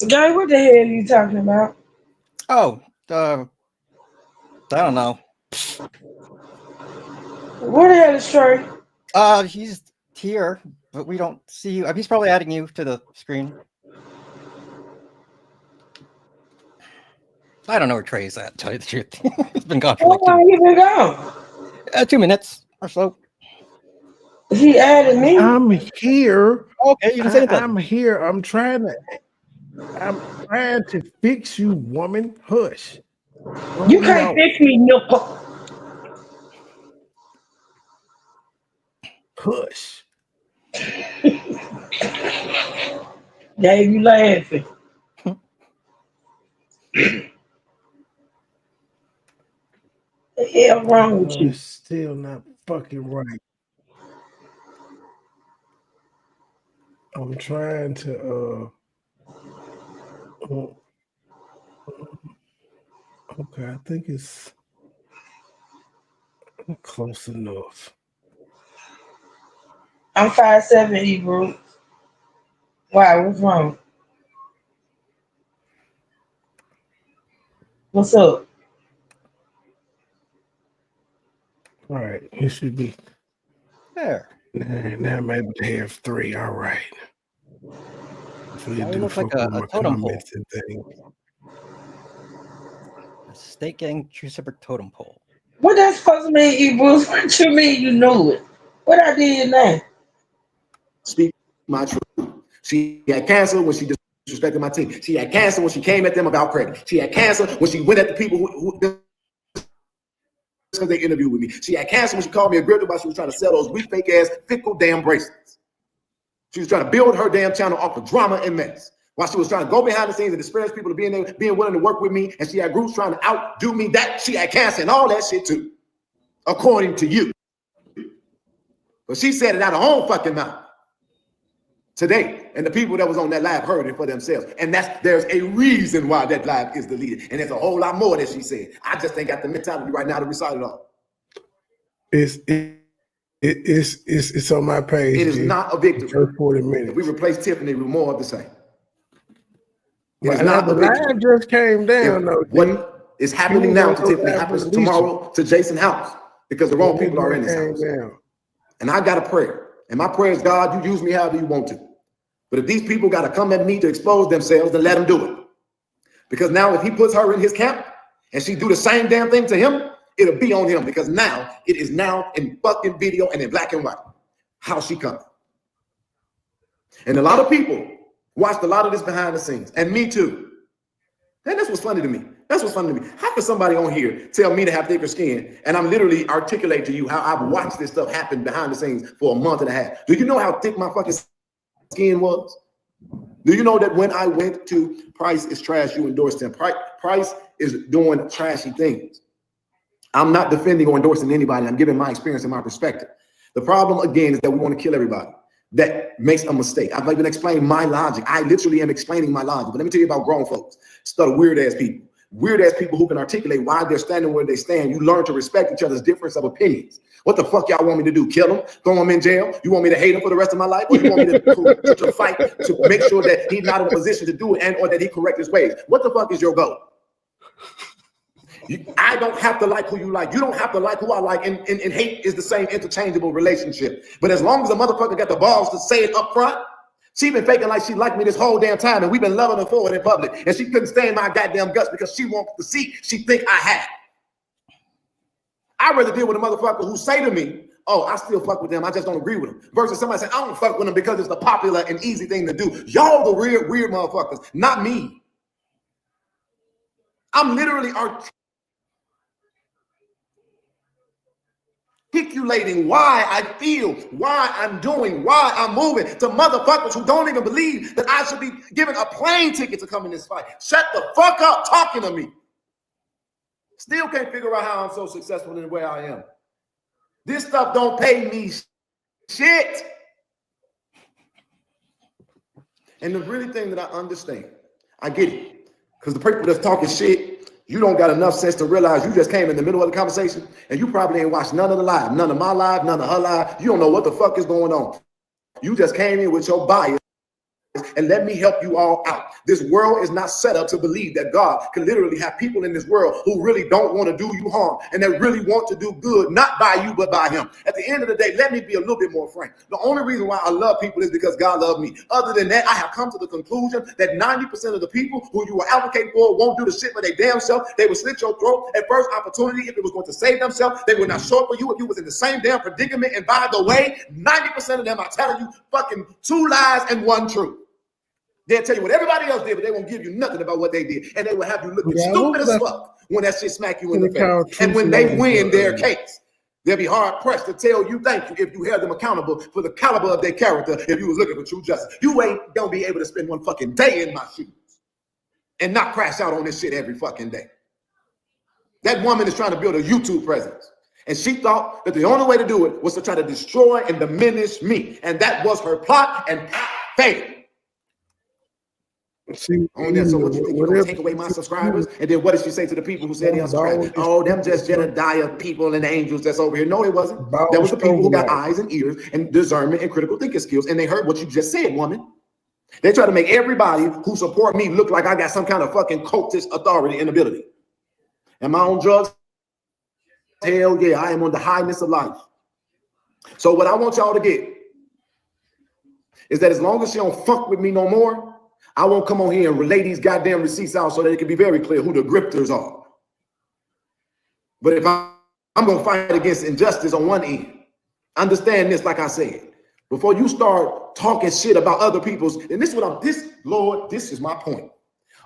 Guy, what the hell are you talking about?
Oh, I don't know.
What the hell is Trey?
He's here, but we don't see you. He's probably adding you to the screen. I don't know where Trey's at, to tell you the truth. He's been gone for like
How long he been gone?
2 minutes or so.
He added me.
I'm here.
Okay, you can say that.
I'm here. I'm trying to fix you, woman. Hush.
You can't fix me, nipple.
Hush.
Dave, you laughing. The hell wrong with you?
It's still not fucking right. I'm trying to okay, I think it's close enough.
I'm 5'7", Hebrew. Why? What's wrong? What's up?
All right, it should be
There.
now I'm able to have 3. All right.
Now you look like a totem pole. A steak getting 2 separate totem pole.
What that's supposed to mean, Hebrew? What you mean you knew it? What I did now?
Speak my truth. She had cancer when she disrespected my team. She had cancer when she came at them about credit. She had cancer when she went at the people who because they interviewed with me. She had cancer when she called me a grifter while she was trying to sell those weak, fake ass, fickle damn bracelets. She was trying to build her damn channel off of drama and mess. While she was trying to go behind the scenes and disparage people to being willing to work with me, and she had groups trying to outdo me. That she had cancer and all that shit too, according to you. But she said it out of her own fucking mouth today, and the people that was on that live heard it for themselves. And there's a reason why that live is deleted, and there's a whole lot more that she said. I just ain't got the mentality right now to recite it all.
It's on my page.
It is not a victory.
First 40 minutes.
If we replace Tiffany with more of the same. It is
But
not
the
a victory.
line just came down, though.
What is happening now to Tiffany happens tomorrow to Jason House because the wrong people are in this house. And I got a prayer. And my prayer is, God, you use me however you want to. But if these people got to come at me to expose themselves, then let them do it. Because now if he puts her in his camp and she do the same damn thing to him, it'll be on him, because now it is now in fucking video and in black and white how she comes. And a lot of people watched a lot of this behind the scenes, and me too. And that's what's funny to me. That's what's funny to me. How can somebody on here tell me to have thicker skin, and I'm literally articulate to you how I've watched this stuff happen behind the scenes for a month and a half? Do you know how thick my fucking skin was? Do you know that when I went to Price is Trash, you endorsed him? Price is doing trashy things. I'm not defending or endorsing anybody. I'm giving my experience and my perspective. The problem, again, is that we want to kill everybody that makes a mistake. I've even explained my logic. I literally am explaining my logic. But let me tell you about grown folks. Stuff weird-ass people. Weird-ass people who can articulate why they're standing where they stand. You learn to respect each other's difference of opinions. What the fuck y'all want me to do? Kill him? Throw him in jail? You want me to hate him for the rest of my life? Or you want me to fight to make sure that he's not in a position to do it and or that he correct his ways? What the fuck is your goal? I don't have to like who you like. You don't have to like who I like. And hate is the same interchangeable relationship. But as long as a motherfucker got the balls to say it up front, she been faking like she liked me this whole damn time, and we've been loving her for it in public. And she couldn't stand my goddamn guts because she wants the seat she think I had. I'd rather deal with a motherfucker who say to me, oh, I still fuck with them, I just don't agree with them. Versus somebody saying, I don't fuck with them because it's the popular and easy thing to do. Y'all the weird motherfuckers, not me. I'm literally articulating why I feel, why I'm doing, why I'm moving to motherfuckers who don't even believe that I should be given a plane ticket to come in this fight. Shut the fuck up talking to me. Still can't figure out how I'm so successful in the way I am. This stuff don't pay me shit. And the really thing that I understand, I get it. Because the people that's talking shit, you don't got enough sense to realize you just came in the middle of the conversation and you probably ain't watched none of the live, none of my live, none of her live. You don't know what the fuck is going on. You just came in with your bias. And let me help you all out. This world is not set up to believe that God can literally have people in this world who really don't want to do you harm and that really want to do good, not by you, but by him. At the end of the day, let me be a little bit more frank. The only reason why I love people is because God loved me. Other than that, I have come to the conclusion that 90% of the people who you were advocating for won't do the shit for their damn self. They will slit your throat at first opportunity if it was going to save themselves. They would not show up for you if you was in the same damn predicament. And by the way, 90% of them are telling you fucking 2 lies and 1 truth. They'll tell you what everybody else did, but they won't give you nothing about what they did. And they will have you looking stupid as fuck when that shit smack you in the face. And when they win their case, they'll be hard pressed to tell you thank you if you held them accountable for the caliber of their character if you was looking for true justice. You ain't gonna be able to spend 1 fucking day in my shoes and not crash out on this shit every fucking day. That woman is trying to build a YouTube presence. And she thought that the only way to do it was to try to destroy and diminish me. And that was her plot and failed.
See,
on there. So what you think you're gonna take away my subscribers? And then what did she say to the people who said they unsubscribed? Oh, them just Jedediah people and the angels that's over here. No, it wasn't. That was the people who got eyes and ears and discernment and critical thinking skills. And they heard what you just said, woman. They try to make everybody who support me look like I got some kind of fucking cultist authority and ability. Am I on drugs? Hell yeah, I am on the highness of life. So what I want y'all to get is that as long as she don't fuck with me no more, I won't come on here and relay these goddamn receipts out so that it can be very clear who the grifters are. But if I'm going to fight against injustice on one end, understand this, like I said, before you start talking shit about other people's, and this is what Lord, this is my point.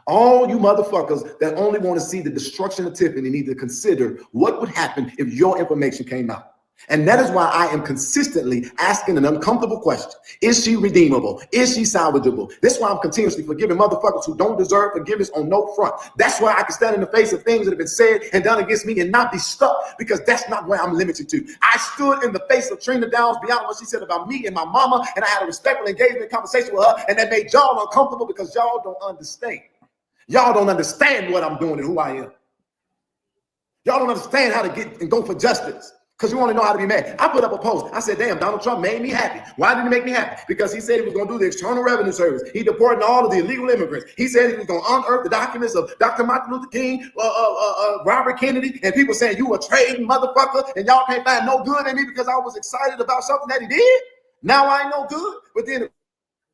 All you motherfuckers that only want to see the destruction of Tiffany need to consider what would happen if your information came out. And that is why I am consistently asking an uncomfortable question. Is she redeemable? Is she salvageable? That's why I'm continuously forgiving motherfuckers who don't deserve forgiveness on no front. That's why I can stand in the face of things that have been said and done against me and not be stuck, because that's not where I'm limited to. I stood in the face of Trina Downs beyond what she said about me and my mama, and I had a respectful engagement conversation with her, and that made y'all uncomfortable because y'all don't understand. Y'all don't understand what I'm doing and who I am. Y'all don't understand how to get and go for justice. Because you want to know how to be mad. I put up a post. I said, damn, Donald Trump made me happy. Why did he make me happy? Because he said he was going to do the Internal Revenue Service. He deported all of the illegal immigrants. He said he was going to unearth the documents of Dr. Martin Luther King, Robert Kennedy, and people saying you a trading motherfucker and y'all can't find no good in me because I was excited about something that he did. Now I ain't no good. But then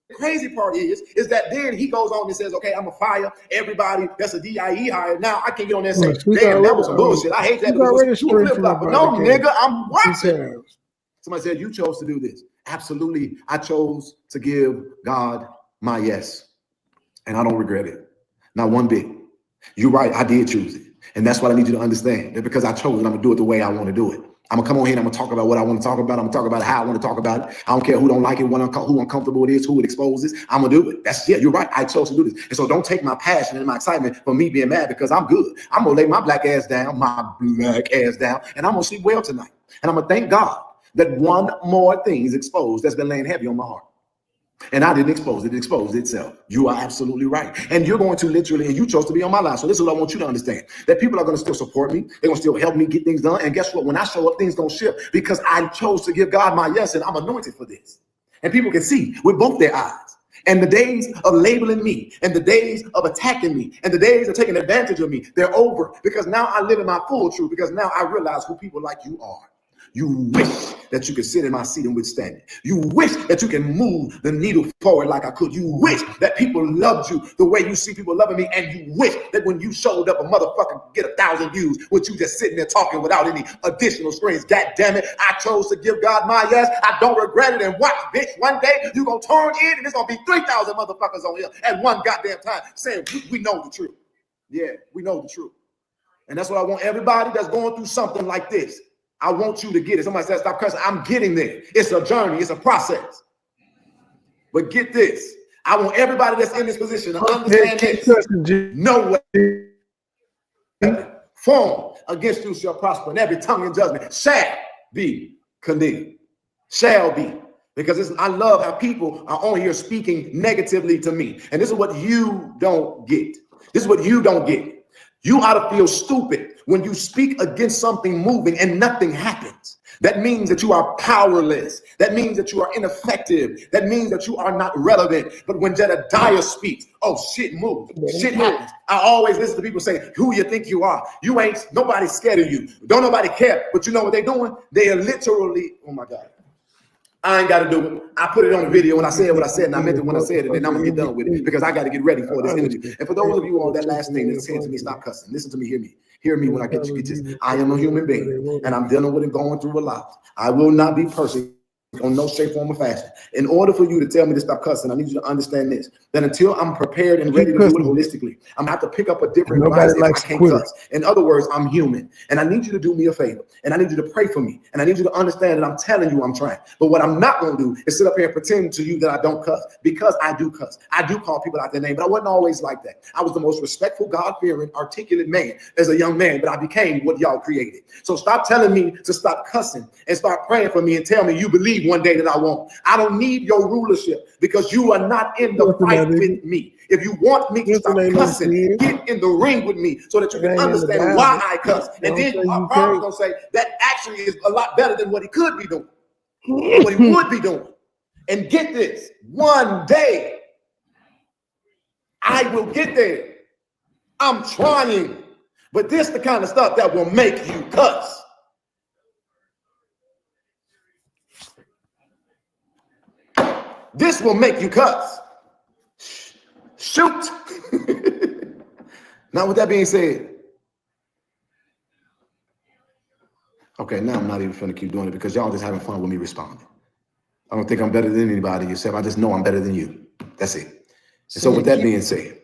the crazy part is that then he goes on and says, okay, I'm going to fire everybody that's a DIE hire. Now I can get on there and say, damn, that was some bullshit. I hate that. But no, nigga, I'm working. Somebody said, you chose to do this. Absolutely. I chose to give God my yes. And I don't regret it. Not one bit. You're right. I did choose it. And that's what I need you to understand. That because I chose it, I'm going to do it the way I want to do it. I'm going to come on here and I'm going to talk about what I want to talk about. I'm going to talk about how I want to talk about it. I don't care who don't like it, who uncomfortable it is, who it exposes. I'm going to do it. You're right. I chose to do this. And so don't take my passion and my excitement for me being mad because I'm good. I'm going to lay my black ass down, and I'm going to sleep well tonight. And I'm going to thank God that one more thing is exposed that's been laying heavy on my heart. And I didn't expose it. It exposed itself. You are absolutely right. And you're going to literally, and you chose to be on my life. So this is what I want you to understand. That people are going to still support me. They're going to still help me get things done. And guess what? When I show up, things don't shift because I chose to give God my yes, and I'm anointed for this. And people can see with both their eyes. And the days of labeling me and the days of attacking me and the days of taking advantage of me, they're over because now I live in my full truth because now I realize who people like you are. You wish that you could sit in my seat and withstand it. You wish that you can move the needle forward like I could. You wish that people loved you the way you see people loving me. And you wish that when you showed up, a motherfucker could get 1,000 views with you just sitting there talking without any additional screens. God damn it. I chose to give God my yes. I don't regret it. And watch, bitch, one day you're going to turn in and there's going to be 3,000 motherfuckers on here at one goddamn time saying, we know the truth. Yeah, we know the truth. And that's what I want everybody that's going through something like this. I want you to get it. Somebody said, stop cursing. I'm getting there. It's a journey. It's a process. But get this. I want everybody that's in this position to understand this. No way form against you shall prosper, and every tongue in judgment shall be condemned. Shall be. Because I love how people are on here speaking negatively to me. And this is what you don't get. This is what you don't get. You ought to feel stupid when you speak against something moving and nothing happens. That means that you are powerless. That means that you are ineffective. That means that you are not relevant. But when Jedediah speaks, oh, shit moves. Shit happens. I always listen to people say, who you think you are? You ain't, nobody's scared of you. Don't nobody care. But you know what they're doing? They are literally, oh my God. I ain't got to do it. I put it on the video when I said what I said, and I meant it when I said it, and I'm going to get done with it because I got to get ready for this interview. And for those of you all, that last thing that's saying to me, stop cussing. Listen to me, hear me. Hear me when I get you this. I am a human being, and I'm dealing with it, going through a lot. I will not be perfect on no shape, form, or fashion. In order for you to tell me to stop cussing, I need you to understand this. That until I'm prepared and ready to do it holistically, I'm going to have to pick up a different device if I can't cuss. In other words, I'm human. And I need you to do me a favor. And I need you to pray for me. And I need you to understand that I'm telling you I'm trying. But what I'm not going to do is sit up here and pretend to you that I don't cuss. Because I do cuss. I do call people out their name. But I wasn't always like that. I was the most respectful, God-fearing, articulate man as a young man. But I became what y'all created. So stop telling me to stop cussing and start praying for me and tell me you believe one day that I won't. I don't need your rulership because you are not in the fight with me. If you want me to stop cussing, get in the ring with me so that you can understand why I cuss. And then I'm probably going to say that actually is a lot better than what he could be doing, what he would be doing. And get this, one day I will get there. I'm trying, but this is the kind of stuff that will make you cuss. This will make you cuss. Shoot. Now, with that being said, okay, now I'm not even finna keep doing it because y'all just having fun with me responding. I don't think I'm better than anybody except I just know I'm better than you. That's it. And so with that being said,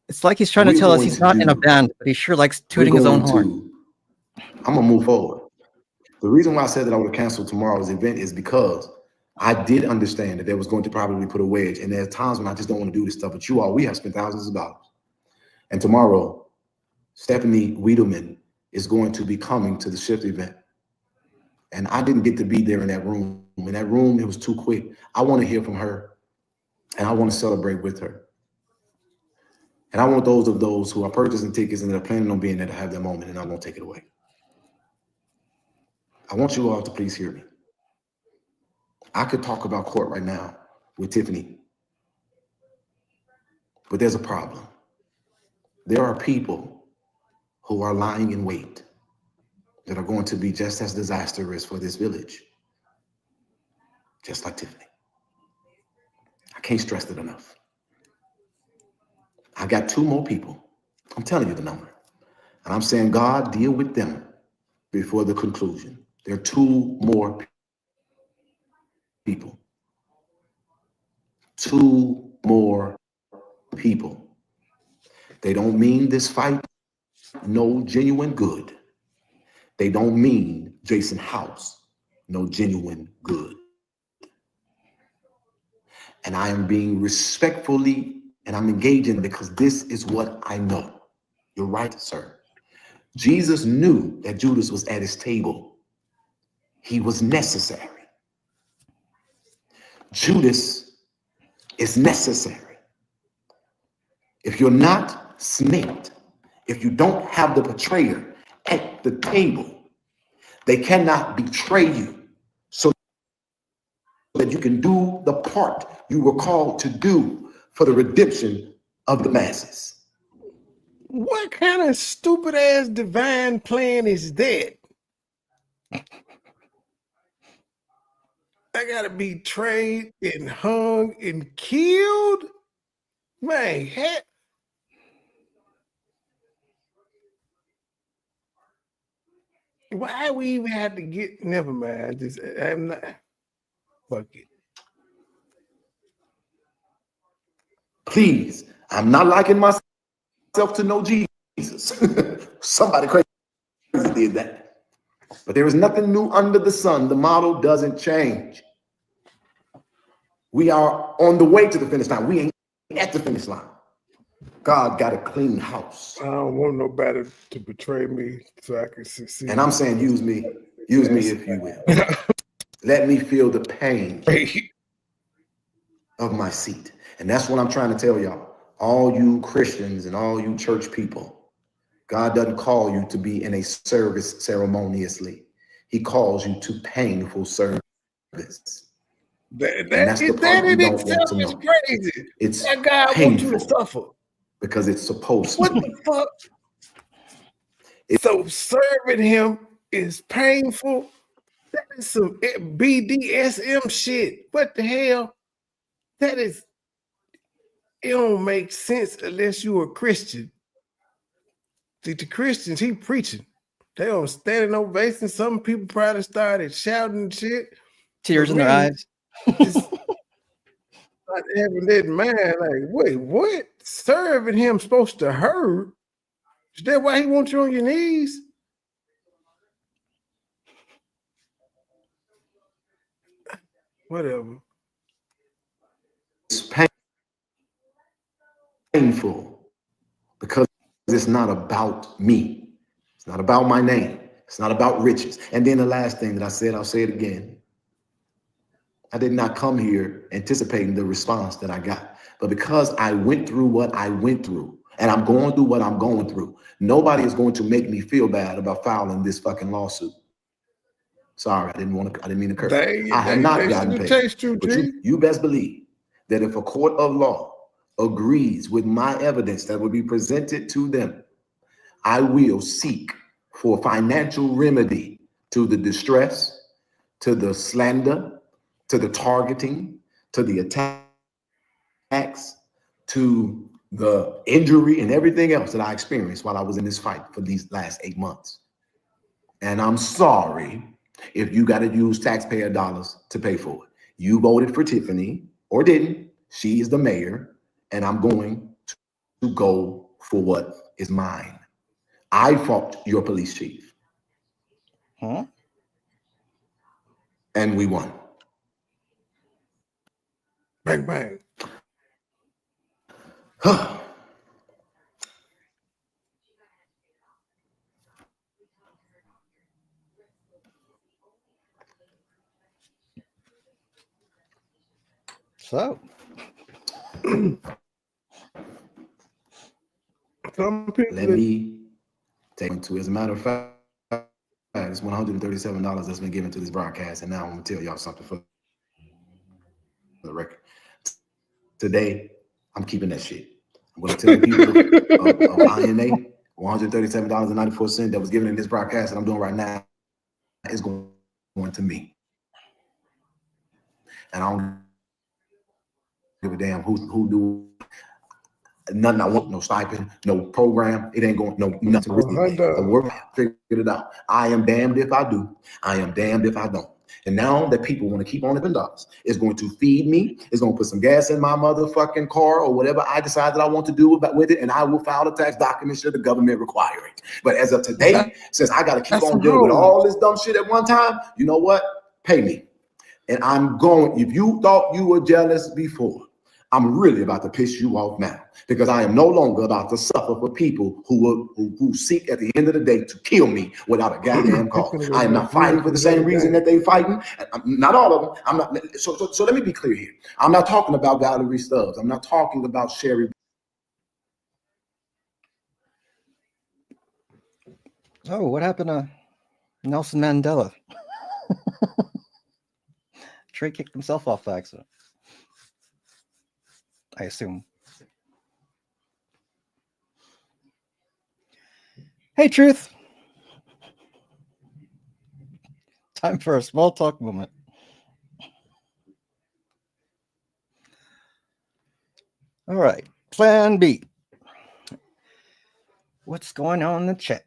it's like he's trying to tell us he's not in a band, but he sure likes tooting his own horn.
I'm gonna move forward. The reason why I said that I would cancel tomorrow's event is because I did understand that there was going to probably put a wedge, and there's times when I just don't want to do this stuff. But you all, we have spent thousands of dollars, and tomorrow, Stephanie Wiedemann is going to be coming to the Shift event, and I didn't get to be there in that room. In that room, it was too quick. I want to hear from her, and I want to celebrate with her. And I want those of those who are purchasing tickets and that are planning on being there to have that moment, and I won't take it away. I want you all to please hear me. I could talk about court right now with Tiffany, but there's a problem. There are people who are lying in wait that are going to be just as disastrous for this village, just like Tiffany. I can't stress it enough. I got 2 more people. I'm telling you the number. And I'm saying, God, deal with them before the conclusion. There are 2 more people. 2 more people. They don't mean this fight no genuine good. They don't mean Jason House no genuine good. And I am being respectfully, and I'm engaging because this is what I know. You're right, sir. Jesus knew that Judas was at his table. He was necessary. Judas is necessary. If you're not snaked, if you don't have the betrayer at the table, they cannot betray you so that you can do the part you were called to do for the redemption of the masses.
What kind of stupid ass divine plan is that? I gotta be betrayed and hung and killed? Man, heck. Why we even have to get, never mind. I'm not, fuck it.
Please, I'm not liking myself to know Jesus. Somebody crazy did that. But there is nothing new under the sun. The model doesn't change. We are on the way to the finish line. We ain't at the finish line. God got a clean house.
I don't want nobody to betray me so I can succeed.
And I'm saying use me if you will. Let me feel the pain of my seat. And that's what I'm trying to tell y'all. All you Christians and all you church people, God doesn't call you to be in a service ceremoniously. He calls you to painful service.
That in itself is crazy.
It's
that God wants you to suffer.
Because it's supposed
to. What
be.
The fuck? So serving him is painful. That is some BDSM shit. What the hell? That is, it don't make sense unless you're a Christian. See, the Christians, he preaching. They on standing ovation. Some people probably started shouting and shit.
Tears in their eyes.
Not having that in mind, like, wait, what? Serving him supposed to hurt? Is that why he wants you on your knees? Whatever.
It's painful because it's not about me. It's not about my name. It's not about riches. And then the last thing that I said, I'll say it again. I did not come here anticipating the response that I got. But because I went through what I went through, and I'm going through what I'm going through, nobody is going to make me feel bad about filing this fucking lawsuit. Sorry, I didn't mean to curse. I have not gotten paid. But you best believe that if a court of law agrees with my evidence that will be presented to them, I will seek for financial remedy to the distress, to the slander, to the targeting, to the attacks, to the injury and everything else that I experienced while I was in this fight for these last 8 months. And I'm sorry if you got to use taxpayer dollars to pay for it. You voted for Tiffany or didn't. She is the mayor, and I'm going to go for what is mine. I fought your police chief.
Huh?
And we won.
Bang, bang.
So,
some people
let me take it to, as a matter of fact, it's $137 that's been given to this broadcast, and now I'm gonna tell y'all something for the record. Today, I'm keeping that shit. I'm gonna tell the people of INA, $137.94 that was given in this broadcast that I'm doing right now is going to me. And I don't give a damn who do nothing. I want no stipend, no program. It ain't going, no nothing with me. The work, figured it out. I am damned if I do. I am damned if I don't. And now that people want to keep on living dollars, it's going to feed me. It's going to put some gas in my motherfucking car or whatever I decide that I want to do with it. And I will file the tax documents should the government require it. But as of today, since I got to keep on dealing with all this dumb shit at one time, you know what? Pay me. And I'm going, if you thought you were jealous before, I'm really about to piss you off now, because I am no longer about to suffer for people who seek at the end of the day to kill me without a goddamn cause. I am not fighting for the same reason that they fighting. Not all of them. I'm not. So let me be clear here. I'm not talking about Valerie Stubbs. I'm not talking about Sherry.
oh, what happened to Nelson Mandela? Trey kicked himself off by accident, I assume. Hey, Truth. Time for a small talk moment. All right, Plan B. What's going on in the chat?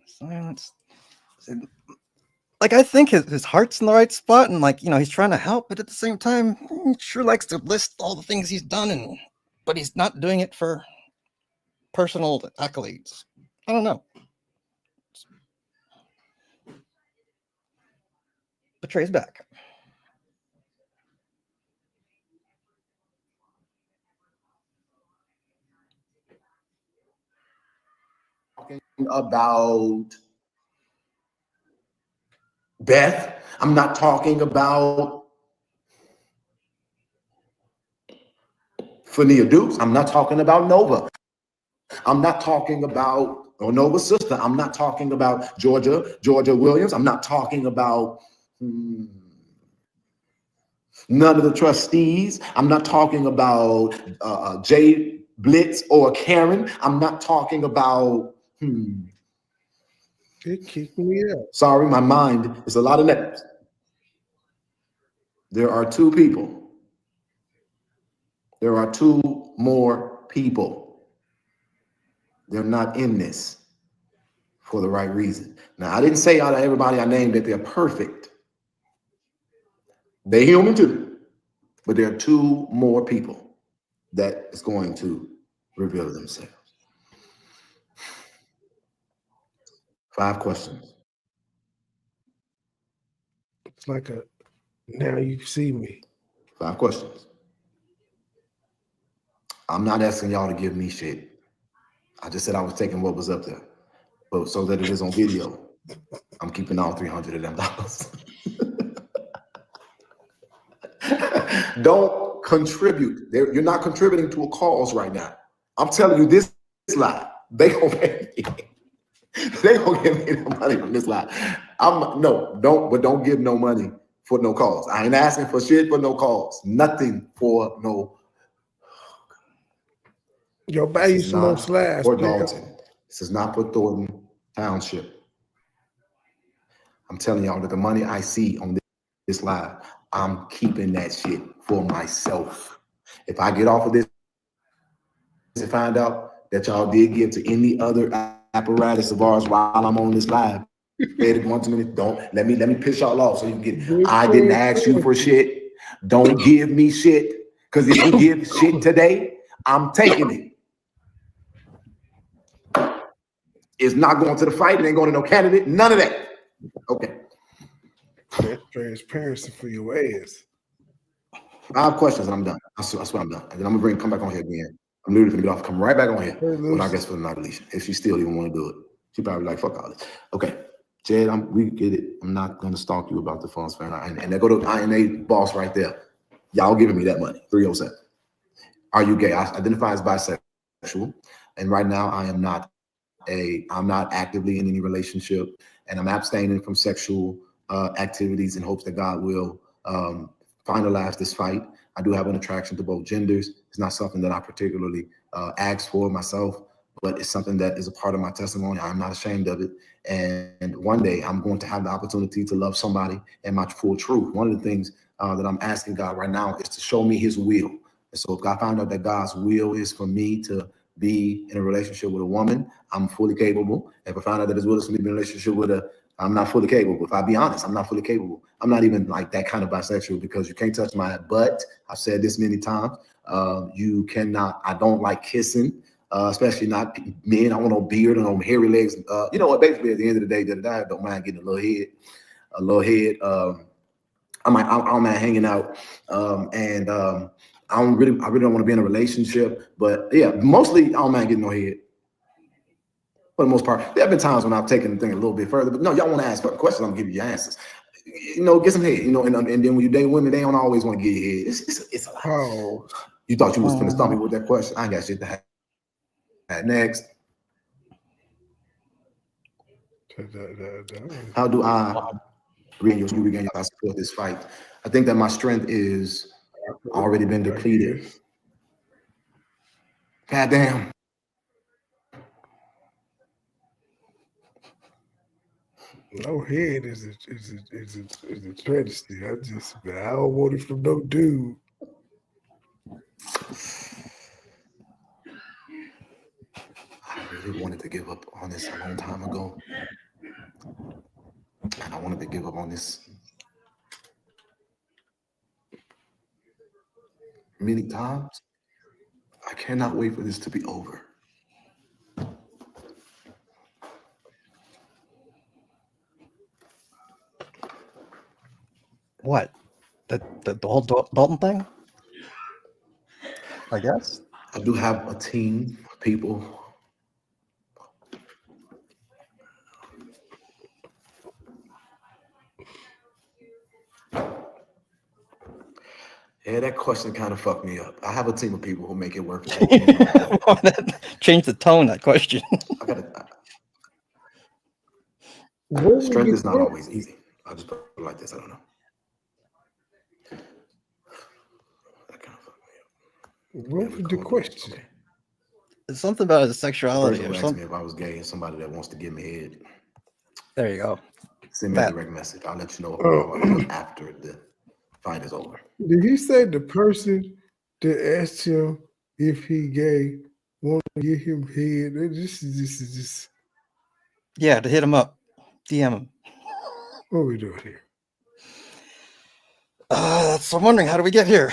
Silence. Like, I think his heart's in the right spot, and like, you know, he's trying to help, but at the same time, he sure likes to list all the things he's done, but he's not doing it for personal accolades. I don't know. But Trey's back.
About Beth. I'm not talking about Fania Dukes. I'm not talking about Nova. I'm not talking about Nova's sister. I'm not talking about Georgia Williams. I'm not talking about none of the trustees. I'm not talking about Jay Blitz or Karen. I'm not talking about
It kicked me out.
Sorry, my mind is a lot of letters. There are two people. There are two more people. They're not in this for the right reason. Now, I didn't say out of everybody I named that they're perfect. They're human too. But there are two more people that is going to reveal themselves. 5 questions.
It's like a now you see me.
5 questions. I'm not asking y'all to give me shit. I just said I was taking what was up there. But so that it is on video, I'm keeping all 300 of them dollars. Don't contribute. You're not contributing to a cause right now. I'm telling you this lie. They gonna pay me. They gonna give me the money from this lie. Don't give no money for no cause. I ain't asking for shit for no cause. Nothing for no.
Yo, buy you some more slides.
For Dalton. This is not for Thornton Township. I'm telling y'all that the money I see on this live, I'm keeping that shit for myself. If I get off of this and find out that y'all did give to any other apparatus of ours while I'm on this live. Said it once a minute. Don't let me piss y'all off so you can get it. I didn't ask you for shit. Don't give me shit. Because if you give shit today, I'm taking it. It's not going to the fight. It ain't going to no candidate. None of that. Okay.
That's transparency for your ass.
I have questions and I'm done. I swear I'm done. And then I'm gonna come back on here again. I'm literally gonna get off, come right back on here. But I guess for the night deletion. If she still even want to do it. She probably like, fuck all this. Okay. Jed, we get it. I'm not gonna stalk you about the funds fair. And they go to INA boss right there. Y'all giving me that money. 307. Are you gay? I identify as bisexual. And right now I'm not actively in any relationship, and I'm abstaining from sexual activities in hopes that God will finalize this fight. I do have an attraction to both genders. It's not something that I particularly ask for myself, but it's something that is a part of my testimony. I'm not ashamed of it. And one day I'm going to have the opportunity to love somebody in my full truth. One of the things that I'm asking God right now is to show me his will. And so if I find out that God's will is for me to be in a relationship with a woman, I'm fully capable. If I find out that his will is for me to be in a relationship with I'm not fully capable. If I be honest, I'm not fully capable. I'm not even like that kind of bisexual because you can't touch my butt. I've said this many times. You cannot, I don't like kissing, especially not men. I want no beard and no hairy legs. You know what, basically at the end of the day, I don't mind getting a little head. I don't mind hanging out. I really don't want to be in a relationship, but yeah, mostly I don't mind getting no head. For the most part, there have been times when I've taken the thing a little bit further, but no, y'all want to ask fucking questions, I'm gonna give you your answers. You know, get some head, you know, and then when you date women, they don't always want to get your head. It's a lot. Oh. You thought you was finna stump me with that question? I ain't got shit to have. Next. How do I regain your support this fight? I think that my strength is already been depleted. God damn.
No head is a travesty. I don't want it from no dude.
I really wanted to give up on this a long time ago. And I wanted to give up on this many times. I cannot wait for this to be over.
What? The whole Dalton thing? I guess.
I do have a team of people. Yeah, that question kind of fucked me up. I have a team of people who make it work.
Change the tone, that question.
Strength is not always easy. I'll just put it like this. I don't know. That kind of fucked me up.
What was the question?
Okay.
It's something about his sexuality or
something.
something.
Me if I was gay and somebody that wants to give me head.
There you go.
Send me a direct message. I'll let you know after the fight is over.
Did he say the person that asked him if he gay want to give him head? This is
Yeah, to hit him up, DM him.
What are we doing here?
So I'm wondering, how do we get here?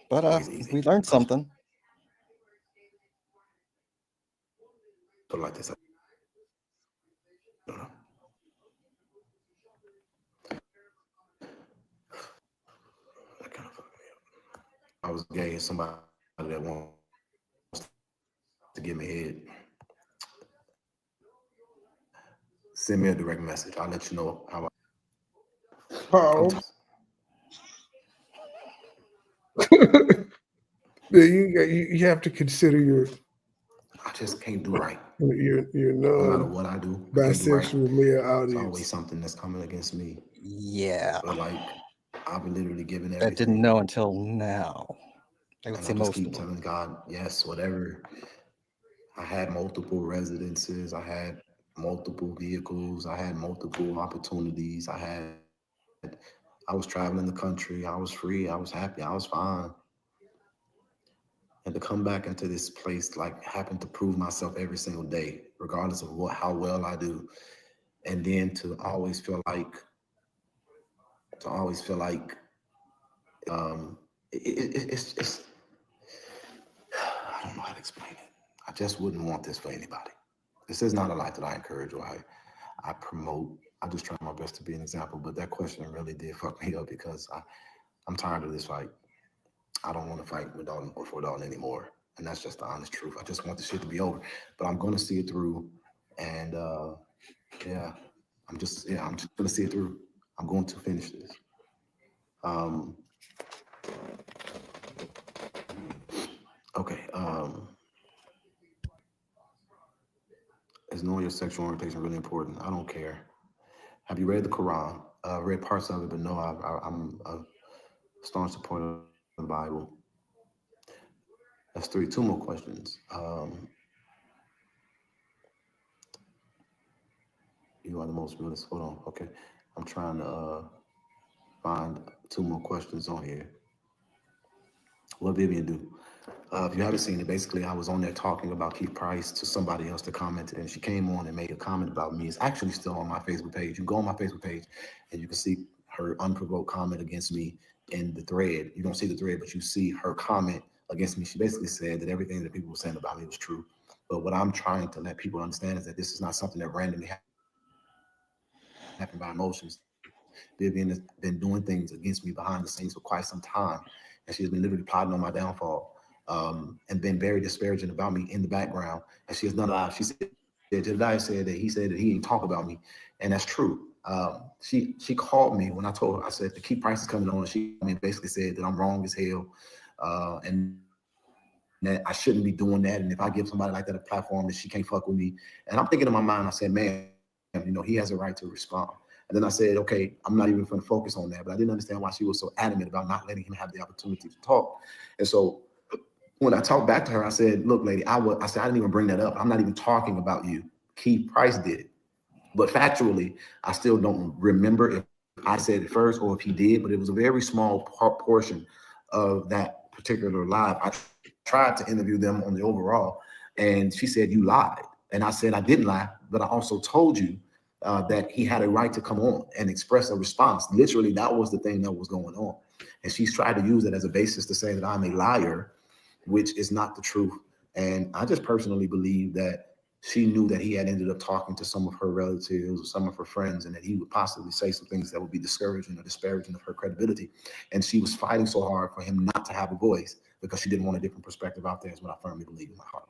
But we learned something.
Put it like this. I don't know. That kind of fucked me up. I was gay and somebody that wants to give me head. Send me a direct message. I'll let you know how
you have to consider your.
I just can't do right.
You're
no matter what I do,
bisexual male audience.
It's always something that's coming against me.
Yeah.
But like, I've been literally giving everything.
I didn't know until now. I would say most
keep telling God, yes, whatever. I had multiple residences. I had multiple vehicles. I had multiple opportunities. I had I was traveling the country. I was free. I was happy. I was fine. And to come back into this place, like having to prove myself every single day, regardless of how well I do, and then to always feel like, it's I don't know how to explain it. I just wouldn't want this for anybody. This is not a life that I encourage or I promote. I just try my best to be an example. But that question really did fuck me up because I'm tired of this fight. I don't want to fight with Dalton or for Dalton anymore. And that's just the honest truth. I just want this shit to be over. But I'm going to see it through. And I'm just going to see it through. I'm going to finish this. Okay. Is knowing your sexual orientation really important? I don't care. Have you read the Quran? Read parts of it, but no, I'm a staunch supporter of the Bible. That's 3. 2 more questions. You are the most realist. Hold on. Okay. I'm trying to find 2 more questions on here. What Vivian do? If you haven't seen it, basically I was on there talking about Keith Price to somebody else that commented, and she came on and made a comment about me. It's actually still on my Facebook page. You go on my Facebook page and you can see her unprovoked comment against me in the thread. You don't see the thread, but you see her comment against me. She basically said that everything that people were saying about me was true. But what I'm trying to let people understand is that this is not something that randomly happened by emotions. Vivian has been doing things against me behind the scenes for quite some time, and she has been literally plotting on my downfall. And been very disparaging about me in the background. And she has done a lot. She said, Jedediah said that he didn't talk about me. And that's true. She called me when I told her, I said, the Keith Price is coming on. And she basically said that I'm wrong as hell. And that I shouldn't be doing that. And if I give somebody like that a platform, that she can't fuck with me. And I'm thinking in my mind, I said, man, he has a right to respond. And then I said, okay, I'm not even going to focus on that. But I didn't understand why she was so adamant about not letting him have the opportunity to talk. And so when I talked back to her, I said, look, lady, I said, I didn't even bring that up. I'm not even talking about you. Keith Price did it. But factually, I still don't remember if I said it first or if he did, but it was a very small portion of that particular live. I tried to interview them on the overall, and she said, you lied. And I said, I didn't lie, but I also told you that he had a right to come on and express a response. Literally, that was the thing that was going on. And she's tried to use it as a basis to say that I'm a liar, which is not the truth. And I just personally believe that she knew that he had ended up talking to some of her relatives or some of her friends, and that he would possibly say some things that would be discouraging or disparaging of her credibility. And she was fighting so hard for him not to have a voice because she didn't want a different perspective out there, is what I firmly believe in my heart.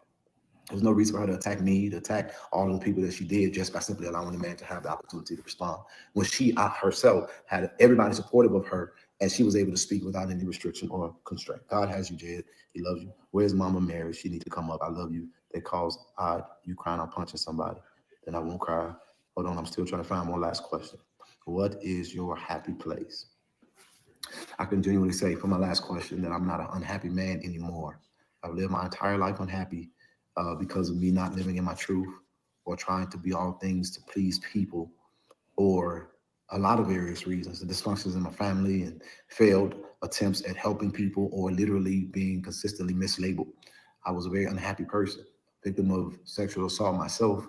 There's no reason for her to attack me, to attack all of the people that she did just by simply allowing the man to have the opportunity to respond. When she herself had everybody supportive of her, and she was able to speak without any restriction or constraint. God has you, Jed. He loves you. Where's Mama Mary? She needs to come up. I love you. They cause you crying or punching somebody. Then I won't cry. Hold on, I'm still trying to find one last question. What is your happy place? I can genuinely say for my last question that I'm not an unhappy man anymore. I've lived my entire life unhappy because of me not living in my truth or trying to be all things to please people, or a lot of various reasons, the dysfunctions in my family and failed attempts at helping people, or literally being consistently mislabeled. I was a very unhappy person, victim of sexual assault myself,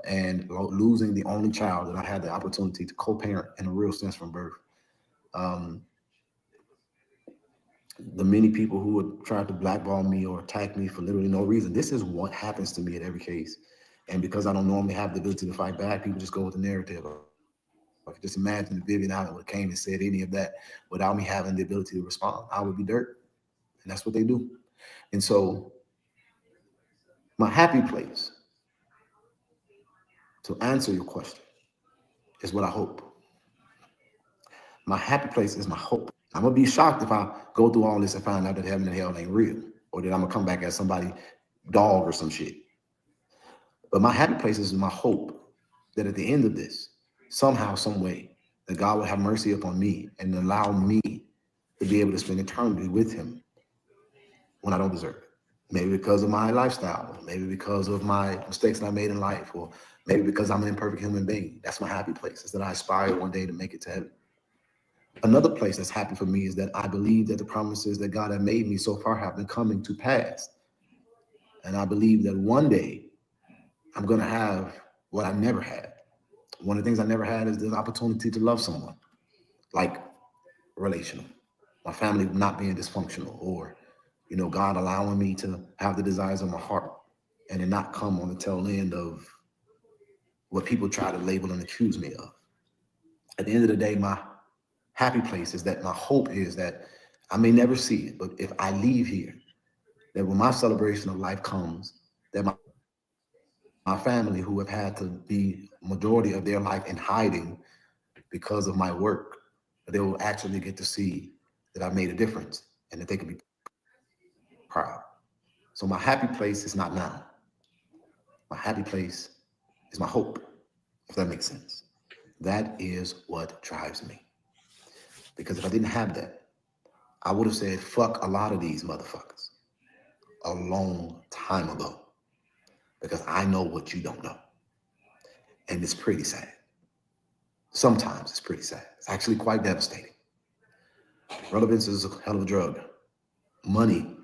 and losing the only child that I had the opportunity to co-parent in a real sense from birth. The many people who would try to blackball me or attack me for literally no reason. This is what happens to me in every case. And because I don't normally have the ability to fight back, people just go with the narrative. I could just imagine if Vivian Allen would have came and said any of that without me having the ability to respond, I would be dirt. And that's what they do. And so my happy place, to answer your question, is what I hope. My happy place is my hope. I'm going to be shocked if I go through all this and find out that heaven and hell ain't real, or that I'm going to come back as somebody dog or some shit. But my happy place is my hope that at the end of this, somehow, some way, that God will have mercy upon me and allow me to be able to spend eternity with him when I don't deserve it. Maybe because of my lifestyle, maybe because of my mistakes that I made in life, or maybe because I'm an imperfect human being. That's my happy place, is that I aspire one day to make it to heaven. Another place that's happened for me is that I believe that the promises that God had made me so far have been coming to pass. And I believe that one day I'm going to have what I never had. One of the things I never had is the opportunity to love someone, like relational, my family not being dysfunctional, or, you know, God allowing me to have the desires of my heart and it not come on the tail end of what people try to label and accuse me of. At the end of the day, my happy place is that my hope is that I may never see it, but if I leave here, that when my celebration of life comes, that my family, who have had to be majority of their life in hiding because of my work, they will actually get to see that I made a difference and that they can be proud. So my happy place is not now. My happy place is my hope, if that makes sense. That is what drives me. Because if I didn't have that, I would have said, fuck a lot of these motherfuckers a long time ago. Because I know what you don't know. And it's pretty sad. Sometimes it's pretty sad. It's actually quite devastating. Relevance is a hell of a drug. Money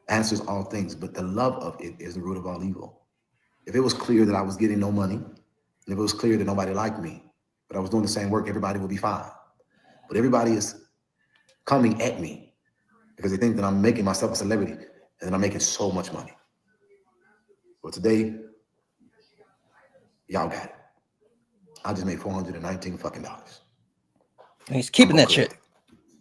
answers all things, but the love of it is the root of all evil. If it was clear that I was getting no money, and if it was clear that nobody liked me, but I was doing the same work, everybody would be fine. But everybody is coming at me because they think that I'm making myself a celebrity and that I'm making so much money. But today, y'all got it. I just made $419 fucking dollars.
And he's keeping that shit.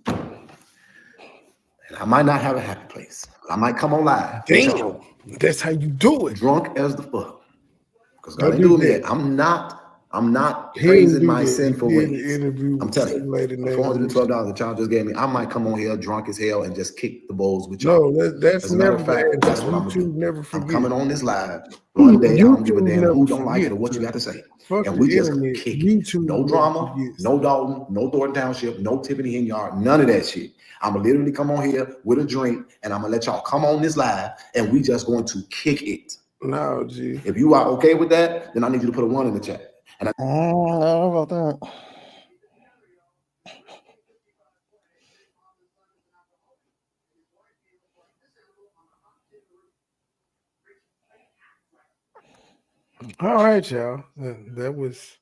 And I might not have a happy place. I might come on live.
Damn, that's how you do it.
Drunk as the fuck. Because God ain't doing me that. I'm not praising my sinful ways. I'm telling you, $412 that y'all just gave me, I might come on here drunk as hell and just kick the bowls with y'all.
No, that's
as a matter of fact,
bad.
that's what I'm gonna do.
Never forget.
I'm coming on this live one day. I don't give a damn who don't like it or what you got to say. And we just kick it. No drama, no Dalton, no Thornton Township, no Tiffany Henyard, none of that shit. I'm gonna literally come on here with a drink and I'm gonna let y'all come on this live and we just going to kick it.
No, G.
If you are okay with that, then I need you to put a 1 in the chat. And I
don't know about that.
All right, y'all. That was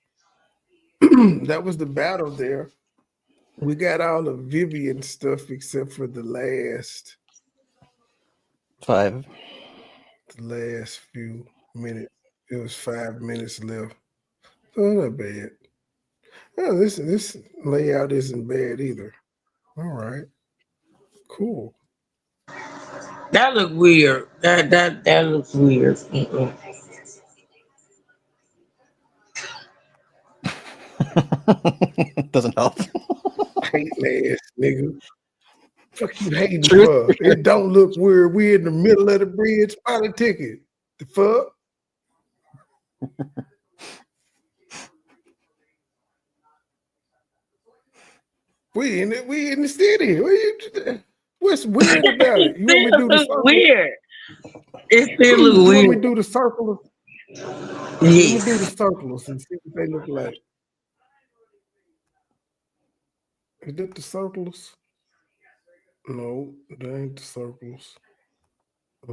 that was the battle there. We got all the Vivian stuff except for the last
5.
The last few minutes. It was 5 minutes left. So not bad. Oh, this layout isn't bad either. All right. Cool.
That look weird. That looks weird.
Doesn't help.
Hating ass nigga. Fuck you hating for? It don't look weird. We in the middle of the bridge politicking. The fuck? We in the city. What's weird about it? You want me to do the circle?
Weird. It still look
weird. You
weird.
want me to do the circle?
Yes.
Let me do the circles and see what they look like. Is that the circles? No, that ain't the circles. I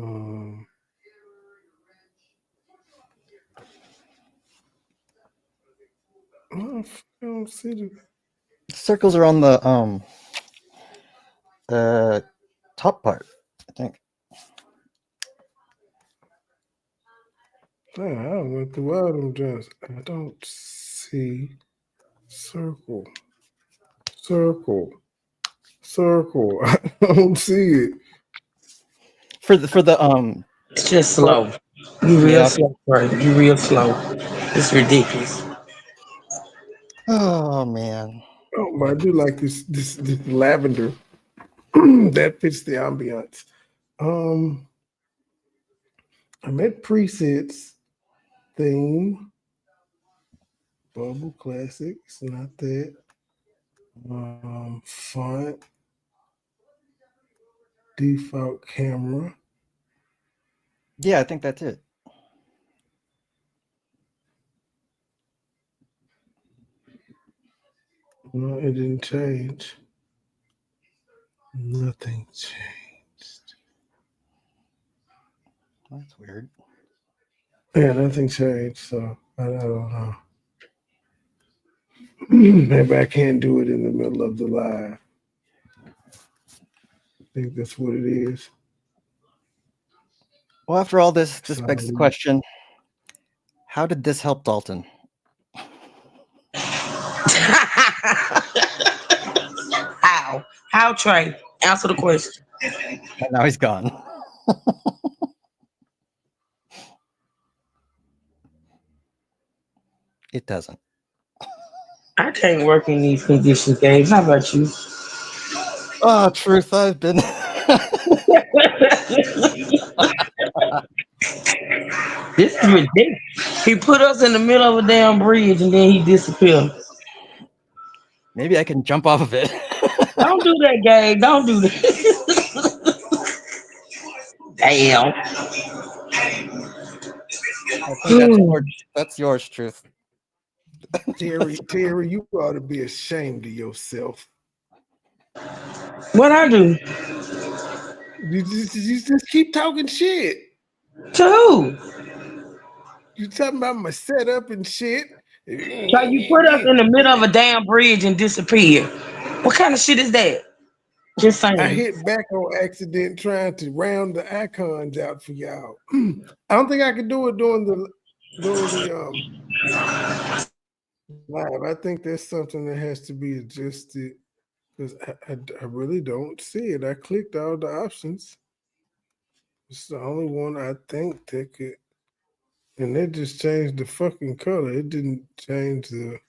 don't see the
circles are on the top part, I think.
I went through all them joints. I don't see circle. I don't see it.
For the
It's just slow. You real slow, right? You real slow. It's ridiculous.
Oh man.
Oh, but I do like this lavender. That fits the ambiance. I'm at presets theme. Bubble classics, not that. Font. Default camera.
Yeah, I think that's it.
No, it didn't change. Nothing changed.
That's weird.
Yeah, nothing changed. So I don't know. Maybe I can't do it in the middle of the live. I think that's what it is.
Well, after all this begs the question: how did this help Dalton?
How? How, Trey? Answer the question.
And now he's gone. It doesn't.
I can't work in these conditions, Gabe. How about you?
Oh, truth, I've been.
This is ridiculous. He put us in the middle of a damn bridge and then he disappeared.
Maybe I can jump off of it.
Don't do that, Gabe. Don't do that. Damn.
I think that's yours, truth.
Terry, you ought to be ashamed of yourself.
What I do?
You just keep talking shit.
To who?
You talking about my setup and shit.
So you put us in the middle of a damn bridge and disappear. What kind of shit is that? Just saying.
I hit back on accident trying to round the icons out for y'all. I don't think I could do it during the live. I think there's something that has to be adjusted because I really don't see it. I clicked all the options. It's the only one I think that could, and that just changed the fucking color. It didn't change the.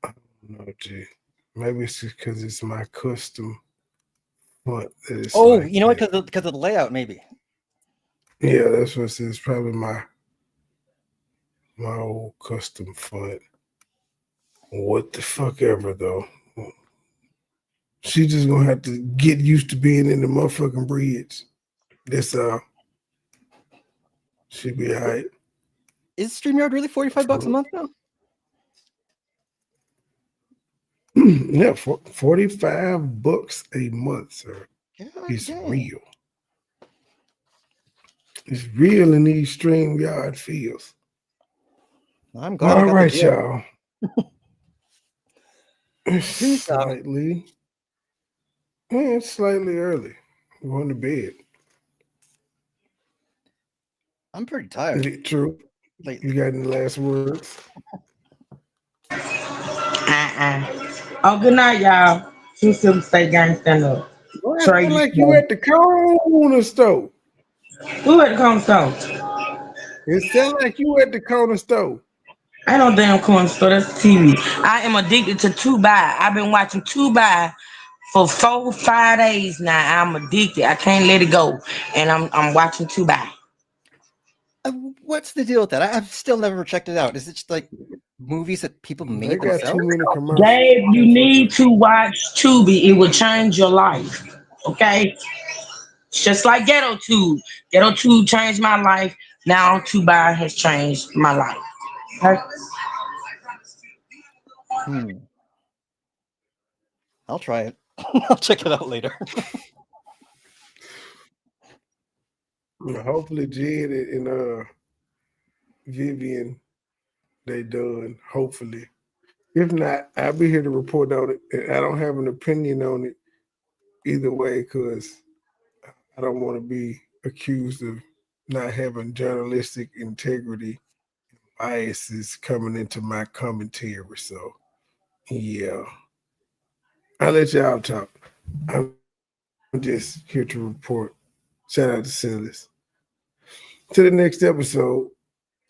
I don't know, G. Maybe it's just because it's my custom font.
Oh, like, you know what? Because of the layout, maybe.
Yeah, that's what it says. Probably my old custom font. What the fuck ever, though. She just gonna have to get used to being in the motherfucking bridge. That's she be hype.
Is StreamYard really $45 a month now?
Yeah, $45 a month, sir. It's real. It's real in these StreamYard fields.
I'm glad.
All right, y'all. It's slightly early. I'm going to bed.
I'm pretty tired.
Is it true? You got any last words?
Oh, good night, y'all. You still stay gang stand up.
Trey, like you at the corner store.
Who at the corner store?
It sounds like you at the corner store.
I don't damn corner store. That's TV. I am addicted to 2 by. I've been watching 2 by for 4-5 days now. I'm addicted. I can't let it go, and I'm watching 2 by.
What's the deal with that? I've still never checked it out. Is it just like movies that people made
They got
themselves?
too many commercials.
Dave, you need to watch Tubi. It will change your life. Okay? It's just like Ghetto Tube. Ghetto Tube changed my life. Now 2 by has changed my life. Okay?
I'll try it. I'll check it out later.
Hopefully Jed and Vivian, they done. Hopefully. If not, I'll be here to report on it. I don't have an opinion on it either way because I don't want to be accused of not having journalistic integrity and biases coming into my commentary. So, yeah. I'll let y'all talk. I'm just here to report. Shout out to Silas. To the next episode.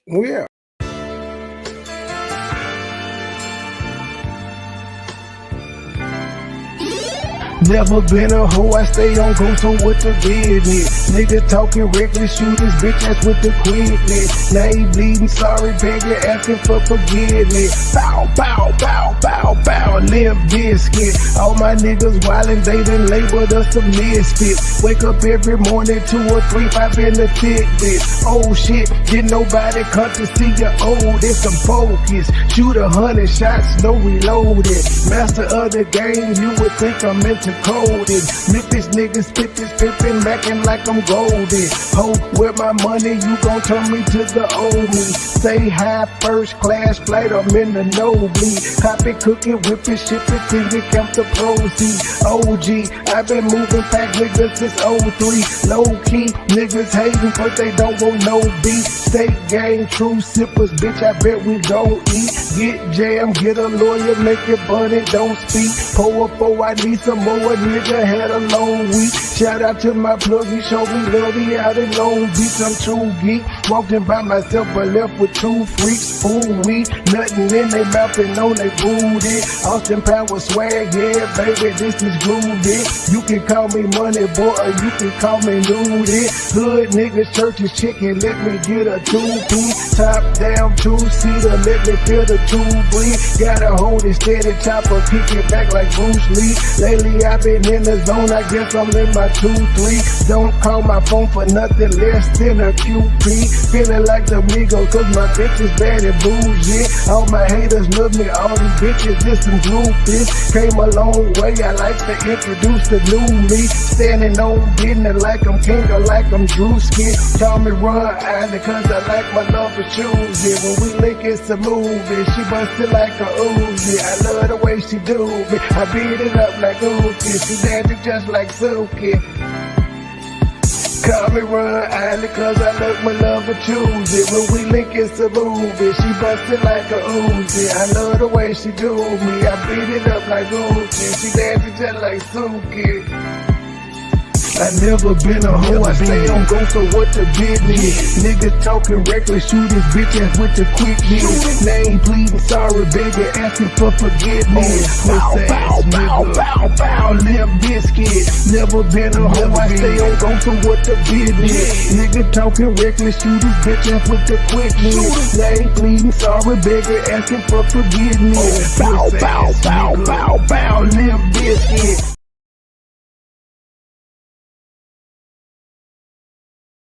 We out. Never been a hoe, I stay on go, so what the business? Nigga talking reckless, shoot his bitch ass with the quickness. Now he bleeding, sorry, begging, asking for forgiveness. Bow, bow, bow, bow, bow, Limp Biscuit. All my niggas wildin', they done labeled us a misfit. Wake up every morning, 2 or 3, 5 in the thick bitch. Oh shit, didn't nobody come to see you old, it's some focus. Shoot 100 shots, no reloaded. Master of the game, you would think I'm into coding. Memphis niggas spit this pimpin', mackin' like I'm golden. Ho, with my money, you gon' turn me to the old me. Stay high, first class flight, I'm in the nosebleed. Copy, cooking, whipping, shipping, till you count the proceeds. OG, I've been moving back niggas since 03. Low key, niggas hating, but they don't want no beef. State gang, true sippers, bitch, I bet we gon' eat. Get jammed, get a lawyer, make it bunny, don't speak. Pour up, oh, I need some more, nigga had a long week. Shout out to my plug, he showed me love, he out in Long Beach, I'm true geek. Walking by myself, but left with 2 freaks. Ooh, weed, nothing in they mouth and on they booty. Austin Power swag, yeah, baby, this is groovy. You can call me Money Boy, or you can call me Nudie. Hood niggas, churches, chicken, let me get a 2-piece. Top down, 2-seater, let me feel the 2 breathe. Gotta hold it steady, chopper, kick it back like Bruce Lee. Lately I've been in the zone, I guess I'm in my 2-3. Don't call my phone for nothing less than a QP. Feeling like the Migos, cause my bitch is bad and bougie. All my haters love me, all these bitches just some groupies. Came a long way, I like to introduce the new me. Standing on business like I'm king or like I'm Drewski. Call me Ron Island, cause I like my love for choosy. When we link, it's a movie. She busted like a Uzi. I love the way she do me. I beat it up like Uzi. She dancing just like Suki. Call me Ron Island, cause I love my love for choosy. When we link, it's a movie. She busted like a Uzi. I love the way she do me. I beat it up like Uzi. She dancing just like Suki. I never been a hoe, I stay on go, so what the business? Niggas talking reckless, shoot his bitch ass with the quickness. Name pleading, sorry, begging, asking for forgiveness. Bow, bow, bow, bow, bow, Limp Biscuit. Never been a hoe, I stay on go, so what the business? Nigga talking reckless, shoot his bitch ass with the quickness. Name pleading, sorry, begging, asking for forgiveness. Bow, bow, bow, bow, bow, Limp Biscuit.